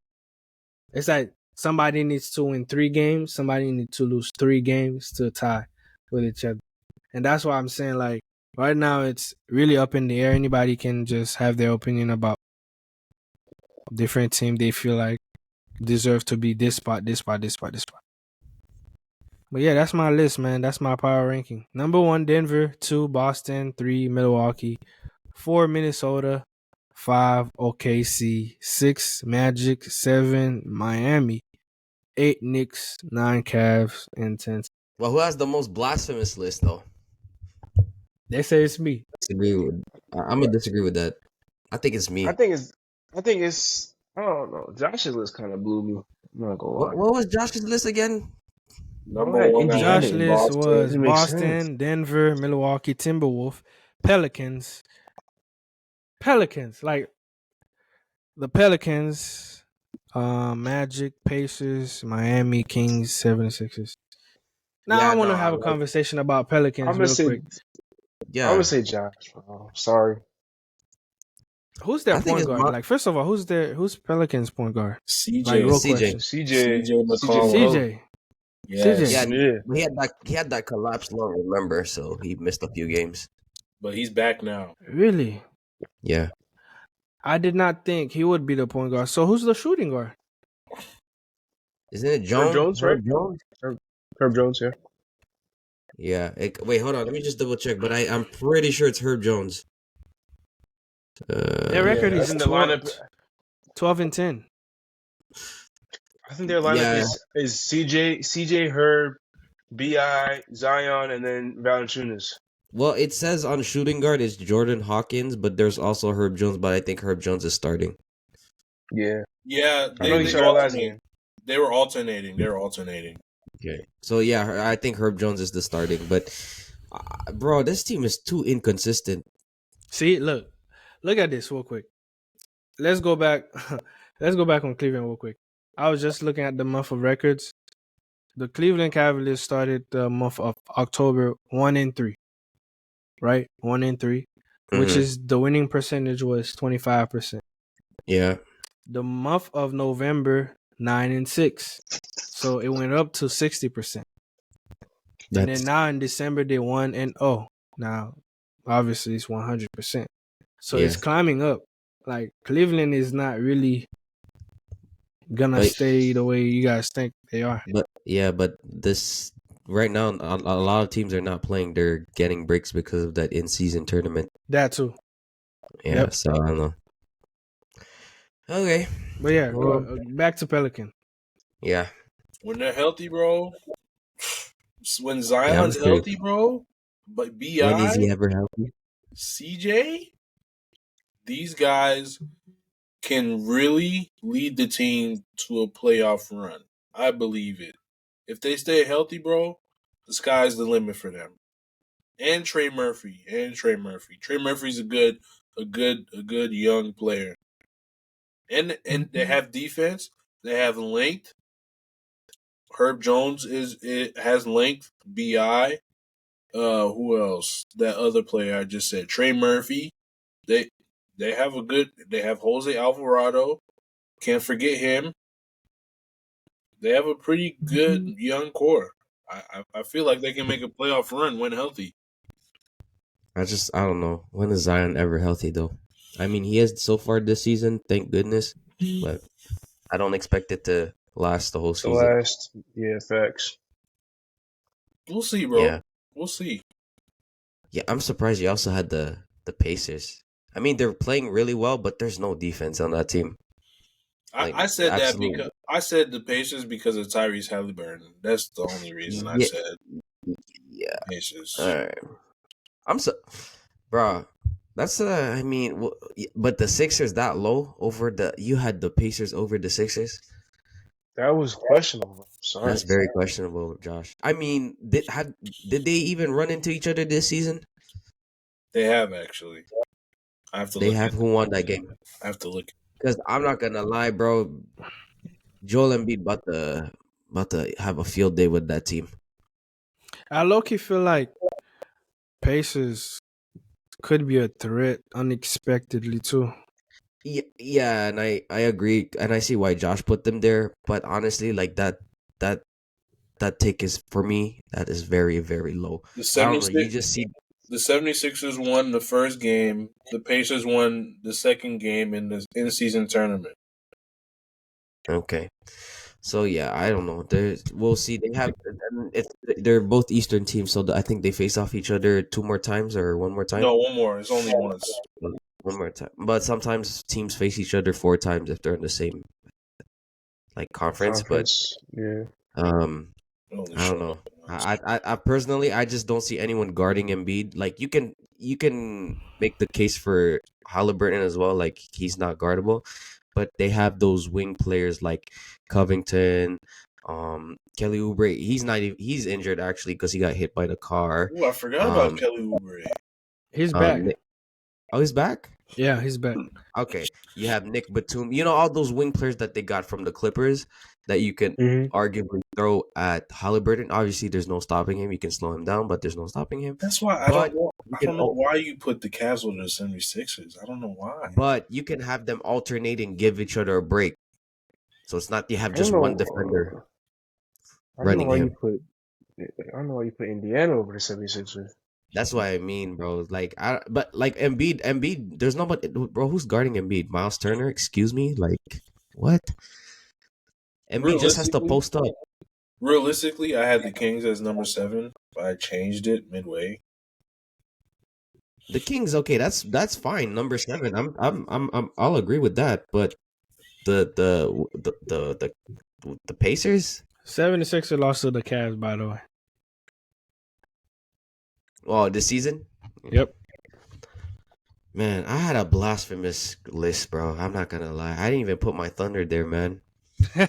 [SPEAKER 1] It's like somebody needs to win 3 games, somebody needs to lose 3 games to tie with each other. And that's why I'm saying, like, right now it's really up in the air. Anybody can just have their opinion about different team they feel like deserve to be this spot, this spot, this spot, this spot. But yeah, that's my list, man. That's my power ranking. Number 1, Denver. 2, Boston. 3, Milwaukee. 4, Minnesota. 5, OKC. 6, Magic. 7, Miami. 8, Knicks. 9, Cavs. And 10.
[SPEAKER 2] Well, who has the most blasphemous list, though?
[SPEAKER 1] They say it's me.
[SPEAKER 2] I'm gonna disagree with that. I think it's me.
[SPEAKER 3] I think it's I think it's I don't know. Josh's list kind of blew me. I'm not gonna lie.
[SPEAKER 2] What was Josh's list again?
[SPEAKER 3] Bro
[SPEAKER 4] Number
[SPEAKER 3] had
[SPEAKER 4] one, I had
[SPEAKER 1] Josh
[SPEAKER 3] Indiana in there.
[SPEAKER 1] list
[SPEAKER 4] Boston.
[SPEAKER 1] was
[SPEAKER 3] Doesn't make sense.
[SPEAKER 1] Boston, Denver, Milwaukee, Timberwolves, Pelicans. Pelicans, like the Pelicans, Magic, Pacers, Miami, Kings, 76ers. Now I
[SPEAKER 2] Yeah,
[SPEAKER 1] want
[SPEAKER 2] no,
[SPEAKER 1] to
[SPEAKER 2] I
[SPEAKER 1] have a
[SPEAKER 2] like.
[SPEAKER 1] conversation about
[SPEAKER 3] I'm
[SPEAKER 1] Pelicans
[SPEAKER 3] gonna
[SPEAKER 1] real
[SPEAKER 3] say
[SPEAKER 1] quick.
[SPEAKER 2] Yeah,
[SPEAKER 3] Josh, bro. Sorry.
[SPEAKER 1] Who's their
[SPEAKER 2] I think
[SPEAKER 1] point
[SPEAKER 2] it's
[SPEAKER 1] guard? Like, first of all, who's Pelicans point guard? Like,
[SPEAKER 4] CJ.
[SPEAKER 1] real
[SPEAKER 2] CJ.
[SPEAKER 1] question.
[SPEAKER 3] CJ
[SPEAKER 4] CJ
[SPEAKER 3] McCollum.
[SPEAKER 4] McCollum.
[SPEAKER 1] CJ.
[SPEAKER 2] Yeah,
[SPEAKER 4] Yes.
[SPEAKER 1] CJ.
[SPEAKER 3] Yeah.
[SPEAKER 2] he had that collapse lung, remember? So he missed a few games.
[SPEAKER 4] But he's back now.
[SPEAKER 1] Really?
[SPEAKER 2] Yeah,
[SPEAKER 1] I did not think he would be the point guard. So who's the shooting guard?
[SPEAKER 2] isn't it
[SPEAKER 3] Herb
[SPEAKER 2] Jones?
[SPEAKER 3] Jones, right?
[SPEAKER 2] Herb Jones?
[SPEAKER 3] Herb Jones, yeah.
[SPEAKER 2] Yeah. Wait, hold on. Let me just double check. But I'm pretty sure it's Herb Jones.
[SPEAKER 1] Their record
[SPEAKER 3] I
[SPEAKER 1] is
[SPEAKER 3] think the lineup
[SPEAKER 1] 12 and 10.
[SPEAKER 3] I think their lineup
[SPEAKER 2] Yeah.
[SPEAKER 3] is CJ Herb, BI, Zion, and then Valanciunas.
[SPEAKER 2] Well, it says on shooting guard is Jordan Hawkins, but there's also Herb Jones. But I think Herb Jones is starting.
[SPEAKER 3] Yeah.
[SPEAKER 4] Yeah,
[SPEAKER 3] I know he
[SPEAKER 4] they
[SPEAKER 3] started last
[SPEAKER 4] alternate.
[SPEAKER 3] game.
[SPEAKER 4] They were alternating.
[SPEAKER 2] Okay. So yeah, I think Herb Jones is the starting. But bro, this team is too inconsistent.
[SPEAKER 1] See, look at this real quick. Let's go back. Let's go back on Cleveland real quick. I was just looking at the month of records. The Cleveland Cavaliers started the month of October 1-3, right? 1-3, which
[SPEAKER 2] Mhm.
[SPEAKER 1] is the winning percentage was 25%.
[SPEAKER 2] Yeah.
[SPEAKER 1] The month of November 9-6, so it went up to 60%. And then now in December they 1-0. Now, obviously it's 100%. So it's climbing up. Like Cleveland is not really gonna stay the way you guys think they are.
[SPEAKER 2] But this right now, a lot of teams are not playing. They're getting breaks because of that in-season tournament.
[SPEAKER 1] That too.
[SPEAKER 2] Yeah,
[SPEAKER 1] Yep.
[SPEAKER 2] so I don't know. Okay.
[SPEAKER 1] But yeah,
[SPEAKER 2] Well,
[SPEAKER 1] back to Pelican.
[SPEAKER 2] yeah.
[SPEAKER 4] When they're healthy, bro. When Zion's healthy, bro. But
[SPEAKER 2] When is he
[SPEAKER 4] BI,
[SPEAKER 2] ever healthy?
[SPEAKER 4] CJ, these guys can really lead the team to a playoff run. I believe it. If they stay healthy, bro, the sky's the limit for them. And Trey Murphy. Trey Murphy's a good young player. And they have defense. They have length. Herb Jones has length. Bi. Who else? That other player I just said, Trey Murphy. They have They have Jose Alvarado. Can't forget him. They have a pretty good young core. I feel like they can make a playoff run when healthy.
[SPEAKER 2] I don't know. When is Zion ever healthy though? I mean, he is so far this season, thank goodness. But I don't expect it to last the whole season.
[SPEAKER 3] Facts.
[SPEAKER 4] We'll see, bro.
[SPEAKER 2] Yeah.
[SPEAKER 4] We'll see.
[SPEAKER 2] Yeah, I'm surprised you also had the Pacers. I mean, they're playing really well, but there's no defense on that team.
[SPEAKER 4] I said that because I said the Pacers because of Tyrese Halliburton. That's the only reason I said Pacers.
[SPEAKER 2] All right. Bro. That's I mean, but the Sixers that low over you had the Pacers over the Sixers.
[SPEAKER 3] That was questionable. Sorry.
[SPEAKER 2] That's very questionable, Josh. I mean, did they even run into each other this season?
[SPEAKER 4] They have actually. I have to.
[SPEAKER 2] Who won that game?
[SPEAKER 4] I have to look.
[SPEAKER 2] Because I'm not gonna lie, bro. Joel Embiid about to have a field day with that team.
[SPEAKER 1] I low-key feel like Pacers could be a threat unexpectedly too.
[SPEAKER 2] Yeah, and I agree, and I see why Josh put them there. But honestly, like that take is for me that is very very low.
[SPEAKER 4] The
[SPEAKER 2] I don't know. You just see
[SPEAKER 4] the 76ers won the first game. The Pacers won the second game in the in-season tournament.
[SPEAKER 2] Okay. So yeah, I don't know. We'll see. They're both Eastern teams, so I think they face off each other 2 more times or 1 more time.
[SPEAKER 4] No, 1 more. It's only once.
[SPEAKER 2] 1 more time. But sometimes teams face each other 4 times if they're in the same conference. But
[SPEAKER 3] yeah.
[SPEAKER 2] I don't know. I personally I just don't see anyone guarding Embiid. Like you can you can make the case for Halliburton as well. Like he's not guardable, but they have those wing players like Covington, Kelly Oubre. He's not even, he's injured actually because he got hit by the car.
[SPEAKER 4] Oh, I forgot about
[SPEAKER 2] Um,
[SPEAKER 4] Kelly Oubre.
[SPEAKER 1] He's back.
[SPEAKER 2] Nick, oh, he's back.
[SPEAKER 1] Yeah, he's back.
[SPEAKER 2] Okay, you have Nick Batum. You know all those wing players that they got from the Clippers that you can
[SPEAKER 3] Mm-hmm.
[SPEAKER 2] arguably throw at Halliburton. Obviously, there's no stopping him. You can slow him down, but there's no stopping him.
[SPEAKER 4] That's why
[SPEAKER 2] But you
[SPEAKER 4] I
[SPEAKER 2] can
[SPEAKER 4] don't know why you put the Cavs over the 76ers. I don't know why.
[SPEAKER 2] but you can have them alternate and give each other a break. So it's not you have
[SPEAKER 3] I don't
[SPEAKER 2] just one defender
[SPEAKER 3] know. I don't know
[SPEAKER 2] running
[SPEAKER 3] why you
[SPEAKER 2] him.
[SPEAKER 3] put. I don't know why you put Indiana over the 76ers.
[SPEAKER 2] That's what I mean, bro. Like but like Embiid, there's nobody, bro. Who's guarding Embiid? Miles Turner? Excuse me. Like what? Embiid just has to post up.
[SPEAKER 4] Realistically, I had the Kings as number 7, but I changed it midway.
[SPEAKER 2] The Kings, okay, that's fine. Number 7, I'll agree with that. But the Pacers.
[SPEAKER 1] 76ers lost to the Cavs, by the way.
[SPEAKER 2] Oh, this season.
[SPEAKER 1] Yep.
[SPEAKER 2] Man, I had a blasphemous list, bro. I'm not gonna lie. I didn't even put my Thunder there, man.
[SPEAKER 4] I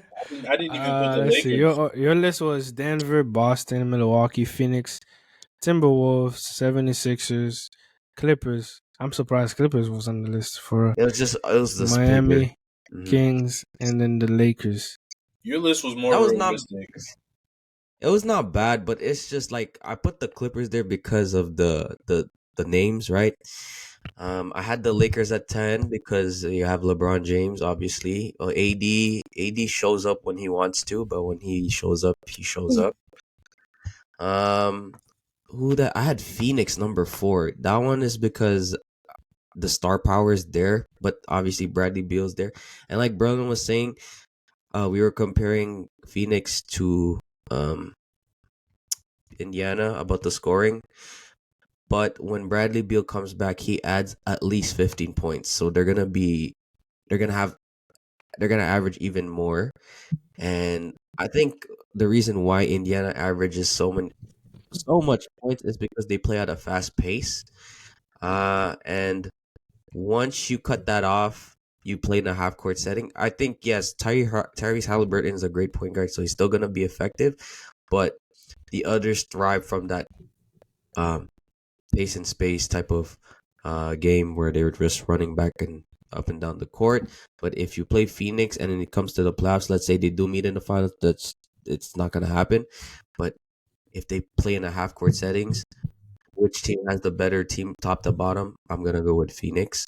[SPEAKER 4] didn't even put the
[SPEAKER 1] Let's see.
[SPEAKER 4] Lakers.
[SPEAKER 1] Your list was Denver, Boston, Milwaukee, Phoenix, Timberwolves, 76ers, Clippers. I'm surprised Clippers was on the list for
[SPEAKER 2] It was just
[SPEAKER 1] Miami,
[SPEAKER 2] paper. Mhm.
[SPEAKER 1] Kings, and then the Lakers.
[SPEAKER 4] Your list was more
[SPEAKER 2] That was not.
[SPEAKER 4] realistic.
[SPEAKER 2] It was not bad, but it's just like I put the Clippers there because of the names, right? I had the Lakers at 10 because you have LeBron James, obviously. AD shows up when he wants to, but when he shows up, he shows up. Who that I had Phoenix number 4. That one is because the star power is there, but obviously Bradley Beal's there, and like Brandon was saying, we were comparing Phoenix to Indiana about the scoring. But when Bradley Beal comes back, he adds at least 15 points. So they're gonna average even more. And I think the reason why Indiana averages so much points is because they play at a fast pace. And once you cut that off, you play in a half court setting. I think yes, Tyrese Halliburton is a great point guard, so he's still gonna be effective. But the others thrive from that pace and space type of game where they were just running back and up and down the court. But if you play Phoenix and then it comes to the playoffs, let's say they do meet in the finals, it's not gonna happen. But if they play in a half court settings, which team has the better team top to bottom? I'm gonna go with Phoenix.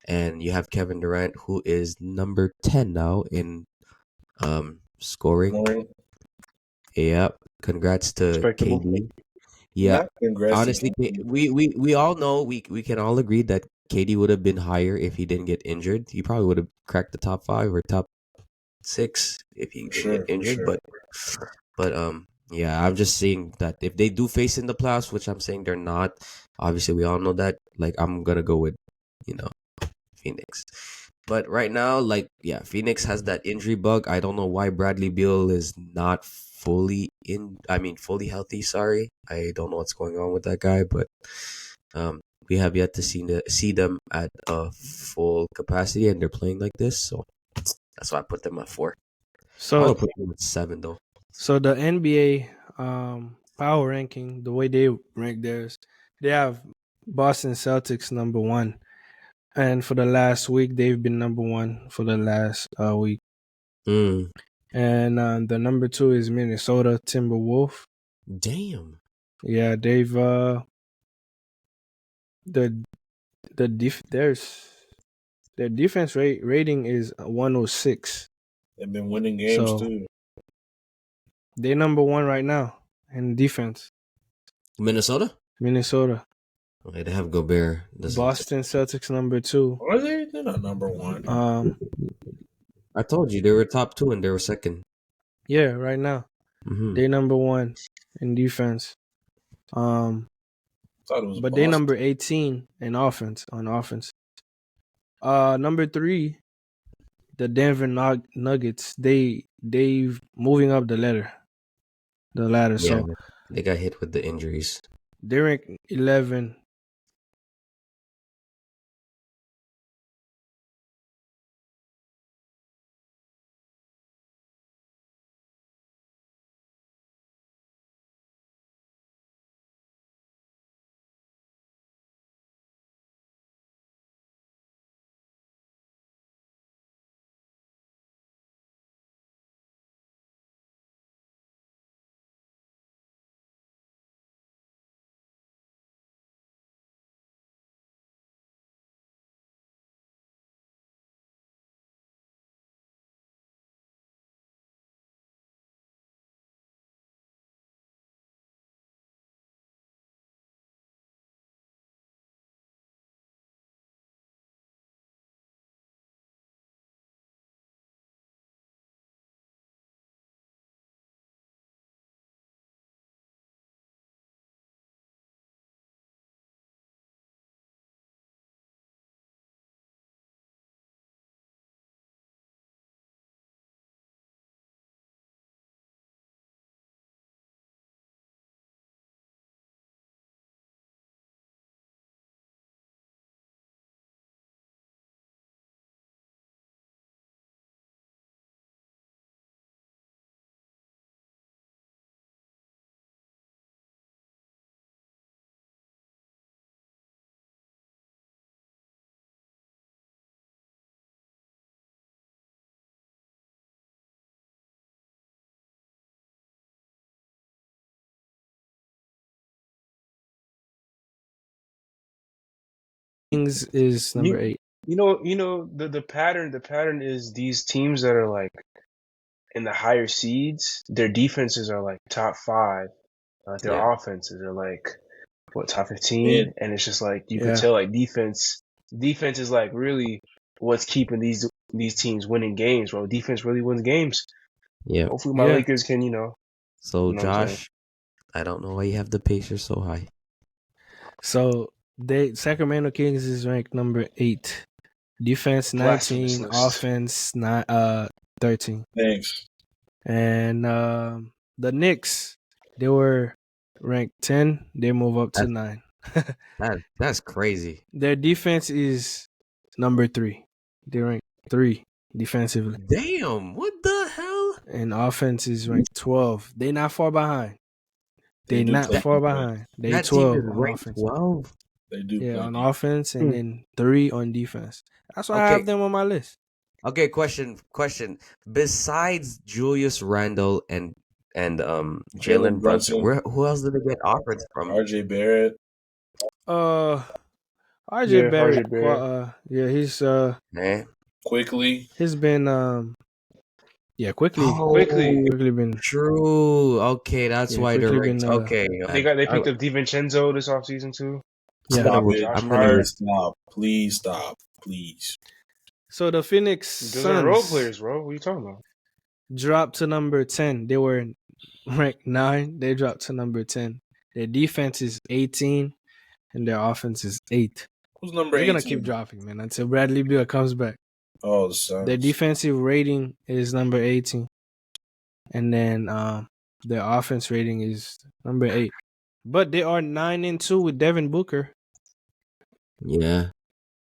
[SPEAKER 2] And you have Kevin Durant, who is number 10 now in scoring. Yeah, congrats to
[SPEAKER 3] Respectable.
[SPEAKER 2] KD. Yeah,
[SPEAKER 4] Not congrats.
[SPEAKER 2] honestly, we all know we can all agree that KD would have been higher if he didn't get injured. He probably would have cracked the top 5 or top 6 if he didn't get injured. But yeah, I'm just saying that if they do face in the playoffs, which I'm saying they're not, obviously we all know that. Like I'm gonna go with Phoenix. But right now, like yeah, Phoenix has that injury bug. I don't know why Bradley Beal is not fully fully healthy. Sorry, I don't know what's going on with that guy, but we have yet to see them at a full capacity, and they're playing like this. So that's why I put them at 4. I would put them at 7 though.
[SPEAKER 1] So the NBA power ranking, the way they rank theirs, they have Boston Celtics number 1. And for the last week, they've been number 1 for the last week.
[SPEAKER 2] Mm.
[SPEAKER 1] And the number 2 is Minnesota Timberwolves.
[SPEAKER 2] Damn.
[SPEAKER 1] Yeah, they've their defense rating is 106.
[SPEAKER 4] They've been winning games too.
[SPEAKER 1] They're number 1 right now in defense.
[SPEAKER 2] Minnesota. Okay, they have Gobert.
[SPEAKER 1] Boston Celtics number 2.
[SPEAKER 4] Are they? They're not number 1.
[SPEAKER 2] I told you they were top 2 and they were second.
[SPEAKER 1] Yeah, right now.
[SPEAKER 2] Mm-hmm.
[SPEAKER 1] They're number 1 in defense. But they're number 18 in offense. Number 3, the Denver Nuggets. They moving up the ladder.
[SPEAKER 2] Yeah,
[SPEAKER 1] So
[SPEAKER 2] they got hit with the injuries.
[SPEAKER 1] they rank 11 Kings is number
[SPEAKER 3] You
[SPEAKER 1] 8.
[SPEAKER 3] the pattern is these teams that are like in the higher seeds, their defenses are like top 5. Their
[SPEAKER 2] Yeah.
[SPEAKER 3] offenses are like top
[SPEAKER 4] Mid.
[SPEAKER 3] 15, and it's just like you could
[SPEAKER 1] Yeah.
[SPEAKER 3] tell like defense is like really what's keeping these teams winning games, bro. Defense really wins games.
[SPEAKER 2] Yeah.
[SPEAKER 3] Hopefully my
[SPEAKER 1] Yeah.
[SPEAKER 3] Lakers can,
[SPEAKER 2] So
[SPEAKER 3] you know what I'm saying?
[SPEAKER 2] Josh, I don't know why you have the Pacers so high.
[SPEAKER 1] So Sacramento Kings is ranked number 8. Defense 19,
[SPEAKER 3] Blasphemous.
[SPEAKER 1] offense 13.
[SPEAKER 4] Thanks.
[SPEAKER 1] And the Knicks, they were ranked 10. They move up to 9.
[SPEAKER 2] That's crazy.
[SPEAKER 1] Their defense is number 3. They rank 3 defensively.
[SPEAKER 2] Damn, what the hell?
[SPEAKER 1] And offense is ranked 12. They not far behind.
[SPEAKER 4] They
[SPEAKER 1] They
[SPEAKER 4] do
[SPEAKER 1] not
[SPEAKER 4] play
[SPEAKER 1] far
[SPEAKER 4] defense.
[SPEAKER 1] behind. They
[SPEAKER 2] That team
[SPEAKER 1] 12
[SPEAKER 2] is
[SPEAKER 1] on
[SPEAKER 2] ranked
[SPEAKER 1] offense.
[SPEAKER 2] 12.
[SPEAKER 4] They do
[SPEAKER 1] Yeah,
[SPEAKER 4] play
[SPEAKER 1] on
[SPEAKER 4] defense.
[SPEAKER 1] offense, and then 3 on defense. That's why I
[SPEAKER 2] Okay.
[SPEAKER 1] have them on my list.
[SPEAKER 2] Okay, question. Besides Julius Randle and Jalen Brunson, who else did they get offers from?
[SPEAKER 4] RJ Barrett.
[SPEAKER 1] RJ
[SPEAKER 3] Yeah,
[SPEAKER 1] Barrett.
[SPEAKER 3] RJ Barrett.
[SPEAKER 1] Yeah, he's
[SPEAKER 4] Quickly.
[SPEAKER 1] he's been quickly
[SPEAKER 3] Quickly.
[SPEAKER 1] been
[SPEAKER 2] True. Okay, that's why they're
[SPEAKER 1] quickly
[SPEAKER 2] ranked.
[SPEAKER 1] been
[SPEAKER 2] Okay,
[SPEAKER 3] They picked up DiVincenzo this offseason too.
[SPEAKER 1] yeah.
[SPEAKER 4] Stop
[SPEAKER 2] gonna-
[SPEAKER 4] it.
[SPEAKER 3] Josh
[SPEAKER 2] I'm
[SPEAKER 3] Hart.
[SPEAKER 2] gonna-
[SPEAKER 4] Stop. Please stop. Please.
[SPEAKER 1] So the Phoenix
[SPEAKER 3] Those are role
[SPEAKER 1] Suns
[SPEAKER 3] players, bro. What are you talking about?
[SPEAKER 1] dropped to number 10. They were ranked 9. They dropped to number 10. Their defense is 18 and their offense is 8.
[SPEAKER 4] Who's number
[SPEAKER 1] They're
[SPEAKER 4] 18?
[SPEAKER 1] gonna keep dropping, man, until Bradley Beal comes back.
[SPEAKER 4] Oh, the Suns.
[SPEAKER 1] Their defensive rating is number 18. And then their offense rating is number 8. But they are 9-2 with Devin Booker.
[SPEAKER 2] Yeah,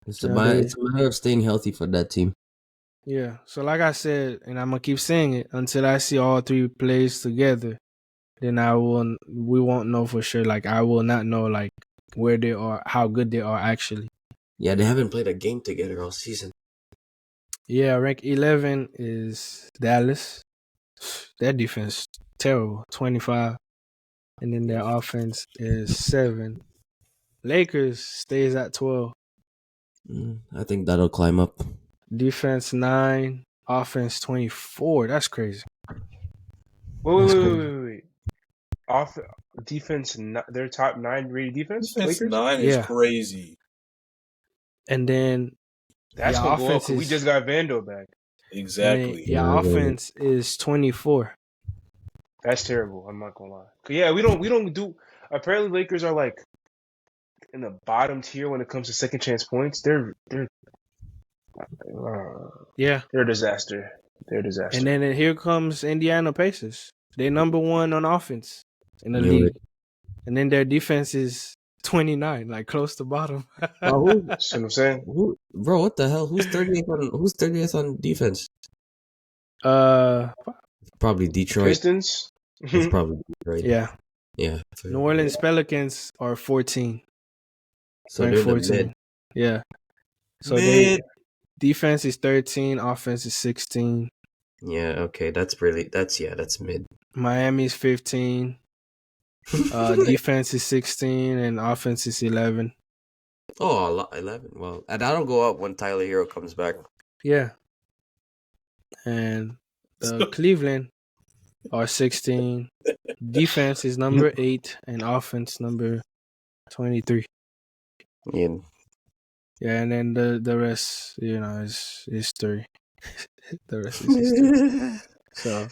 [SPEAKER 2] it's a
[SPEAKER 1] Yeah,
[SPEAKER 2] matter of staying healthy for that team.
[SPEAKER 1] Yeah. So like I said, and I'm gonna keep saying it until I see all 3 plays together, then we won't know for sure. Like I will not know like where they are, how good they are actually.
[SPEAKER 2] Yeah, they haven't played a game together all season.
[SPEAKER 1] Yeah, rank 11 is Dallas. Their defense terrible, 25. And then their offense is 7. Lakers stays at 12.
[SPEAKER 2] I think that'll climb up.
[SPEAKER 1] Defense 9, offense 24. That's crazy.
[SPEAKER 3] Wait. Off defense, their top 9 rated defense.
[SPEAKER 4] Defense
[SPEAKER 3] Lakers.
[SPEAKER 4] 9 is
[SPEAKER 1] Yeah.
[SPEAKER 4] crazy.
[SPEAKER 1] And then
[SPEAKER 3] That's
[SPEAKER 1] your
[SPEAKER 3] gonna go up
[SPEAKER 1] offense
[SPEAKER 3] 'cause we
[SPEAKER 1] is-
[SPEAKER 3] just got Vando back.
[SPEAKER 4] Exactly.
[SPEAKER 1] Your offense is 24.
[SPEAKER 3] That's terrible. I'm not gonna lie. 'Cause yeah, we don't do. Apparently, Lakers are like in the bottom tier when it comes to second chance points. They're
[SPEAKER 1] Yeah.
[SPEAKER 3] a disaster. They're a disaster.
[SPEAKER 1] And then here comes Indiana Pacers. They're number 1 on offense in the
[SPEAKER 2] Yeah,
[SPEAKER 1] league. And then their defense is 29, like close to bottom.
[SPEAKER 3] See what I'm saying?
[SPEAKER 2] Bro, what the hell? Who's 30th on defense? Probably Detroit.
[SPEAKER 3] Pistons.
[SPEAKER 2] It's probably Detroit.
[SPEAKER 1] Yeah.
[SPEAKER 2] Yeah.
[SPEAKER 1] New Orleans Pelicans are 14.
[SPEAKER 2] So
[SPEAKER 1] Ranked
[SPEAKER 2] they're the
[SPEAKER 1] 14.
[SPEAKER 2] mid.
[SPEAKER 1] Yeah. So
[SPEAKER 2] Mid.
[SPEAKER 1] defense is 13, offense is 16.
[SPEAKER 2] Yeah, okay. That's mid.
[SPEAKER 1] Miami's 15. Defense is 16 and offense is 11.
[SPEAKER 2] Oh, 11. Well, and that'll go up when Tyler Hero comes back.
[SPEAKER 1] Yeah. And Cleveland are 16. Defense is number 8 and offense number 23.
[SPEAKER 2] Yeah.
[SPEAKER 1] Yeah, and then the rest, is history. The rest is history. So,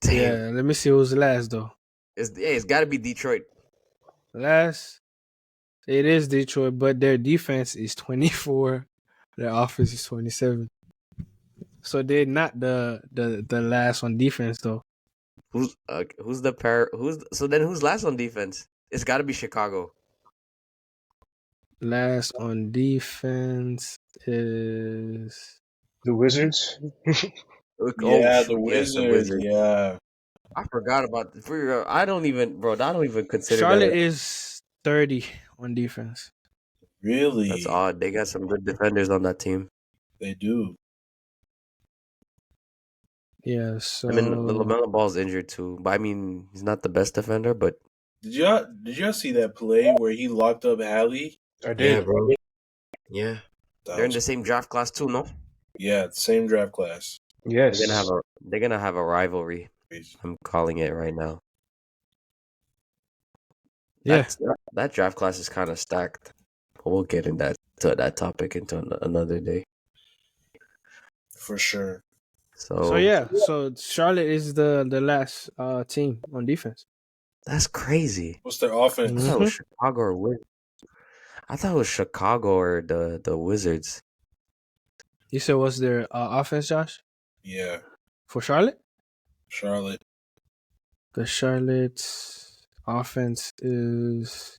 [SPEAKER 2] Damn.
[SPEAKER 1] yeah, let me see who's last though.
[SPEAKER 2] It's got to be Detroit.
[SPEAKER 1] Last, it is Detroit, but their defense is 24. Their offense is 27. So they're not the last on defense though.
[SPEAKER 2] Who's the pair? Who's last on defense? It's got to be Chicago.
[SPEAKER 1] Last on defense is
[SPEAKER 3] The Wizards.
[SPEAKER 4] Yeah, the Wizards. Yeah.
[SPEAKER 2] I forgot about I don't even consider
[SPEAKER 1] Charlotte
[SPEAKER 2] that.
[SPEAKER 1] is 30 on defense.
[SPEAKER 4] Really?
[SPEAKER 2] That's odd. They got some good defenders on that team.
[SPEAKER 4] They do.
[SPEAKER 1] Yeah, so
[SPEAKER 2] I mean, LaMelo Ball's injured too, but I mean, he's not the best defender. But
[SPEAKER 4] Did y'all see that play where he locked up Hallie
[SPEAKER 3] I
[SPEAKER 2] Yeah,
[SPEAKER 3] did.
[SPEAKER 2] bro. Yeah,
[SPEAKER 4] That
[SPEAKER 2] they're in
[SPEAKER 4] was
[SPEAKER 2] the same draft class too, no?
[SPEAKER 4] yeah, same draft class.
[SPEAKER 3] Yes.
[SPEAKER 2] They're gonna have a rivalry.
[SPEAKER 4] Crazy.
[SPEAKER 2] I'm calling it right now.
[SPEAKER 1] Yeah.
[SPEAKER 2] That draft class is kind of stacked. But we'll get in that topic into another day.
[SPEAKER 4] For sure.
[SPEAKER 1] So
[SPEAKER 2] So
[SPEAKER 1] yeah, so Charlotte is the last team on defense.
[SPEAKER 2] that's crazy.
[SPEAKER 4] What's their
[SPEAKER 2] I
[SPEAKER 4] offense?
[SPEAKER 2] thought it was
[SPEAKER 1] Mm-hmm.
[SPEAKER 2] Chicago or I thought it was Chicago or the Wizards.
[SPEAKER 1] You said what's their offense, Josh,
[SPEAKER 4] Yeah,
[SPEAKER 1] for Charlotte?
[SPEAKER 4] Charlotte.
[SPEAKER 1] The Charlotte's offense is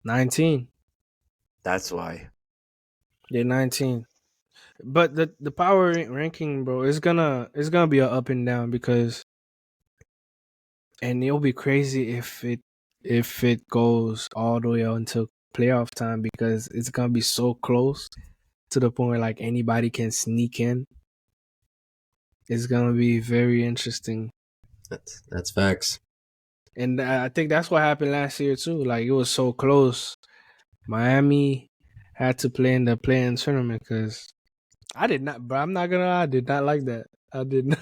[SPEAKER 1] 19.
[SPEAKER 2] That's why.
[SPEAKER 1] They're 19. But the power ranking, bro, it's gonna be a up and down because, and it'll be crazy if it goes all the way until playoff time because it's gonna be so close to the point where like anybody can sneak in. It's gonna be very interesting,
[SPEAKER 2] That's facts.
[SPEAKER 1] and I think that's what happened last year too. Like it was so close. Miami had to play in the play-in tournament because I did not, bro. I'm not gonna lie, I did not like that. I did not.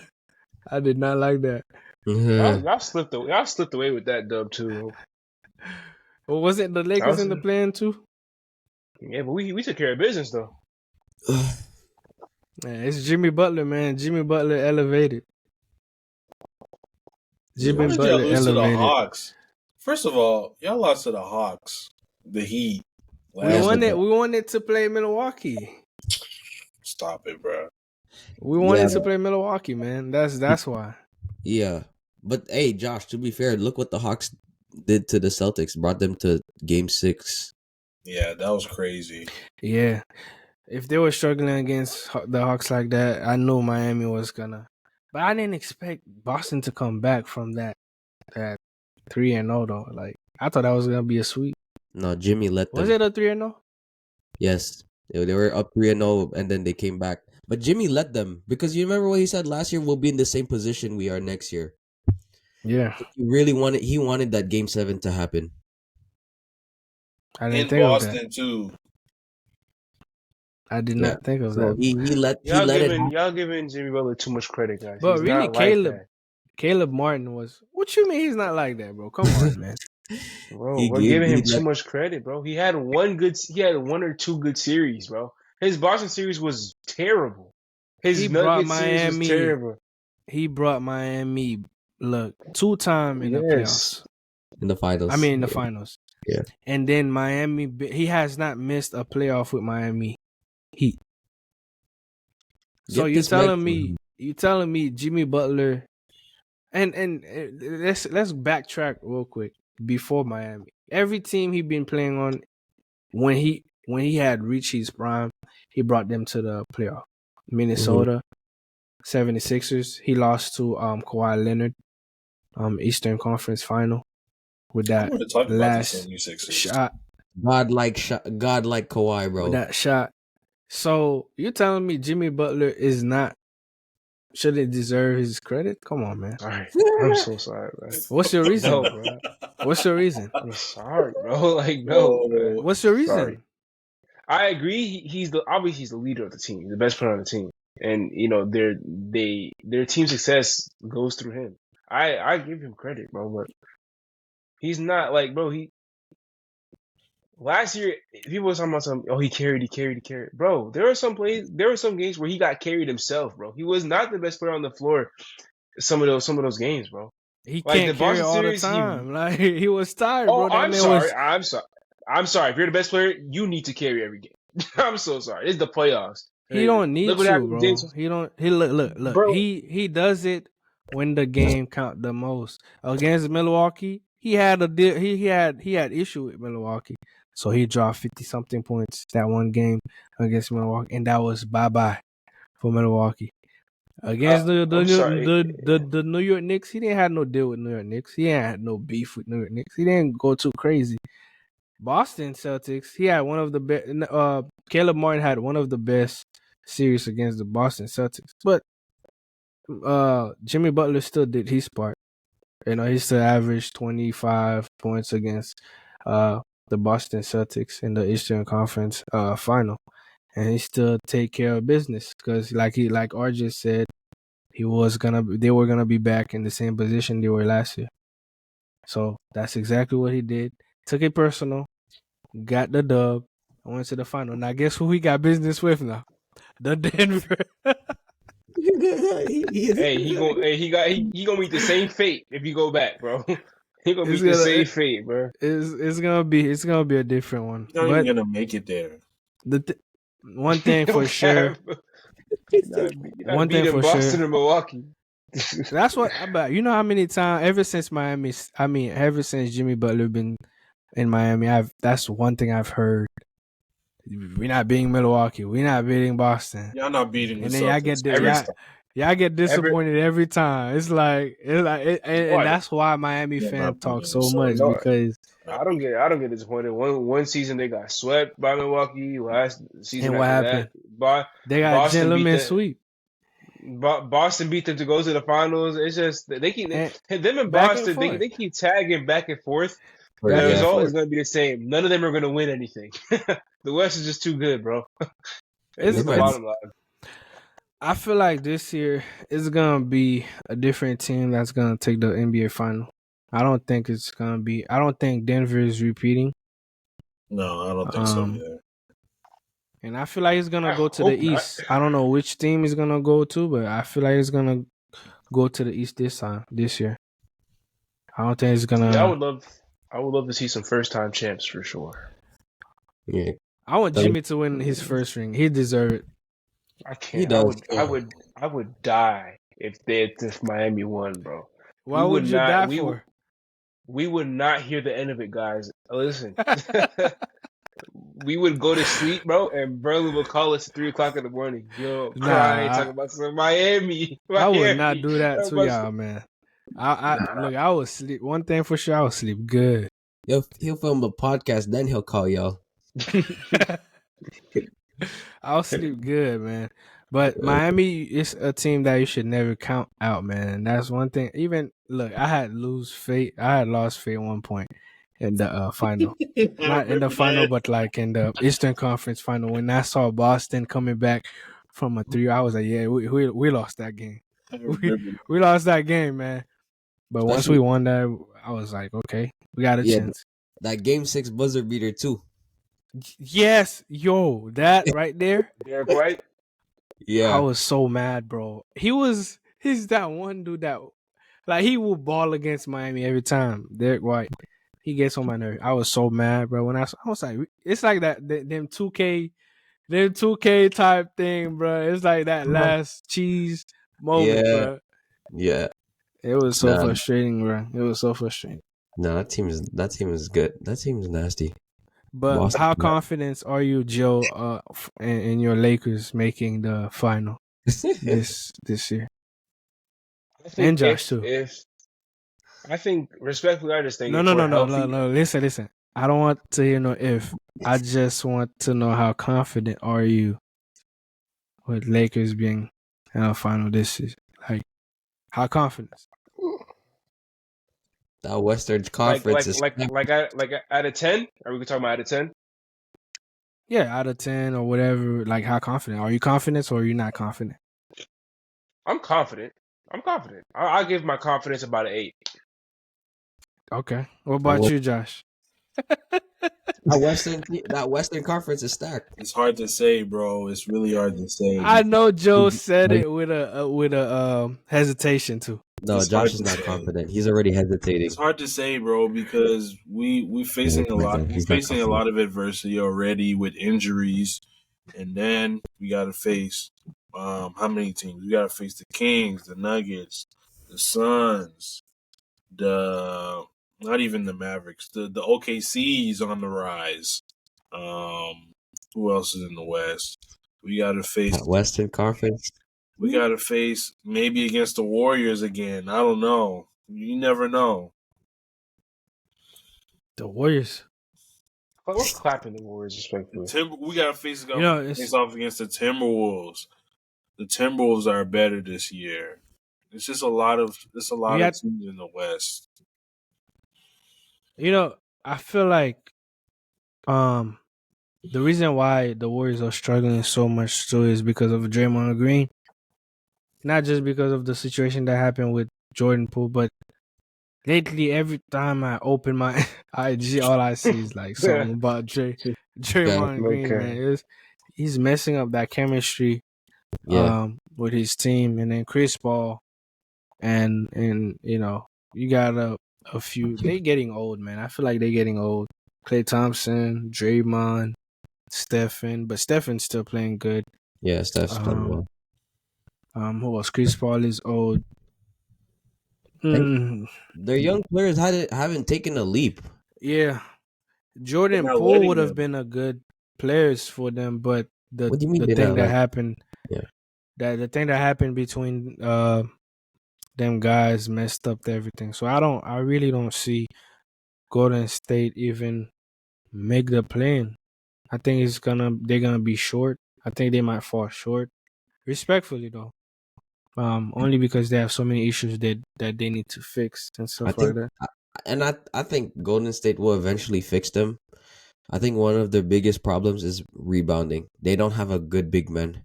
[SPEAKER 1] I did not like that.
[SPEAKER 2] Mhm.
[SPEAKER 3] Y'all slipped away with that dub too.
[SPEAKER 1] Well, was it the
[SPEAKER 3] I
[SPEAKER 1] Lakers
[SPEAKER 3] was,
[SPEAKER 1] in the play-in too?
[SPEAKER 3] yeah, but we took care of business though.
[SPEAKER 1] Man, it's Jimmy Butler, man. Jimmy Butler elevated.
[SPEAKER 4] How
[SPEAKER 1] Jimmy
[SPEAKER 4] did y'all
[SPEAKER 1] Butler
[SPEAKER 4] lose to the
[SPEAKER 1] elevated.
[SPEAKER 4] Hawks? First of all, y'all lost to the Hawks, the Heat.
[SPEAKER 1] We
[SPEAKER 2] Yeah, but
[SPEAKER 1] wanted. We wanted to play Milwaukee.
[SPEAKER 4] Stop it, bro.
[SPEAKER 1] We
[SPEAKER 2] yeah,
[SPEAKER 1] wanted to play Milwaukee, man. That's why.
[SPEAKER 2] yeah. But hey, Josh, to be fair, look what the Hawks did to the Celtics. Brought them to Game 6.
[SPEAKER 4] Yeah, that was crazy.
[SPEAKER 1] Yeah. If they were struggling against the Hawks like that, I knew Miami was gonna. But I didn't expect Boston to come back from that 3-0 though. Like I thought that was gonna be a sweep.
[SPEAKER 2] No, Jimmy let
[SPEAKER 1] Was
[SPEAKER 2] them.
[SPEAKER 1] it a 3-0?
[SPEAKER 2] Yes, they were up 3-0, and then they came back. But Jimmy led them because you remember what he said last year. We'll be in the same position we are next year.
[SPEAKER 1] Yeah,
[SPEAKER 2] He wanted that Game 7 to happen.
[SPEAKER 1] I didn't
[SPEAKER 4] In
[SPEAKER 1] think of that.
[SPEAKER 4] Boston too.
[SPEAKER 1] I did
[SPEAKER 2] Yeah.
[SPEAKER 1] not think of
[SPEAKER 2] So
[SPEAKER 1] that.
[SPEAKER 2] he let it happen.
[SPEAKER 3] Y'all giving Jimmy Butler too much credit, guys.
[SPEAKER 1] But
[SPEAKER 3] He's
[SPEAKER 1] really,
[SPEAKER 3] not like that.
[SPEAKER 1] Caleb Martin was. What you mean he's not like that, bro? Come on, man.
[SPEAKER 3] Bro, we're giving him too much credit, bro. He had one or two good series, bro. His Boston series was terrible. His
[SPEAKER 1] He brought
[SPEAKER 3] Nuggets series was
[SPEAKER 1] Miami.
[SPEAKER 3] terrible.
[SPEAKER 1] He brought Miami. Look, 2 times in the
[SPEAKER 3] Yes.
[SPEAKER 1] playoffs.
[SPEAKER 2] in the finals.
[SPEAKER 1] I mean, in the finals.
[SPEAKER 2] Yeah.
[SPEAKER 1] And then Miami. He has not missed a playoff with Miami Heat. So
[SPEAKER 2] Get
[SPEAKER 1] you
[SPEAKER 2] this right.
[SPEAKER 1] telling me Jimmy Butler and let's backtrack real quick before Miami. Every team he been playing on when he had reached his prime, he brought them to the playoff. Minnesota 76ers, he lost to Kawhi Leonard Eastern Conference Final with
[SPEAKER 4] I
[SPEAKER 1] that
[SPEAKER 4] want to talk about the
[SPEAKER 1] last
[SPEAKER 4] 76ers.
[SPEAKER 1] shot
[SPEAKER 2] God like Kawhi, bro.
[SPEAKER 1] with that shot. So you're telling me Jimmy Butler shouldn't deserve his credit? Come on, man.
[SPEAKER 3] All right. I'm so sorry, man.
[SPEAKER 1] What's your reason?
[SPEAKER 3] No, bro.
[SPEAKER 1] What's your reason?
[SPEAKER 3] I'm sorry, bro. Like, no, man.
[SPEAKER 4] Oh,
[SPEAKER 1] What's your reason?
[SPEAKER 3] Sorry. I agree. He's obviously he's the leader of the team, the best player on the team, and you know their team success goes through him. I give him credit, bro, but he's not like, bro. He last year people were talking about some. Oh, he carried. Bro, there were some games where he got carried himself, bro. He was not the best player on the floor. Some of those games, bro.
[SPEAKER 1] He
[SPEAKER 3] Like
[SPEAKER 1] can't
[SPEAKER 3] the
[SPEAKER 1] carry
[SPEAKER 3] Boston
[SPEAKER 1] all the
[SPEAKER 3] series,
[SPEAKER 1] time. Like he was tired,
[SPEAKER 3] Oh,
[SPEAKER 1] bro. That
[SPEAKER 3] I'm
[SPEAKER 1] man
[SPEAKER 3] sorry.
[SPEAKER 1] was.
[SPEAKER 3] I'm sorry. If you're the best player, you need to carry every game. I'm so sorry. It's the playoffs.
[SPEAKER 1] He don't need
[SPEAKER 3] Look what
[SPEAKER 1] to,
[SPEAKER 3] happened to
[SPEAKER 1] bro.
[SPEAKER 3] James.
[SPEAKER 1] He don't. He look.
[SPEAKER 3] Bro,
[SPEAKER 1] He does it when the game count the most. Against Milwaukee, he had a he had issue with Milwaukee, so he dropped 50 something points that one game against Milwaukee, and that was bye for Milwaukee. Against
[SPEAKER 3] I'm sorry.
[SPEAKER 1] the New York Knicks, he didn't have no deal with New York Knicks. He ain't had no beef with New York Knicks. He didn't go too crazy. Boston Celtics, he had one of the best. Caleb Martin had one of the best series against the Boston Celtics, but Jimmy Butler still did his part. You know, he still averaged 25 points against the Boston Celtics in the Eastern Conference final, and he still take care of business because, like RJ said, they were gonna be back in the same position they were last year. So that's exactly what he did. Took it personal, got the dub, and went to the final. Now guess who he got business with now? The Denver.
[SPEAKER 3] Hey, he gonna meet the same fate if you go back, bro. He gonna
[SPEAKER 1] It's
[SPEAKER 3] meet the
[SPEAKER 1] gonna
[SPEAKER 3] same fate, bro.
[SPEAKER 1] it's gonna be a different one.
[SPEAKER 4] He's not even
[SPEAKER 1] But
[SPEAKER 4] gonna make it there.
[SPEAKER 1] one thing for sure,
[SPEAKER 3] You're not
[SPEAKER 1] one thing
[SPEAKER 3] beating
[SPEAKER 1] for
[SPEAKER 3] Boston
[SPEAKER 1] sure.
[SPEAKER 3] or Milwaukee.
[SPEAKER 1] That's what about you know how many times ever since Miami. I mean, ever since Jimmy Butler been in Miami, that's one thing I've heard. We're not beating Milwaukee. We're not beating Boston.
[SPEAKER 4] Y'all not beating the
[SPEAKER 1] And then y'all
[SPEAKER 4] Celtics.
[SPEAKER 1] get
[SPEAKER 3] Every
[SPEAKER 1] y'all get
[SPEAKER 3] every
[SPEAKER 1] disappointed every time. And
[SPEAKER 3] what?
[SPEAKER 1] that's why Miami
[SPEAKER 4] Y'all
[SPEAKER 1] fans
[SPEAKER 4] not
[SPEAKER 1] talk
[SPEAKER 4] beating the
[SPEAKER 1] so much
[SPEAKER 3] No,
[SPEAKER 4] Celtics.
[SPEAKER 1] because
[SPEAKER 3] I don't get disappointed. One season they got swept by Milwaukee. Last season
[SPEAKER 1] and what
[SPEAKER 3] after
[SPEAKER 1] happened?
[SPEAKER 3] that,
[SPEAKER 1] They got
[SPEAKER 3] Boston beat
[SPEAKER 1] gentleman
[SPEAKER 3] the
[SPEAKER 1] sweep
[SPEAKER 3] Boston beat them to go to the finals. It's just they keep
[SPEAKER 1] and
[SPEAKER 3] them and
[SPEAKER 1] back and
[SPEAKER 3] Boston.
[SPEAKER 1] forth,
[SPEAKER 3] They keep tagging back and forth. The
[SPEAKER 1] back and
[SPEAKER 2] Yeah.
[SPEAKER 3] result is
[SPEAKER 1] forth.
[SPEAKER 3] going to be the same. None of them are going to win anything. The West is just too good, bro. And
[SPEAKER 1] It's
[SPEAKER 3] that's
[SPEAKER 2] They
[SPEAKER 3] the
[SPEAKER 2] might.
[SPEAKER 1] it's.
[SPEAKER 3] bottom line.
[SPEAKER 1] I feel like this year it's gonna be a different team that's gonna take the NBA final. I don't think it's gonna be. I don't think Denver is repeating.
[SPEAKER 4] No, I don't think so
[SPEAKER 1] Um,
[SPEAKER 4] either.
[SPEAKER 1] and I feel like it's gonna
[SPEAKER 3] I
[SPEAKER 1] go to the
[SPEAKER 3] hope not.
[SPEAKER 1] East. I don't know which team is gonna go to, but I feel like it's gonna go to the East this year. I don't think it's
[SPEAKER 3] Yeah,
[SPEAKER 1] gonna.
[SPEAKER 3] I would love to see some first time champs for sure.
[SPEAKER 2] Yeah.
[SPEAKER 1] I want Jimmy to win his first ring. He deserves it.
[SPEAKER 3] I
[SPEAKER 2] He
[SPEAKER 3] can't.
[SPEAKER 2] does.
[SPEAKER 3] I would die if Miami won, bro.
[SPEAKER 1] Why
[SPEAKER 3] We would
[SPEAKER 1] would you
[SPEAKER 3] not.
[SPEAKER 1] die for?
[SPEAKER 3] We would not hear the end of it, guys. Listen, we would go to sleep, bro, and Berlin would call us at 3 o'clock in the morning. Yo, crying,
[SPEAKER 1] Nah,
[SPEAKER 3] talking about some Miami,
[SPEAKER 1] I would not
[SPEAKER 3] Miami.
[SPEAKER 1] do that
[SPEAKER 3] Talking
[SPEAKER 1] to
[SPEAKER 3] about
[SPEAKER 1] y'all, man. I
[SPEAKER 3] nah.
[SPEAKER 1] look. I would sleep. One thing for sure, I would sleep good.
[SPEAKER 2] He'll film a podcast, then he'll call y'all.
[SPEAKER 1] I'll sleep good, man. But Miami is a team that you should never count out, man. That's one thing. Even look, I had lost faith at one point in the final.
[SPEAKER 4] I
[SPEAKER 1] Not in the
[SPEAKER 4] remember
[SPEAKER 1] final,
[SPEAKER 4] that.
[SPEAKER 1] but like in the Eastern Conference final. When I saw Boston coming back from a 3, I was like, yeah, we lost that game.
[SPEAKER 4] I
[SPEAKER 1] We
[SPEAKER 4] remember.
[SPEAKER 1] we lost that game, man. But once we
[SPEAKER 2] Especially,
[SPEAKER 1] won that, I was like, okay, we got a
[SPEAKER 2] yeah,
[SPEAKER 1] chance.
[SPEAKER 2] that Game 6 buzzer beater too.
[SPEAKER 1] Yes, yo, that right there.
[SPEAKER 3] Derek White.
[SPEAKER 1] I
[SPEAKER 2] Yeah.
[SPEAKER 1] was so mad, bro. He's that one dude that like he will ball against Miami every time. Derek White. He gets on my nerve. I was so mad, bro. When I was like, it's like them 2K type thing, bro. It's like that last cheese moment,
[SPEAKER 2] Yeah.
[SPEAKER 1] bro.
[SPEAKER 2] Yeah.
[SPEAKER 1] It was so
[SPEAKER 2] Nah,
[SPEAKER 1] frustrating, bro. It was so frustrating.
[SPEAKER 2] nah, that team is good. That team is nasty.
[SPEAKER 1] But
[SPEAKER 2] Boston.
[SPEAKER 1] how confident are you, Joe, in your Lakers making the final this year?
[SPEAKER 3] I
[SPEAKER 1] And
[SPEAKER 3] think
[SPEAKER 1] Josh too.
[SPEAKER 3] if I think respectfully, I just think
[SPEAKER 1] No,
[SPEAKER 3] if
[SPEAKER 1] no,
[SPEAKER 3] we're
[SPEAKER 1] no, no, no,
[SPEAKER 3] healthy,
[SPEAKER 1] no. Listen. I don't want to hear no if. I just want to know how confident are you with Lakers being in our final this season? Like, how confident?
[SPEAKER 2] That Western Conference is
[SPEAKER 3] like out of 10, are we talking about out of 10?
[SPEAKER 1] Yeah, out of 10 or whatever. Like, how confident are you? Confident or are you not confident?
[SPEAKER 3] I'm confident. I give my confidence about an 8.
[SPEAKER 1] Okay. What about you, Josh?
[SPEAKER 2] that Western Conference is stacked.
[SPEAKER 4] It's hard to say, bro. It's really hard to say.
[SPEAKER 1] I know Joe said it with a hesitation too.
[SPEAKER 2] No,
[SPEAKER 4] It's
[SPEAKER 2] Josh
[SPEAKER 4] hard
[SPEAKER 2] is
[SPEAKER 4] to
[SPEAKER 2] not
[SPEAKER 4] say.
[SPEAKER 2] confident. He's already hesitating.
[SPEAKER 4] It's hard to say, bro, because we facing a lot. We're
[SPEAKER 2] He's not
[SPEAKER 4] facing a
[SPEAKER 2] confident.
[SPEAKER 4] lot of adversity already with injuries, and then we got to face how many teams? We got to face the Kings, the Nuggets, the Suns, the not even the Mavericks. The OKC's on the rise. Who else is in the West? We got to face.
[SPEAKER 2] That Western Conference.
[SPEAKER 4] We got to face maybe against the Warriors again. I don't know. You never know.
[SPEAKER 1] The Warriors.
[SPEAKER 3] We're clapping the Warriors respectfully.
[SPEAKER 4] We got to face
[SPEAKER 1] It's
[SPEAKER 4] off against the Timberwolves. The Timberwolves are better this year. It's just a lot of teams in the West.
[SPEAKER 1] I feel like The reason why the Warriors are struggling so much too is because of Draymond Green. Not just because of the situation that happened with Jordan Poole, but lately every time I open my IG, all I see is like something about
[SPEAKER 2] Okay.
[SPEAKER 1] Draymond Green,
[SPEAKER 3] Okay.
[SPEAKER 1] man. He's messing up that chemistry
[SPEAKER 2] Yeah.
[SPEAKER 1] with his team, and then Chris Paul and you got a few. They getting old, man. I feel like they getting old. Klay Thompson, Draymond, Stephen, but Stephen's still playing good.
[SPEAKER 2] Yeah. Steph's playing
[SPEAKER 1] Um,
[SPEAKER 2] well.
[SPEAKER 1] who else? Chris Paul is old.
[SPEAKER 2] And
[SPEAKER 1] Mm,
[SPEAKER 2] their young players haven't taken a leap.
[SPEAKER 1] yeah,
[SPEAKER 4] They're
[SPEAKER 1] Jordan
[SPEAKER 4] not
[SPEAKER 1] Poole
[SPEAKER 4] letting
[SPEAKER 1] would have
[SPEAKER 4] them.
[SPEAKER 1] been a good players for them, but the
[SPEAKER 2] What do you mean
[SPEAKER 1] the
[SPEAKER 2] they're
[SPEAKER 1] thing
[SPEAKER 2] not
[SPEAKER 1] that
[SPEAKER 2] like?
[SPEAKER 1] happened
[SPEAKER 2] Yeah.
[SPEAKER 1] the thing that happened between them guys messed up everything. So I really don't see Golden State even make the play. I think they're gonna be short. I think they might fall short. Respectfully though. Only because they have so many issues that they need to fix and
[SPEAKER 2] I
[SPEAKER 1] stuff like
[SPEAKER 2] think,
[SPEAKER 1] that.
[SPEAKER 2] I think Golden State will eventually fix them. I think one of their biggest problems is rebounding. They don't have a good big man.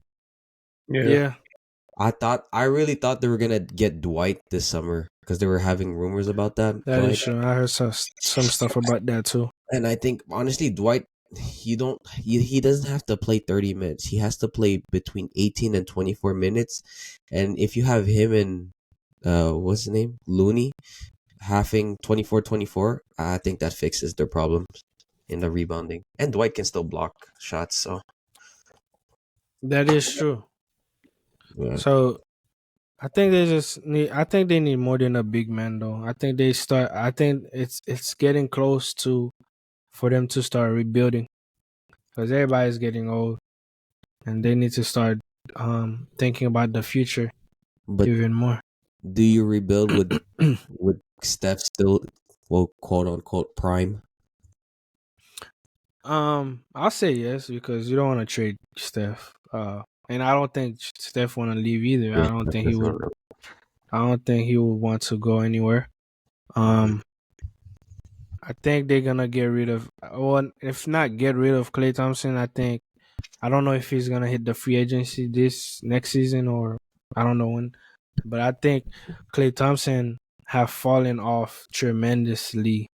[SPEAKER 3] Yeah.
[SPEAKER 1] Yeah,
[SPEAKER 2] I really thought they were gonna get Dwight this summer because they were having rumors about that
[SPEAKER 1] that is
[SPEAKER 2] Dwight.
[SPEAKER 1] true. I heard some stuff about that too.
[SPEAKER 2] And I think honestly, Dwight, he doesn't have to play 30 minutes. He has to play between 18 and 24 minutes. And if you have him and what's his name? Looney having 24-24, I think that fixes their problems in the rebounding. And Dwight can still block shots, so
[SPEAKER 1] That is true.
[SPEAKER 2] yeah.
[SPEAKER 1] So I think they need more than a big man though. I think it's getting close to for them to start rebuilding because everybody's getting old and they need to start thinking about the future
[SPEAKER 2] But
[SPEAKER 1] even more.
[SPEAKER 2] do you rebuild with Steph still, well, quote unquote prime?
[SPEAKER 1] I'll say yes because you don't want to trade Steph. And I don't think Steph want to leave either.
[SPEAKER 2] Yeah,
[SPEAKER 1] I don't think he would want to go anywhere.
[SPEAKER 2] Mhm.
[SPEAKER 1] Um, I think they're gonna get rid of, well, if not get rid of Klay Thompson. I don't know if he's gonna hit the free agency this next season or I don't know when, but I think Klay Thompson have fallen off tremendously.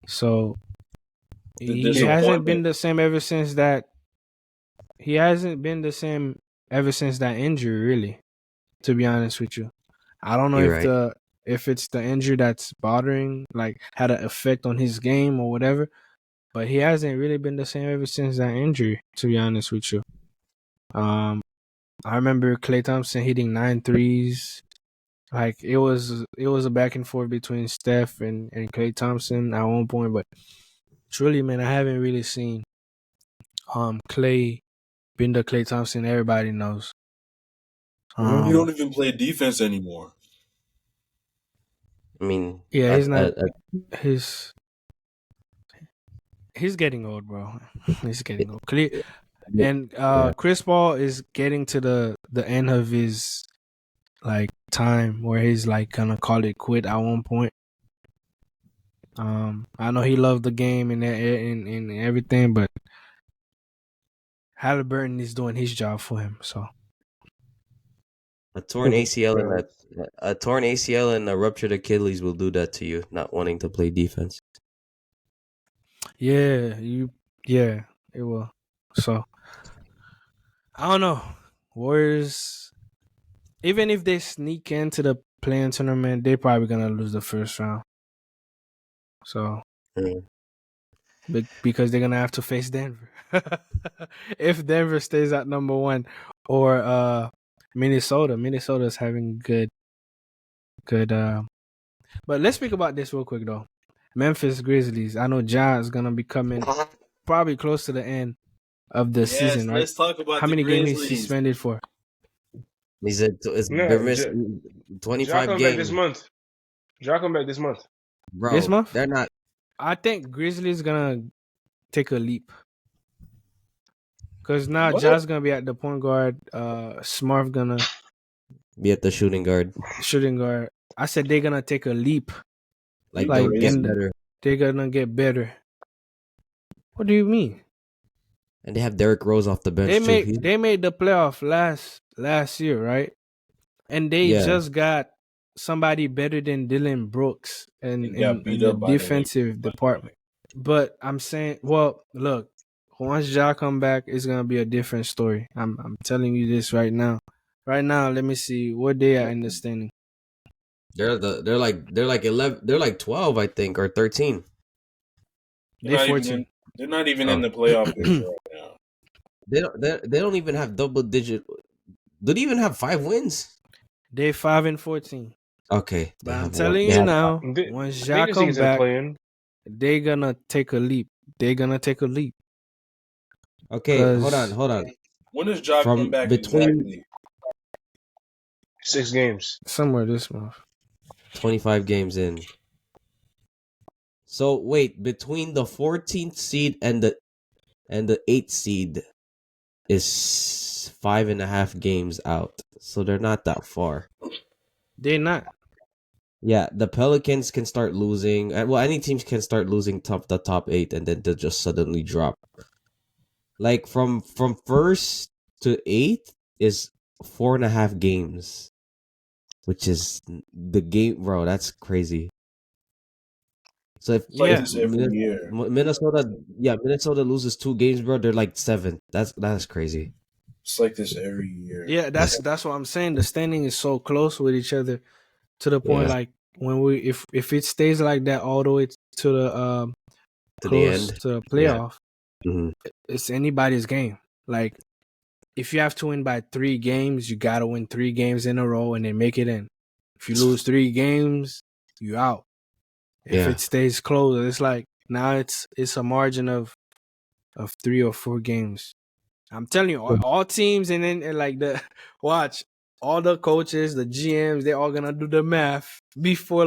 [SPEAKER 1] So
[SPEAKER 4] The
[SPEAKER 1] he hasn't been
[SPEAKER 4] disappointment.
[SPEAKER 1] the same ever since that. He hasn't been the same ever since that injury, really. To be honest with you, I don't know
[SPEAKER 2] You're right.
[SPEAKER 1] if it's the injury that's bothering, like had an effect on his game or whatever. But he hasn't really been the same ever since that injury. To be honest with you, um, I remember Klay Thompson hitting 9 threes. Like it was a back and forth between Steph and Klay Thompson at one point. But truly, man, I haven't really seen Klay been the Klay Thompson everybody knows.
[SPEAKER 4] You don't even play defense anymore.
[SPEAKER 2] I mean,
[SPEAKER 1] Yeah, he's not. He's he's getting old, bro. He's getting old. And
[SPEAKER 2] yeah.
[SPEAKER 1] Chris Paul is getting to the end of his like time where he's like gonna call it quit at one point. I know he loved the game and everything, but Halliburton is doing his job for him. So
[SPEAKER 2] A torn ACL and
[SPEAKER 3] Facts.
[SPEAKER 2] a torn ACL and a ruptured Achilles will do that to you, not wanting to play defense.
[SPEAKER 1] yeah, it will. So I don't know. Warriors, even if they sneak into the playing tournament, they're probably gonna lose the first round. So
[SPEAKER 2] Mm.
[SPEAKER 1] because they're gonna have to face Denver. If Denver stays at number one, or Minnesota. Minnesota's having good. But let's speak about this real quick though. Memphis Grizzlies. I know Ja is gonna be coming probably close to the end of the
[SPEAKER 4] Yes,
[SPEAKER 1] season, right?
[SPEAKER 4] let's talk about
[SPEAKER 1] How
[SPEAKER 4] the
[SPEAKER 1] many games he's
[SPEAKER 4] Grizzlies.
[SPEAKER 1] suspended for?
[SPEAKER 2] He said they're
[SPEAKER 3] No,
[SPEAKER 2] missing
[SPEAKER 3] Ja
[SPEAKER 2] 25
[SPEAKER 3] come back this
[SPEAKER 2] games,
[SPEAKER 3] month. Ja come back this month.
[SPEAKER 1] This
[SPEAKER 2] bro.
[SPEAKER 1] month?
[SPEAKER 2] They're not.
[SPEAKER 1] I think Grizzlies gonna take a leap. Cause now
[SPEAKER 4] What?
[SPEAKER 1] Ja's gonna be at the point guard, Smart gonna
[SPEAKER 2] Be at the shooting guard.
[SPEAKER 1] shooting guard. I said they're gonna take a leap.
[SPEAKER 2] Like
[SPEAKER 4] You
[SPEAKER 2] they'll
[SPEAKER 1] Like
[SPEAKER 2] get
[SPEAKER 4] crazy?
[SPEAKER 1] in
[SPEAKER 2] better.
[SPEAKER 1] they're gonna get better. What do you mean?
[SPEAKER 2] And they have Derrick Rose off the
[SPEAKER 1] They
[SPEAKER 2] bench too.
[SPEAKER 1] make they made the playoff last year, right? And they
[SPEAKER 2] Yeah.
[SPEAKER 1] just got somebody better than Dylan Brooks
[SPEAKER 4] They
[SPEAKER 1] in
[SPEAKER 4] got beat
[SPEAKER 1] the
[SPEAKER 4] up by the
[SPEAKER 1] defensive department. But I'm saying, well, look, once Ja come back, it's gonna be a different story. I'm telling you this right now. Right now, let me see what they are in the standing.
[SPEAKER 2] They're like 11. They're like 12, I think, or 13.
[SPEAKER 4] They're
[SPEAKER 1] They
[SPEAKER 4] not even
[SPEAKER 1] 14.
[SPEAKER 4] in. They're not even in
[SPEAKER 2] Oh.
[SPEAKER 4] the playoff picture right now.
[SPEAKER 2] They don't even have double digit. Do they even have 5 wins?
[SPEAKER 1] They 5-14.
[SPEAKER 2] Okay, they
[SPEAKER 1] But I'm
[SPEAKER 2] have one.
[SPEAKER 1] telling
[SPEAKER 2] They
[SPEAKER 1] you
[SPEAKER 2] have
[SPEAKER 1] now,
[SPEAKER 3] I think
[SPEAKER 1] once Ja
[SPEAKER 3] this thing's
[SPEAKER 1] come
[SPEAKER 3] gonna
[SPEAKER 1] back,
[SPEAKER 3] play in
[SPEAKER 1] they gonna take a leap. They're gonna take a leap.
[SPEAKER 2] Okay, hold on,
[SPEAKER 1] Cause
[SPEAKER 2] hold on.
[SPEAKER 4] When does Ja come
[SPEAKER 2] From
[SPEAKER 4] back
[SPEAKER 2] between
[SPEAKER 4] exactly?
[SPEAKER 3] 6 games.
[SPEAKER 1] somewhere this month.
[SPEAKER 2] 25 games in. So wait, between the 14th seed and the 8th seed is 5.5 games out. So they're not that far.
[SPEAKER 1] They not.
[SPEAKER 2] Yeah, the Pelicans can start losing. Well, any teams can start losing the top 8, and then they'll just suddenly drop. Like from first to 8th is 4.5 games, which is the game, bro. That's crazy. So if
[SPEAKER 4] It's like
[SPEAKER 1] Yeah.
[SPEAKER 4] this every year.
[SPEAKER 2] Minnesota loses 2 games, bro. They're like 7th. That's crazy.
[SPEAKER 4] It's like this every year.
[SPEAKER 1] Yeah, that's what I'm saying. The standing is so close with each other to the point
[SPEAKER 2] Yeah,
[SPEAKER 1] like when we if it stays like that all the way to the
[SPEAKER 2] to the
[SPEAKER 1] close
[SPEAKER 2] end.
[SPEAKER 1] to the
[SPEAKER 2] Yeah.
[SPEAKER 1] playoff,
[SPEAKER 2] hmm
[SPEAKER 1] it's anybody's game. Like if you have to win by 3 games, you gotta win 3 games in a row and then make it in. If you lose 3 games, you out. If
[SPEAKER 2] Yeah.
[SPEAKER 1] it stays close, it's like now it's a margin of 3 or 4 games. I'm telling you, all teams and then and like the watch all the coaches, the GMs, they're all gonna do the math before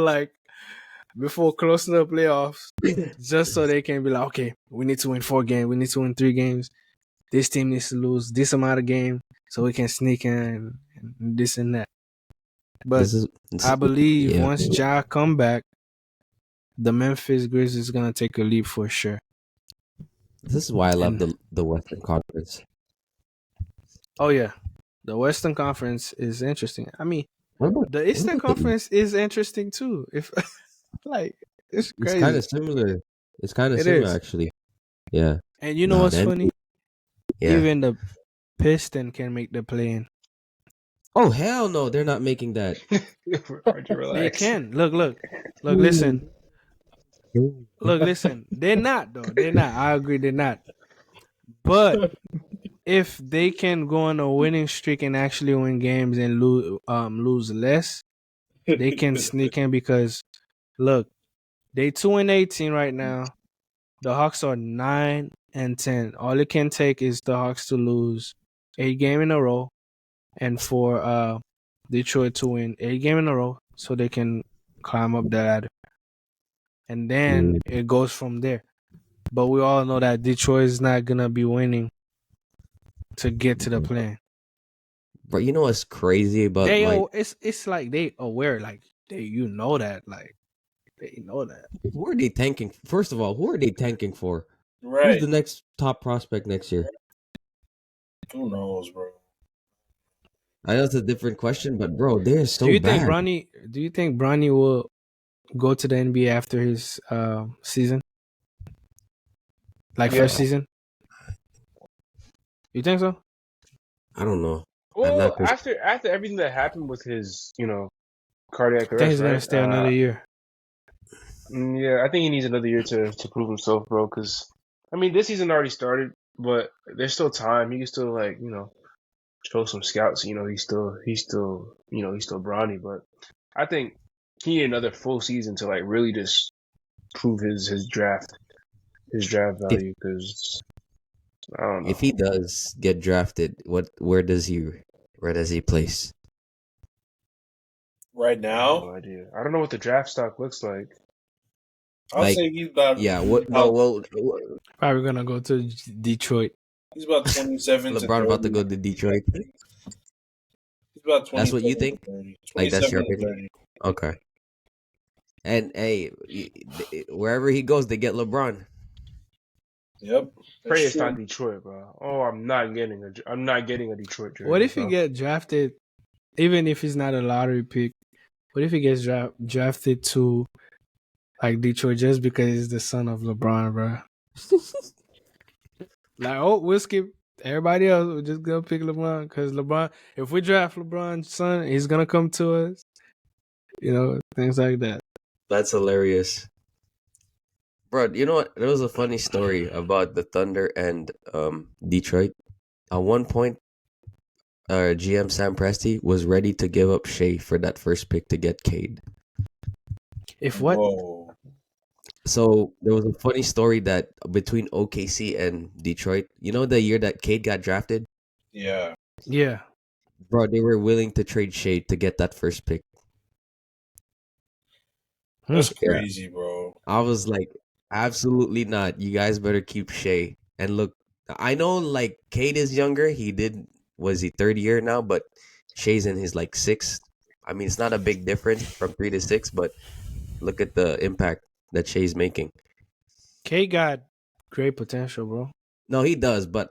[SPEAKER 1] closing the playoffs, just so they can be like, okay, we need to win 4 games, we need to win 3 games. This team needs to lose this amount of game so we can sneak in and this and that. But
[SPEAKER 2] This
[SPEAKER 1] I
[SPEAKER 2] is
[SPEAKER 1] believe
[SPEAKER 2] yeah.
[SPEAKER 1] once Ja come back, the Memphis Grizzlies is gonna take a leap for sure.
[SPEAKER 2] This is why I love
[SPEAKER 1] And
[SPEAKER 2] the Western Conference.
[SPEAKER 1] oh yeah, the Western Conference is interesting. I mean,
[SPEAKER 2] What about
[SPEAKER 1] the
[SPEAKER 2] what
[SPEAKER 1] Eastern
[SPEAKER 2] about the East?
[SPEAKER 1] Conference is interesting too. If like it's
[SPEAKER 2] It's kind
[SPEAKER 1] crazy.
[SPEAKER 2] of similar. It's kind of
[SPEAKER 1] It
[SPEAKER 2] similar
[SPEAKER 1] is.
[SPEAKER 2] actually. Yeah.
[SPEAKER 1] And you know
[SPEAKER 2] Nah,
[SPEAKER 1] what's
[SPEAKER 2] then
[SPEAKER 1] funny?
[SPEAKER 2] yeah.
[SPEAKER 1] Even the Piston can make the play in.
[SPEAKER 2] Oh hell no, they're not making that.
[SPEAKER 3] Roger,
[SPEAKER 1] They
[SPEAKER 3] relax.
[SPEAKER 1] can. Look, listen. Look, listen. They're not though. They're not. I agree they're not. But if they can go on a winning streak and actually win games and lose less, they can sneak in because look, they 2-18 right now. The Hawks are 9-10. All it can take is the Hawks to lose 8 games in a row, and for Detroit to win 8 games in a row, so they can climb up the ladder, and then
[SPEAKER 2] Mm.
[SPEAKER 1] it goes from there. But we all know that Detroit is not gonna be winning to get to the plan.
[SPEAKER 2] But you know what's crazy about
[SPEAKER 1] They
[SPEAKER 2] like
[SPEAKER 1] it's like they aware, like they know that.
[SPEAKER 2] who are they tanking? First of all, who are they tanking for? Who's
[SPEAKER 4] Right.
[SPEAKER 2] the next top prospect next year?
[SPEAKER 4] Who knows, bro?
[SPEAKER 2] I know it's a different question, but bro, they're
[SPEAKER 1] Do
[SPEAKER 2] so
[SPEAKER 1] you think
[SPEAKER 2] bad.
[SPEAKER 1] Bronny? Do you think Bronny will go to the NBA after his season, like
[SPEAKER 3] Yeah.
[SPEAKER 1] first season? You think so?
[SPEAKER 2] I don't know. I'm
[SPEAKER 3] Well,
[SPEAKER 2] not Chris.
[SPEAKER 3] after everything that happened with his, cardiac
[SPEAKER 1] I think
[SPEAKER 3] arrest,
[SPEAKER 1] he's gonna
[SPEAKER 3] right?
[SPEAKER 1] stay another year.
[SPEAKER 3] Yeah, I think he needs another year to prove himself, bro. Because I mean, this season already started, but there's still time. He can still show some scouts. He's still brawny. But I think he need another full season to really just prove his draft
[SPEAKER 2] If
[SPEAKER 3] value. Because I don't
[SPEAKER 2] if
[SPEAKER 3] know.
[SPEAKER 2] he does get drafted, where does he place?
[SPEAKER 4] Right
[SPEAKER 3] I have
[SPEAKER 4] now,
[SPEAKER 3] no idea. I don't know what the draft stock looks like.
[SPEAKER 4] I'll
[SPEAKER 2] Like
[SPEAKER 4] say he's about
[SPEAKER 2] yeah, what no well
[SPEAKER 1] Probably gonna go to Detroit.
[SPEAKER 4] he's about 27 to
[SPEAKER 2] LeBron about to
[SPEAKER 4] 30.
[SPEAKER 2] go to Detroit.
[SPEAKER 4] He's about
[SPEAKER 2] That's what
[SPEAKER 4] 27
[SPEAKER 2] you
[SPEAKER 4] to
[SPEAKER 2] think?
[SPEAKER 4] 30.
[SPEAKER 2] Like that's
[SPEAKER 4] 27
[SPEAKER 2] your
[SPEAKER 4] to
[SPEAKER 2] opinion?
[SPEAKER 4] 30.
[SPEAKER 2] Okay. And hey, wherever he goes, they get LeBron.
[SPEAKER 4] Yep.
[SPEAKER 3] Pray
[SPEAKER 4] That's
[SPEAKER 3] it's
[SPEAKER 4] true.
[SPEAKER 3] not Detroit, bro. Oh, I'm not getting a Detroit
[SPEAKER 1] What
[SPEAKER 3] jersey,
[SPEAKER 1] if he
[SPEAKER 3] bro.
[SPEAKER 1] get drafted, even if he's not a lottery pick? What if he gets drafted to like Detroit just because he's the son of LeBron, bro? Like, oh, we'll skip everybody else. We'll just go pick LeBron because LeBron. If we draft LeBron's son, he's gonna come to us. You know, things like that.
[SPEAKER 2] That's hilarious. Bro, you know what? There was a funny story about the Thunder and Detroit. At one point, GM Sam Presti was ready to give up Shea for that first pick to get Cade.
[SPEAKER 1] If what?
[SPEAKER 4] Whoa.
[SPEAKER 2] So there was a funny story that between OKC and Detroit, you know the year that Cade got drafted?
[SPEAKER 4] Yeah.
[SPEAKER 1] Yeah.
[SPEAKER 2] Bro, they were willing to trade Shea to get that first pick.
[SPEAKER 4] That's
[SPEAKER 2] Yeah.
[SPEAKER 4] crazy, bro.
[SPEAKER 2] I was like, absolutely not. You guys better keep Shea. And look, I know like Cade is younger. Was he third year now? But Shea's in his like sixth. I mean, it's not a big difference from 3 to 6, but look at the impact that Shea's making.
[SPEAKER 1] K got great potential, bro.
[SPEAKER 2] No, he does, but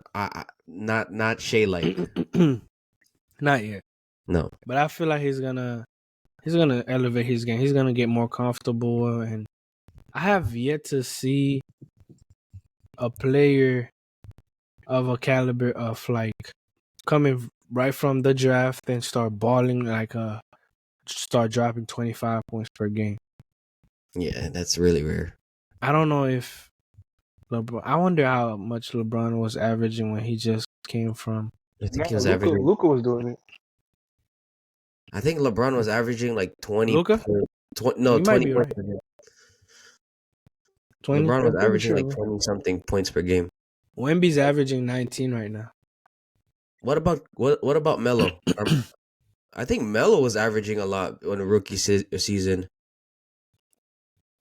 [SPEAKER 2] not Shea like.
[SPEAKER 1] Not yet,
[SPEAKER 2] No.
[SPEAKER 1] but I feel like he's gonna elevate his game. He's gonna get more comfortable, and I have yet to see a player of a caliber of like coming right from the draft and start balling like start dropping 25 points per game.
[SPEAKER 2] Yeah, that's really rare.
[SPEAKER 1] I don't know if LeBron. I wonder how much LeBron was averaging when he just came from.
[SPEAKER 2] I think
[SPEAKER 3] Nah,
[SPEAKER 2] he was
[SPEAKER 3] Luca
[SPEAKER 2] averaging.
[SPEAKER 3] Luca was doing it.
[SPEAKER 2] I think LeBron was averaging like 20.
[SPEAKER 1] Luka?
[SPEAKER 2] 20 no,
[SPEAKER 1] You might
[SPEAKER 2] 20
[SPEAKER 1] be
[SPEAKER 2] points
[SPEAKER 1] right.
[SPEAKER 2] per game.
[SPEAKER 1] 20.
[SPEAKER 2] LeBron
[SPEAKER 3] I'm
[SPEAKER 2] was
[SPEAKER 3] pretty
[SPEAKER 2] averaging
[SPEAKER 3] sure.
[SPEAKER 2] like 20 something points per game.
[SPEAKER 1] Wemby's averaging 19 right now.
[SPEAKER 2] What about Melo? I think Melo was averaging a lot on the rookie season.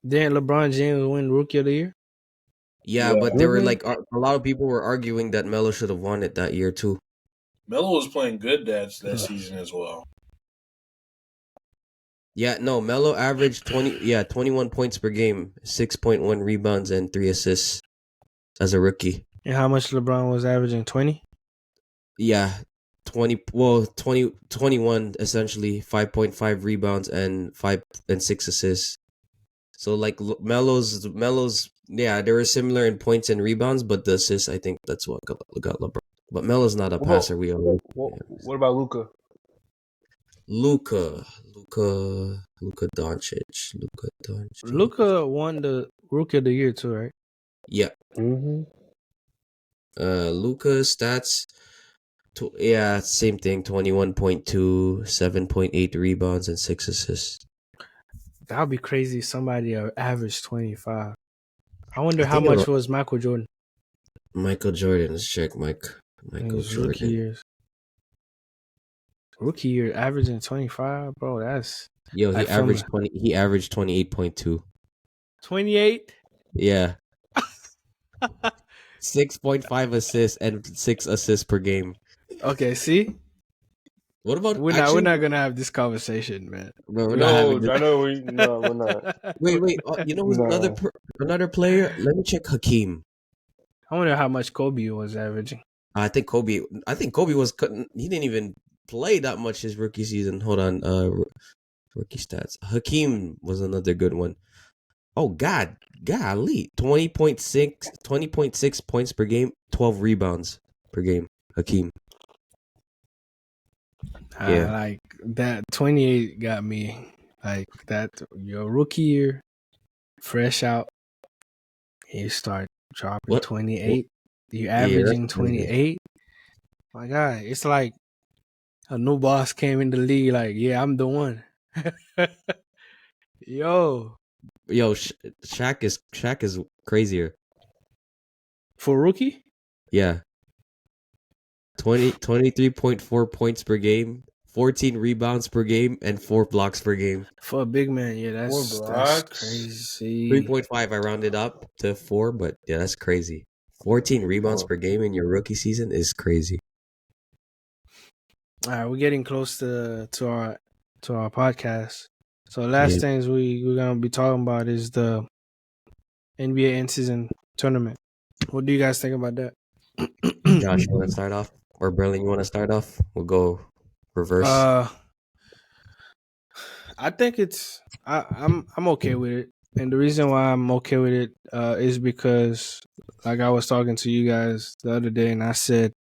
[SPEAKER 1] Didn't LeBron James win Rookie of the Year?
[SPEAKER 2] Yeah,
[SPEAKER 4] Yeah.
[SPEAKER 2] but there were like a lot of people were arguing that Melo should have won it that year too.
[SPEAKER 4] Melo was playing good that season as well.
[SPEAKER 2] Yeah, no, Melo averaged 21 points per game, 6.1 rebounds and 3 assists as a rookie.
[SPEAKER 1] And how much LeBron was averaging? 20?
[SPEAKER 2] Yeah, 21 essentially, 5.5 rebounds and 6 assists. So like Melo's yeah, they were similar in points and rebounds, but the assists I think that's what got LeBron. But Melo's not a
[SPEAKER 3] What about
[SPEAKER 2] passer. We all
[SPEAKER 3] what about Luca?
[SPEAKER 2] Luka Doncic.
[SPEAKER 1] Luka won the Rookie of the Year too, right?
[SPEAKER 2] Yeah.
[SPEAKER 3] Mm-hmm.
[SPEAKER 2] Luka's stats. Same thing. 21.2, 7.8 rebounds and 6 assists.
[SPEAKER 1] That would be crazy if somebody averaged 25. I wonder
[SPEAKER 2] I
[SPEAKER 1] how
[SPEAKER 2] think
[SPEAKER 1] much was Michael Jordan
[SPEAKER 2] Michael Jordan. Let's check
[SPEAKER 1] in
[SPEAKER 2] Michael
[SPEAKER 1] his rookie
[SPEAKER 2] Jordan.
[SPEAKER 1] years. Rookie year averaging 25, bro. That's
[SPEAKER 2] Yo,
[SPEAKER 1] like from
[SPEAKER 2] He averaged 28.2.
[SPEAKER 1] 28.
[SPEAKER 2] Yeah, 6.5 assists and 6 assists per game.
[SPEAKER 1] Okay, see,
[SPEAKER 2] What about
[SPEAKER 1] we're not gonna have this conversation, man.
[SPEAKER 2] No, we're not
[SPEAKER 3] No,
[SPEAKER 2] having this.
[SPEAKER 3] I know no, we're not.
[SPEAKER 2] Wait. You know who's
[SPEAKER 3] No.
[SPEAKER 2] another player? Let me check Hakeem.
[SPEAKER 1] I wonder how much Kobe was averaging.
[SPEAKER 2] I think Kobe. Was cutting. He didn't even play that much his rookie season. Hold on. Rookie stats. Hakeem was another good one. Oh golly, 20.6 points per game, 12 rebounds per game. Hakeem. Yeah.
[SPEAKER 1] Like that 28 got me. Like that, your rookie year, fresh out, you start dropping
[SPEAKER 2] What?
[SPEAKER 1] 28. You
[SPEAKER 2] Yeah, that's
[SPEAKER 1] averaging
[SPEAKER 2] crazy.
[SPEAKER 1] 28. My God, it's like a new boss came in the league. Like, yeah, I'm the one. Yo,
[SPEAKER 2] Shaq is crazier.
[SPEAKER 1] for rookie,
[SPEAKER 2] Yeah. 23.4 points per game, 14 rebounds per game, and 4 blocks per game.
[SPEAKER 1] for a big man, yeah,
[SPEAKER 3] 4
[SPEAKER 1] that's
[SPEAKER 3] blocks.
[SPEAKER 1] crazy.
[SPEAKER 2] 3.5, I rounded up to 4, but yeah, that's crazy. 14 rebounds
[SPEAKER 3] Oh.
[SPEAKER 2] per game in your rookie season is crazy.
[SPEAKER 1] All right, we're getting close to our podcast. So last things we're gonna be talking about is the NBA in-season tournament. What do you guys think about that?
[SPEAKER 2] Josh, you want to start off? Or Berlin, you want to start off? We'll go reverse.
[SPEAKER 1] uh, I think I'm okay with it, and the reason why I'm okay with it is because, like I was talking to you guys the other day, and I said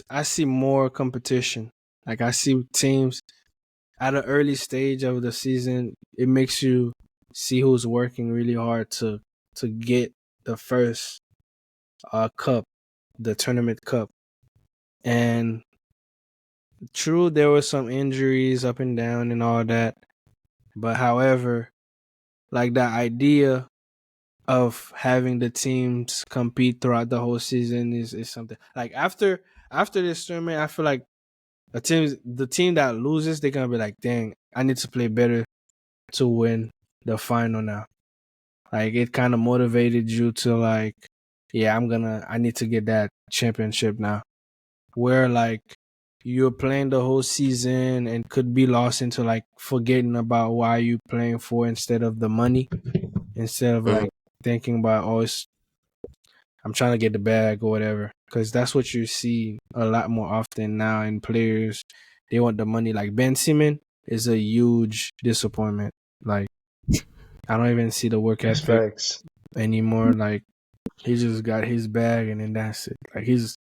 [SPEAKER 1] I see more competition. Like I see teams at an early stage of the season. It makes you see who's working really hard to get the first cup, the tournament cup, and true there were some injuries up and down and all that, but however, like the idea of having the teams compete throughout the whole season is something like after this tournament, I feel like the team that loses, they're gonna be like, dang, I need to play better to win the final now. Like it kind of motivated you to like, yeah, I need to get that championship now. Where like you're playing the whole season and could be lost into like forgetting about why you playing for instead of the money, instead of
[SPEAKER 2] Mhm.
[SPEAKER 1] like thinking about I'm trying to get the bag or whatever. Because that's what you see a lot more often now in players. They want the money. Like Ben Simmons is a huge disappointment. Like I don't even see the work
[SPEAKER 3] That's
[SPEAKER 1] ethic
[SPEAKER 3] facts.
[SPEAKER 1] anymore. Like he just got his bag and then that's it. Like he's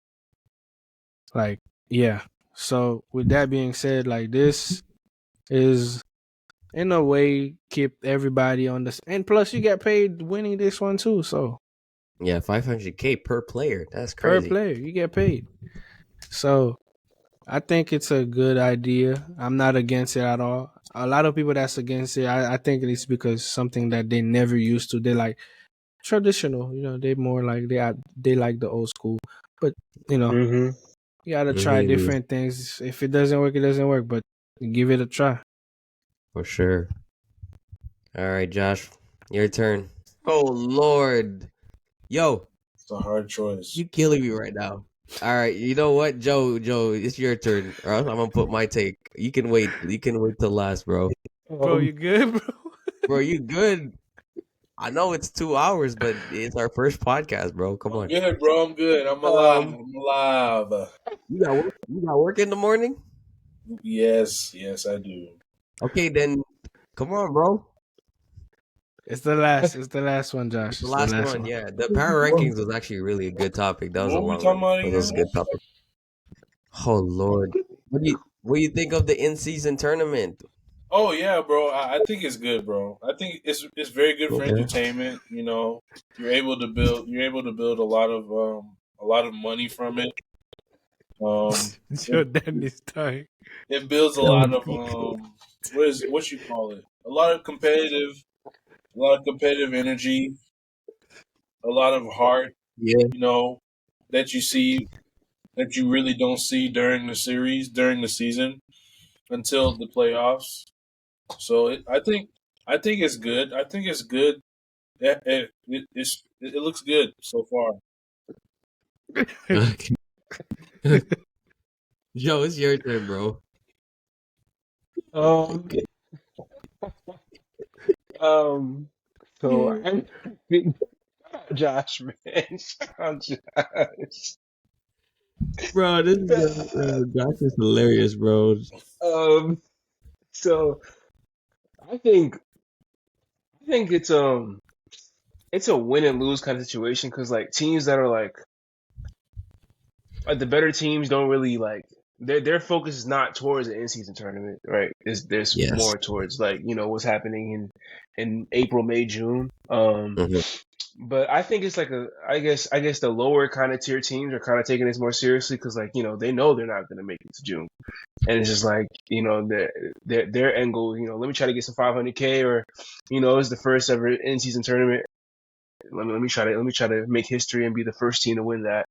[SPEAKER 1] like yeah. So with that being said, like this is in a way keep everybody on the and plus you get paid winning this one too. So
[SPEAKER 2] Yeah, 500K per player. That's
[SPEAKER 1] per
[SPEAKER 2] crazy.
[SPEAKER 1] player you get paid. So I think it's a good idea. I'm not against it at all. A lot of people that's against it, I think it's because something that they never used to. They like traditional, they more like they like the old school. But you know,
[SPEAKER 3] Mm-hmm.
[SPEAKER 1] you gotta try
[SPEAKER 2] Maybe,
[SPEAKER 1] different things. If it doesn't work, it doesn't work. But give it a try.
[SPEAKER 2] for sure. All right, Josh, your turn. Oh, Lord. Yo,
[SPEAKER 4] It's a hard choice.
[SPEAKER 2] you killing me right now. All right, you know what, Joe, it's your turn. Or else I'm gonna put my take. You can wait. You can wait till last, bro.
[SPEAKER 1] Bro, you good, bro?
[SPEAKER 2] Bro, you good? I know it's 2 hours, but it's our first podcast, bro. Come
[SPEAKER 4] I'm
[SPEAKER 2] on.
[SPEAKER 4] good, bro. I'm good. I'm alive.
[SPEAKER 3] Um,
[SPEAKER 4] I'm alive.
[SPEAKER 2] You got work. You got work in the morning.
[SPEAKER 4] Yes, I do.
[SPEAKER 2] Okay, then come on, bro.
[SPEAKER 1] It's the last. It's the last one,
[SPEAKER 2] It's
[SPEAKER 1] Josh.
[SPEAKER 2] the
[SPEAKER 1] It's the
[SPEAKER 2] last
[SPEAKER 1] last
[SPEAKER 2] one.
[SPEAKER 1] one.
[SPEAKER 2] Yeah, the power
[SPEAKER 4] What,
[SPEAKER 2] rankings was actually really a good topic. That was a
[SPEAKER 4] what we
[SPEAKER 2] long
[SPEAKER 4] talking
[SPEAKER 2] one,
[SPEAKER 4] about
[SPEAKER 2] but it was
[SPEAKER 4] again?
[SPEAKER 2] a good topic. Oh Lord, what do you think of the in season tournament?
[SPEAKER 4] Oh yeah, bro. I think it's good, bro. I think it's very good for
[SPEAKER 2] Okay.
[SPEAKER 4] entertainment. You know, you're able to build a lot of money from it. It,
[SPEAKER 1] Jordan is dying.
[SPEAKER 4] it builds a lot of what you call it? A lot of competitive energy, a lot of heart.
[SPEAKER 2] Yeah.
[SPEAKER 4] You know, that you see that you really don't see during the season until the playoffs. So I think it's good. I think it's good. It looks good so far.
[SPEAKER 2] Okay. Joe, it's your turn, bro.
[SPEAKER 3] um, um, so I think Josh, man, shout out Josh.
[SPEAKER 2] Bro, this is Josh is hilarious, bro.
[SPEAKER 3] Um, so I think it's a win and lose kind of situation because like teams that are like the better teams don't really like their focus is not towards the in season tournament, right? Is there's
[SPEAKER 2] Yes.
[SPEAKER 3] more towards like what's happening in April, May, June.
[SPEAKER 2] Mhm.
[SPEAKER 3] But I think it's like I guess the lower kind of tier teams are kind of taking this more seriously because like they know they're not going to make it to June, and it's just like their end goal. Let me try to get some 500K or it's the first ever in season tournament. Let me try to make history and be the first team to win that.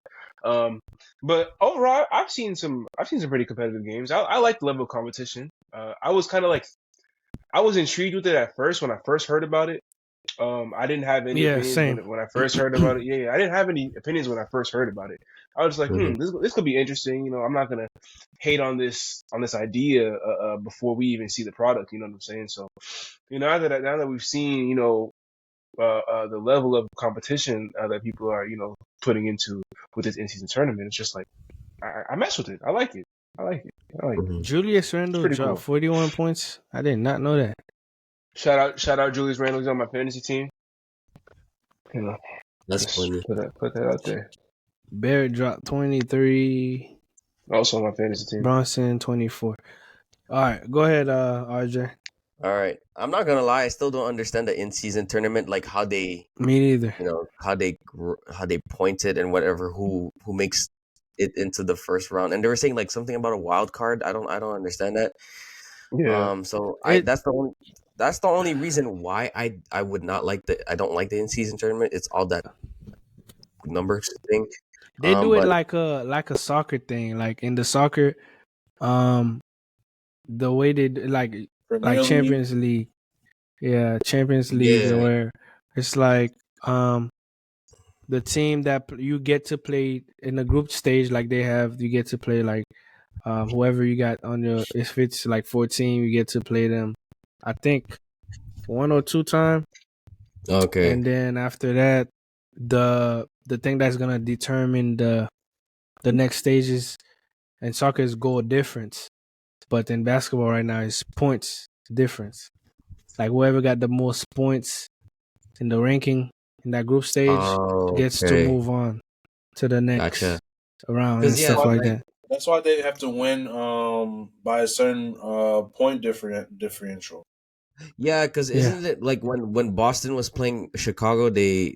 [SPEAKER 3] Um, but overall, I've seen some pretty competitive games. I like the level of competition. I was kind of like I was intrigued with it at first when I first heard about it. I didn't have any
[SPEAKER 1] Yeah,
[SPEAKER 3] opinions
[SPEAKER 1] same.
[SPEAKER 3] when I first heard about it. Yeah, I didn't have any opinions when I first heard about it. I was like,
[SPEAKER 2] Mhm.
[SPEAKER 3] this could be interesting. I'm not gonna hate on this idea before we even see the product. You know what I'm saying? So, now that we've seen, the level of competition that people are putting into with this in-season tournament. It's just like I mess with it. I like it. I like it. I like it.
[SPEAKER 2] Mhm.
[SPEAKER 1] Julius
[SPEAKER 3] It's
[SPEAKER 1] Randle
[SPEAKER 3] pretty
[SPEAKER 1] dropped
[SPEAKER 3] cool.
[SPEAKER 1] 41 points. I did not know that.
[SPEAKER 3] Shout out Julius Randle. He's on my fantasy team. You know,
[SPEAKER 2] That's
[SPEAKER 3] just
[SPEAKER 2] funny.
[SPEAKER 3] put that out there.
[SPEAKER 1] Barrett dropped 23.
[SPEAKER 3] Also on my fantasy team.
[SPEAKER 1] Bronson 24. All right, go ahead, RJ.
[SPEAKER 5] All right. I'm not gonna lie. I still don't understand the in-season tournament, like how they,
[SPEAKER 1] Me neither.
[SPEAKER 5] how they pointed and whatever. Who makes it into the first round? And they were saying like something about a wild card. I don't understand that.
[SPEAKER 3] Yeah.
[SPEAKER 5] So
[SPEAKER 1] It-
[SPEAKER 5] that's the only reason why I would not like I don't like the in-season tournament. It's all that numbers thing.
[SPEAKER 1] They do it
[SPEAKER 5] But
[SPEAKER 1] like a soccer thing. Like in the soccer, the way they do, like
[SPEAKER 4] Premier League.
[SPEAKER 1] Champions League. Yeah, Champions League
[SPEAKER 5] Yeah.
[SPEAKER 1] where it's like the team that you get to play in the group stage, like they have, you get to play like whoever you got on your. If it's like 14, you get to play them. I think 1 or 2 times.
[SPEAKER 2] Okay.
[SPEAKER 1] And then after that, the thing that's gonna determine the next stages in soccer is goal difference, but in basketball right now is points difference. Like whoever got the most points in the ranking in that group stage gets to
[SPEAKER 2] Okay.
[SPEAKER 1] move on to the next
[SPEAKER 2] Gotcha.
[SPEAKER 1] round
[SPEAKER 5] 'Cause,
[SPEAKER 1] and
[SPEAKER 5] yeah,
[SPEAKER 1] stuff like
[SPEAKER 5] like-
[SPEAKER 1] that.
[SPEAKER 4] That's why they have to win by a certain point differential.
[SPEAKER 5] Yeah, because isn't it like when Boston was playing Chicago, they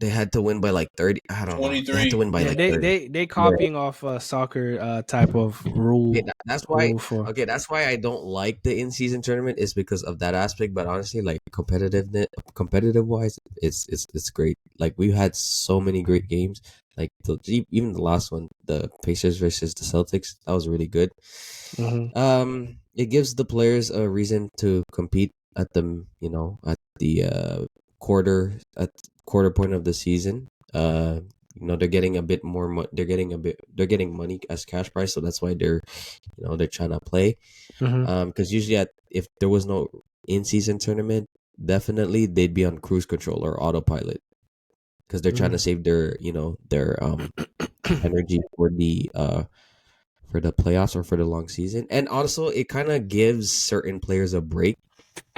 [SPEAKER 5] had to win by like 30. I don't know. They had
[SPEAKER 4] 23.
[SPEAKER 5] to win by
[SPEAKER 1] Yeah,
[SPEAKER 5] like 30.
[SPEAKER 1] they copying off soccer type of rule.
[SPEAKER 5] Okay, that's why.
[SPEAKER 1] rule for
[SPEAKER 5] Okay, that's why I don't like the in-season tournament is because of that aspect. But honestly, like competitive wise, it's great. Like we've had so many great games. Like even the last one, the Pacers versus the Celtics, that was really good. It gives the players a reason to compete at the quarter point of the season. They're getting a bit more. They're getting money as cash prize, so that's why they're trying to play. Because usually, if there was no in-season tournament, definitely they'd be on cruise control or autopilot because they're trying to save their energy for the playoffs or for the long season. And also, it kind of gives certain players a break.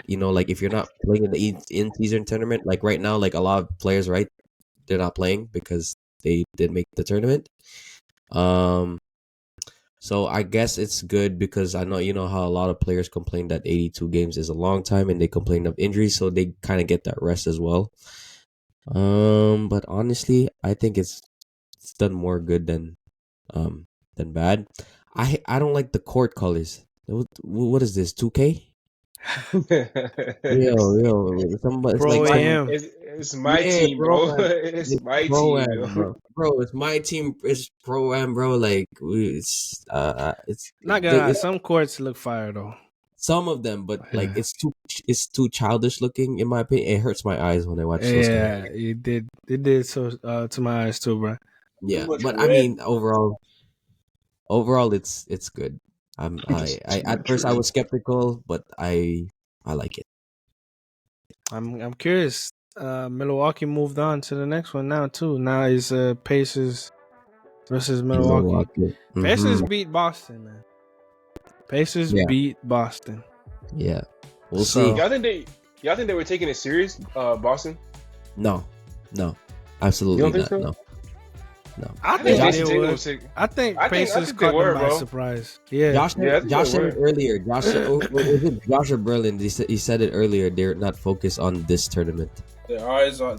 [SPEAKER 5] Like if you're not playing in the in-season tournament, like right now, like a lot of players, right, they're not playing because they did make the tournament. So I guess it's good because I know how a lot of players complain that 82 games is a long time and they complain of injuries, so they kind of get that rest as well. But honestly, I think it's done more good than bad. I don't like the court colors. What is this? 2K? Yo, somebody, it's
[SPEAKER 1] Pro
[SPEAKER 2] like
[SPEAKER 1] AM.
[SPEAKER 3] It's my team, bro. It's my
[SPEAKER 2] Pro
[SPEAKER 3] team,
[SPEAKER 2] Am,
[SPEAKER 3] yo.
[SPEAKER 2] bro. It's my team. It's Pro Am, bro. Like it's
[SPEAKER 1] Not gonna lie, some courts look fire though.
[SPEAKER 2] some of them, but like
[SPEAKER 1] Yeah.
[SPEAKER 2] it's too childish looking in my opinion. It hurts my eyes when I watch those games.
[SPEAKER 1] Yeah, it did so to my eyes too, bro.
[SPEAKER 2] Yeah,
[SPEAKER 4] much
[SPEAKER 2] but I
[SPEAKER 4] red.
[SPEAKER 2] mean overall it's good. I at first I was skeptical, but I like it.
[SPEAKER 1] I'm curious. Milwaukee moved on to the next one now too. Now it's Pacers versus Milwaukee. Pacers
[SPEAKER 2] Mhm.
[SPEAKER 1] beat Boston, man. Pacers
[SPEAKER 2] Yeah.
[SPEAKER 1] beat Boston.
[SPEAKER 2] Yeah, we'll
[SPEAKER 1] So-
[SPEAKER 2] see.
[SPEAKER 3] Y'all think they were taking it serious, Boston?
[SPEAKER 2] No, absolutely
[SPEAKER 3] You don't think
[SPEAKER 2] not.
[SPEAKER 3] so?
[SPEAKER 2] No.
[SPEAKER 1] I
[SPEAKER 3] think
[SPEAKER 1] think
[SPEAKER 3] Jason
[SPEAKER 1] they
[SPEAKER 3] Tatum
[SPEAKER 1] would.
[SPEAKER 3] was sick.
[SPEAKER 1] I think
[SPEAKER 3] I think
[SPEAKER 1] Pacers
[SPEAKER 3] they
[SPEAKER 1] caught
[SPEAKER 3] were,
[SPEAKER 1] them by
[SPEAKER 3] bro.
[SPEAKER 1] surprise. Yeah.
[SPEAKER 2] Josh
[SPEAKER 3] Yeah, I think
[SPEAKER 2] Josh
[SPEAKER 3] they
[SPEAKER 2] said
[SPEAKER 3] were.
[SPEAKER 2] it earlier. Was it Josh or Berlin? He said it earlier. They're not focused on this tournament.
[SPEAKER 4] Their eyes are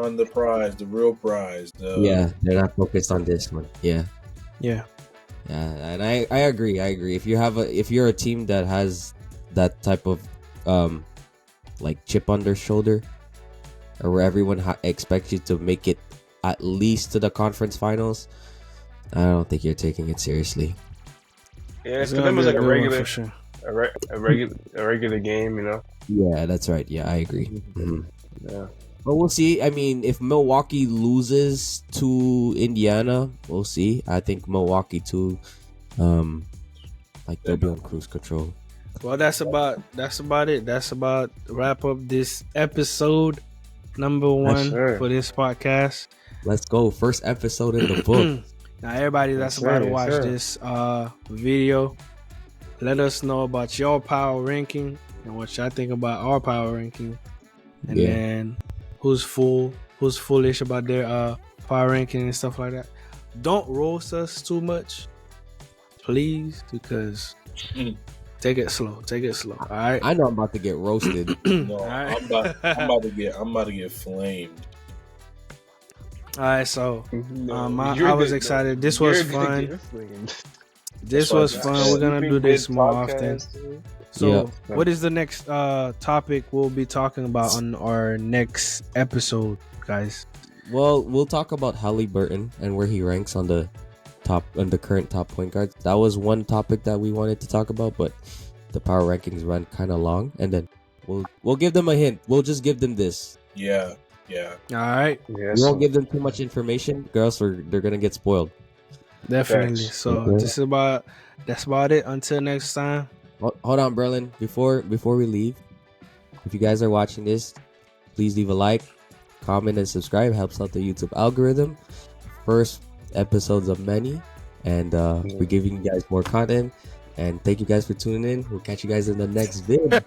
[SPEAKER 4] on the prize, the real prize.
[SPEAKER 2] Yeah, they're not focused on this one. Yeah,
[SPEAKER 1] Yeah.
[SPEAKER 2] and I agree. If you're a team that has that type of like chip on their shoulder, or where everyone expects you to make it at least to the conference finals, I don't think you're taking it seriously.
[SPEAKER 3] Yeah,
[SPEAKER 1] It's
[SPEAKER 3] for
[SPEAKER 1] gonna
[SPEAKER 3] them it was
[SPEAKER 1] be
[SPEAKER 3] like a
[SPEAKER 1] good one
[SPEAKER 3] regular,
[SPEAKER 1] for sure.
[SPEAKER 3] a regular game, you know.
[SPEAKER 2] Yeah, that's right. Yeah, I agree. Mhm.
[SPEAKER 3] Yeah.
[SPEAKER 2] But we'll see. I mean, if Milwaukee loses to Indiana, we'll see. I think Milwaukee too, they'll be on cruise control.
[SPEAKER 1] Well, that's about it. That's about wrap up this episode number
[SPEAKER 3] Yes,
[SPEAKER 1] one
[SPEAKER 3] sir.
[SPEAKER 1] for this podcast.
[SPEAKER 2] Let's go. First episode in the book.
[SPEAKER 1] Now, everybody that's
[SPEAKER 3] Yes,
[SPEAKER 1] about
[SPEAKER 3] sir,
[SPEAKER 1] to
[SPEAKER 3] yes,
[SPEAKER 1] watch
[SPEAKER 3] sir.
[SPEAKER 1] this video, let us know about your power ranking and what y'all think about our power ranking, and
[SPEAKER 2] Yeah.
[SPEAKER 1] then who's foolish about their power ranking and stuff like that. Don't roast us too much, please, because take it slow. All right.
[SPEAKER 2] I know I'm about to get roasted.
[SPEAKER 4] No,
[SPEAKER 1] All right.
[SPEAKER 4] I'm about to get flamed.
[SPEAKER 1] All right. So
[SPEAKER 3] No,
[SPEAKER 1] I was excited. This was
[SPEAKER 3] you're gonna
[SPEAKER 1] fun.
[SPEAKER 3] get flamed.
[SPEAKER 1] This
[SPEAKER 4] That's why
[SPEAKER 1] was
[SPEAKER 4] I
[SPEAKER 1] fun.
[SPEAKER 4] said-
[SPEAKER 1] We're gonna do this more often.
[SPEAKER 3] Podcast,
[SPEAKER 1] So,
[SPEAKER 2] Yeah.
[SPEAKER 1] what is the next topic we'll be talking about on our next episode, guys?
[SPEAKER 2] Well, we'll talk about Halliburton and where he ranks on the current top point guards. That was one topic that we wanted to talk about, but the power rankings run kind of long, and then we'll give them a hint. We'll just give them this.
[SPEAKER 4] Yeah.
[SPEAKER 1] All right,
[SPEAKER 3] Yes,
[SPEAKER 2] We won't give them too much information, girls, or they're gonna get spoiled.
[SPEAKER 1] definitely.
[SPEAKER 3] Facts.
[SPEAKER 1] So,
[SPEAKER 2] Okay.
[SPEAKER 1] that's about it. Until next time.
[SPEAKER 2] Hold on, Berlin. Before we leave, if you guys are watching this, please leave a like, comment, and subscribe. Helps out the YouTube algorithm. First episodes of many, and we're giving you guys more content. And thank you guys for tuning in. We'll catch you guys in the next vid.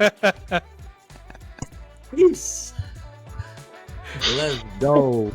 [SPEAKER 2] Peace. Let's go.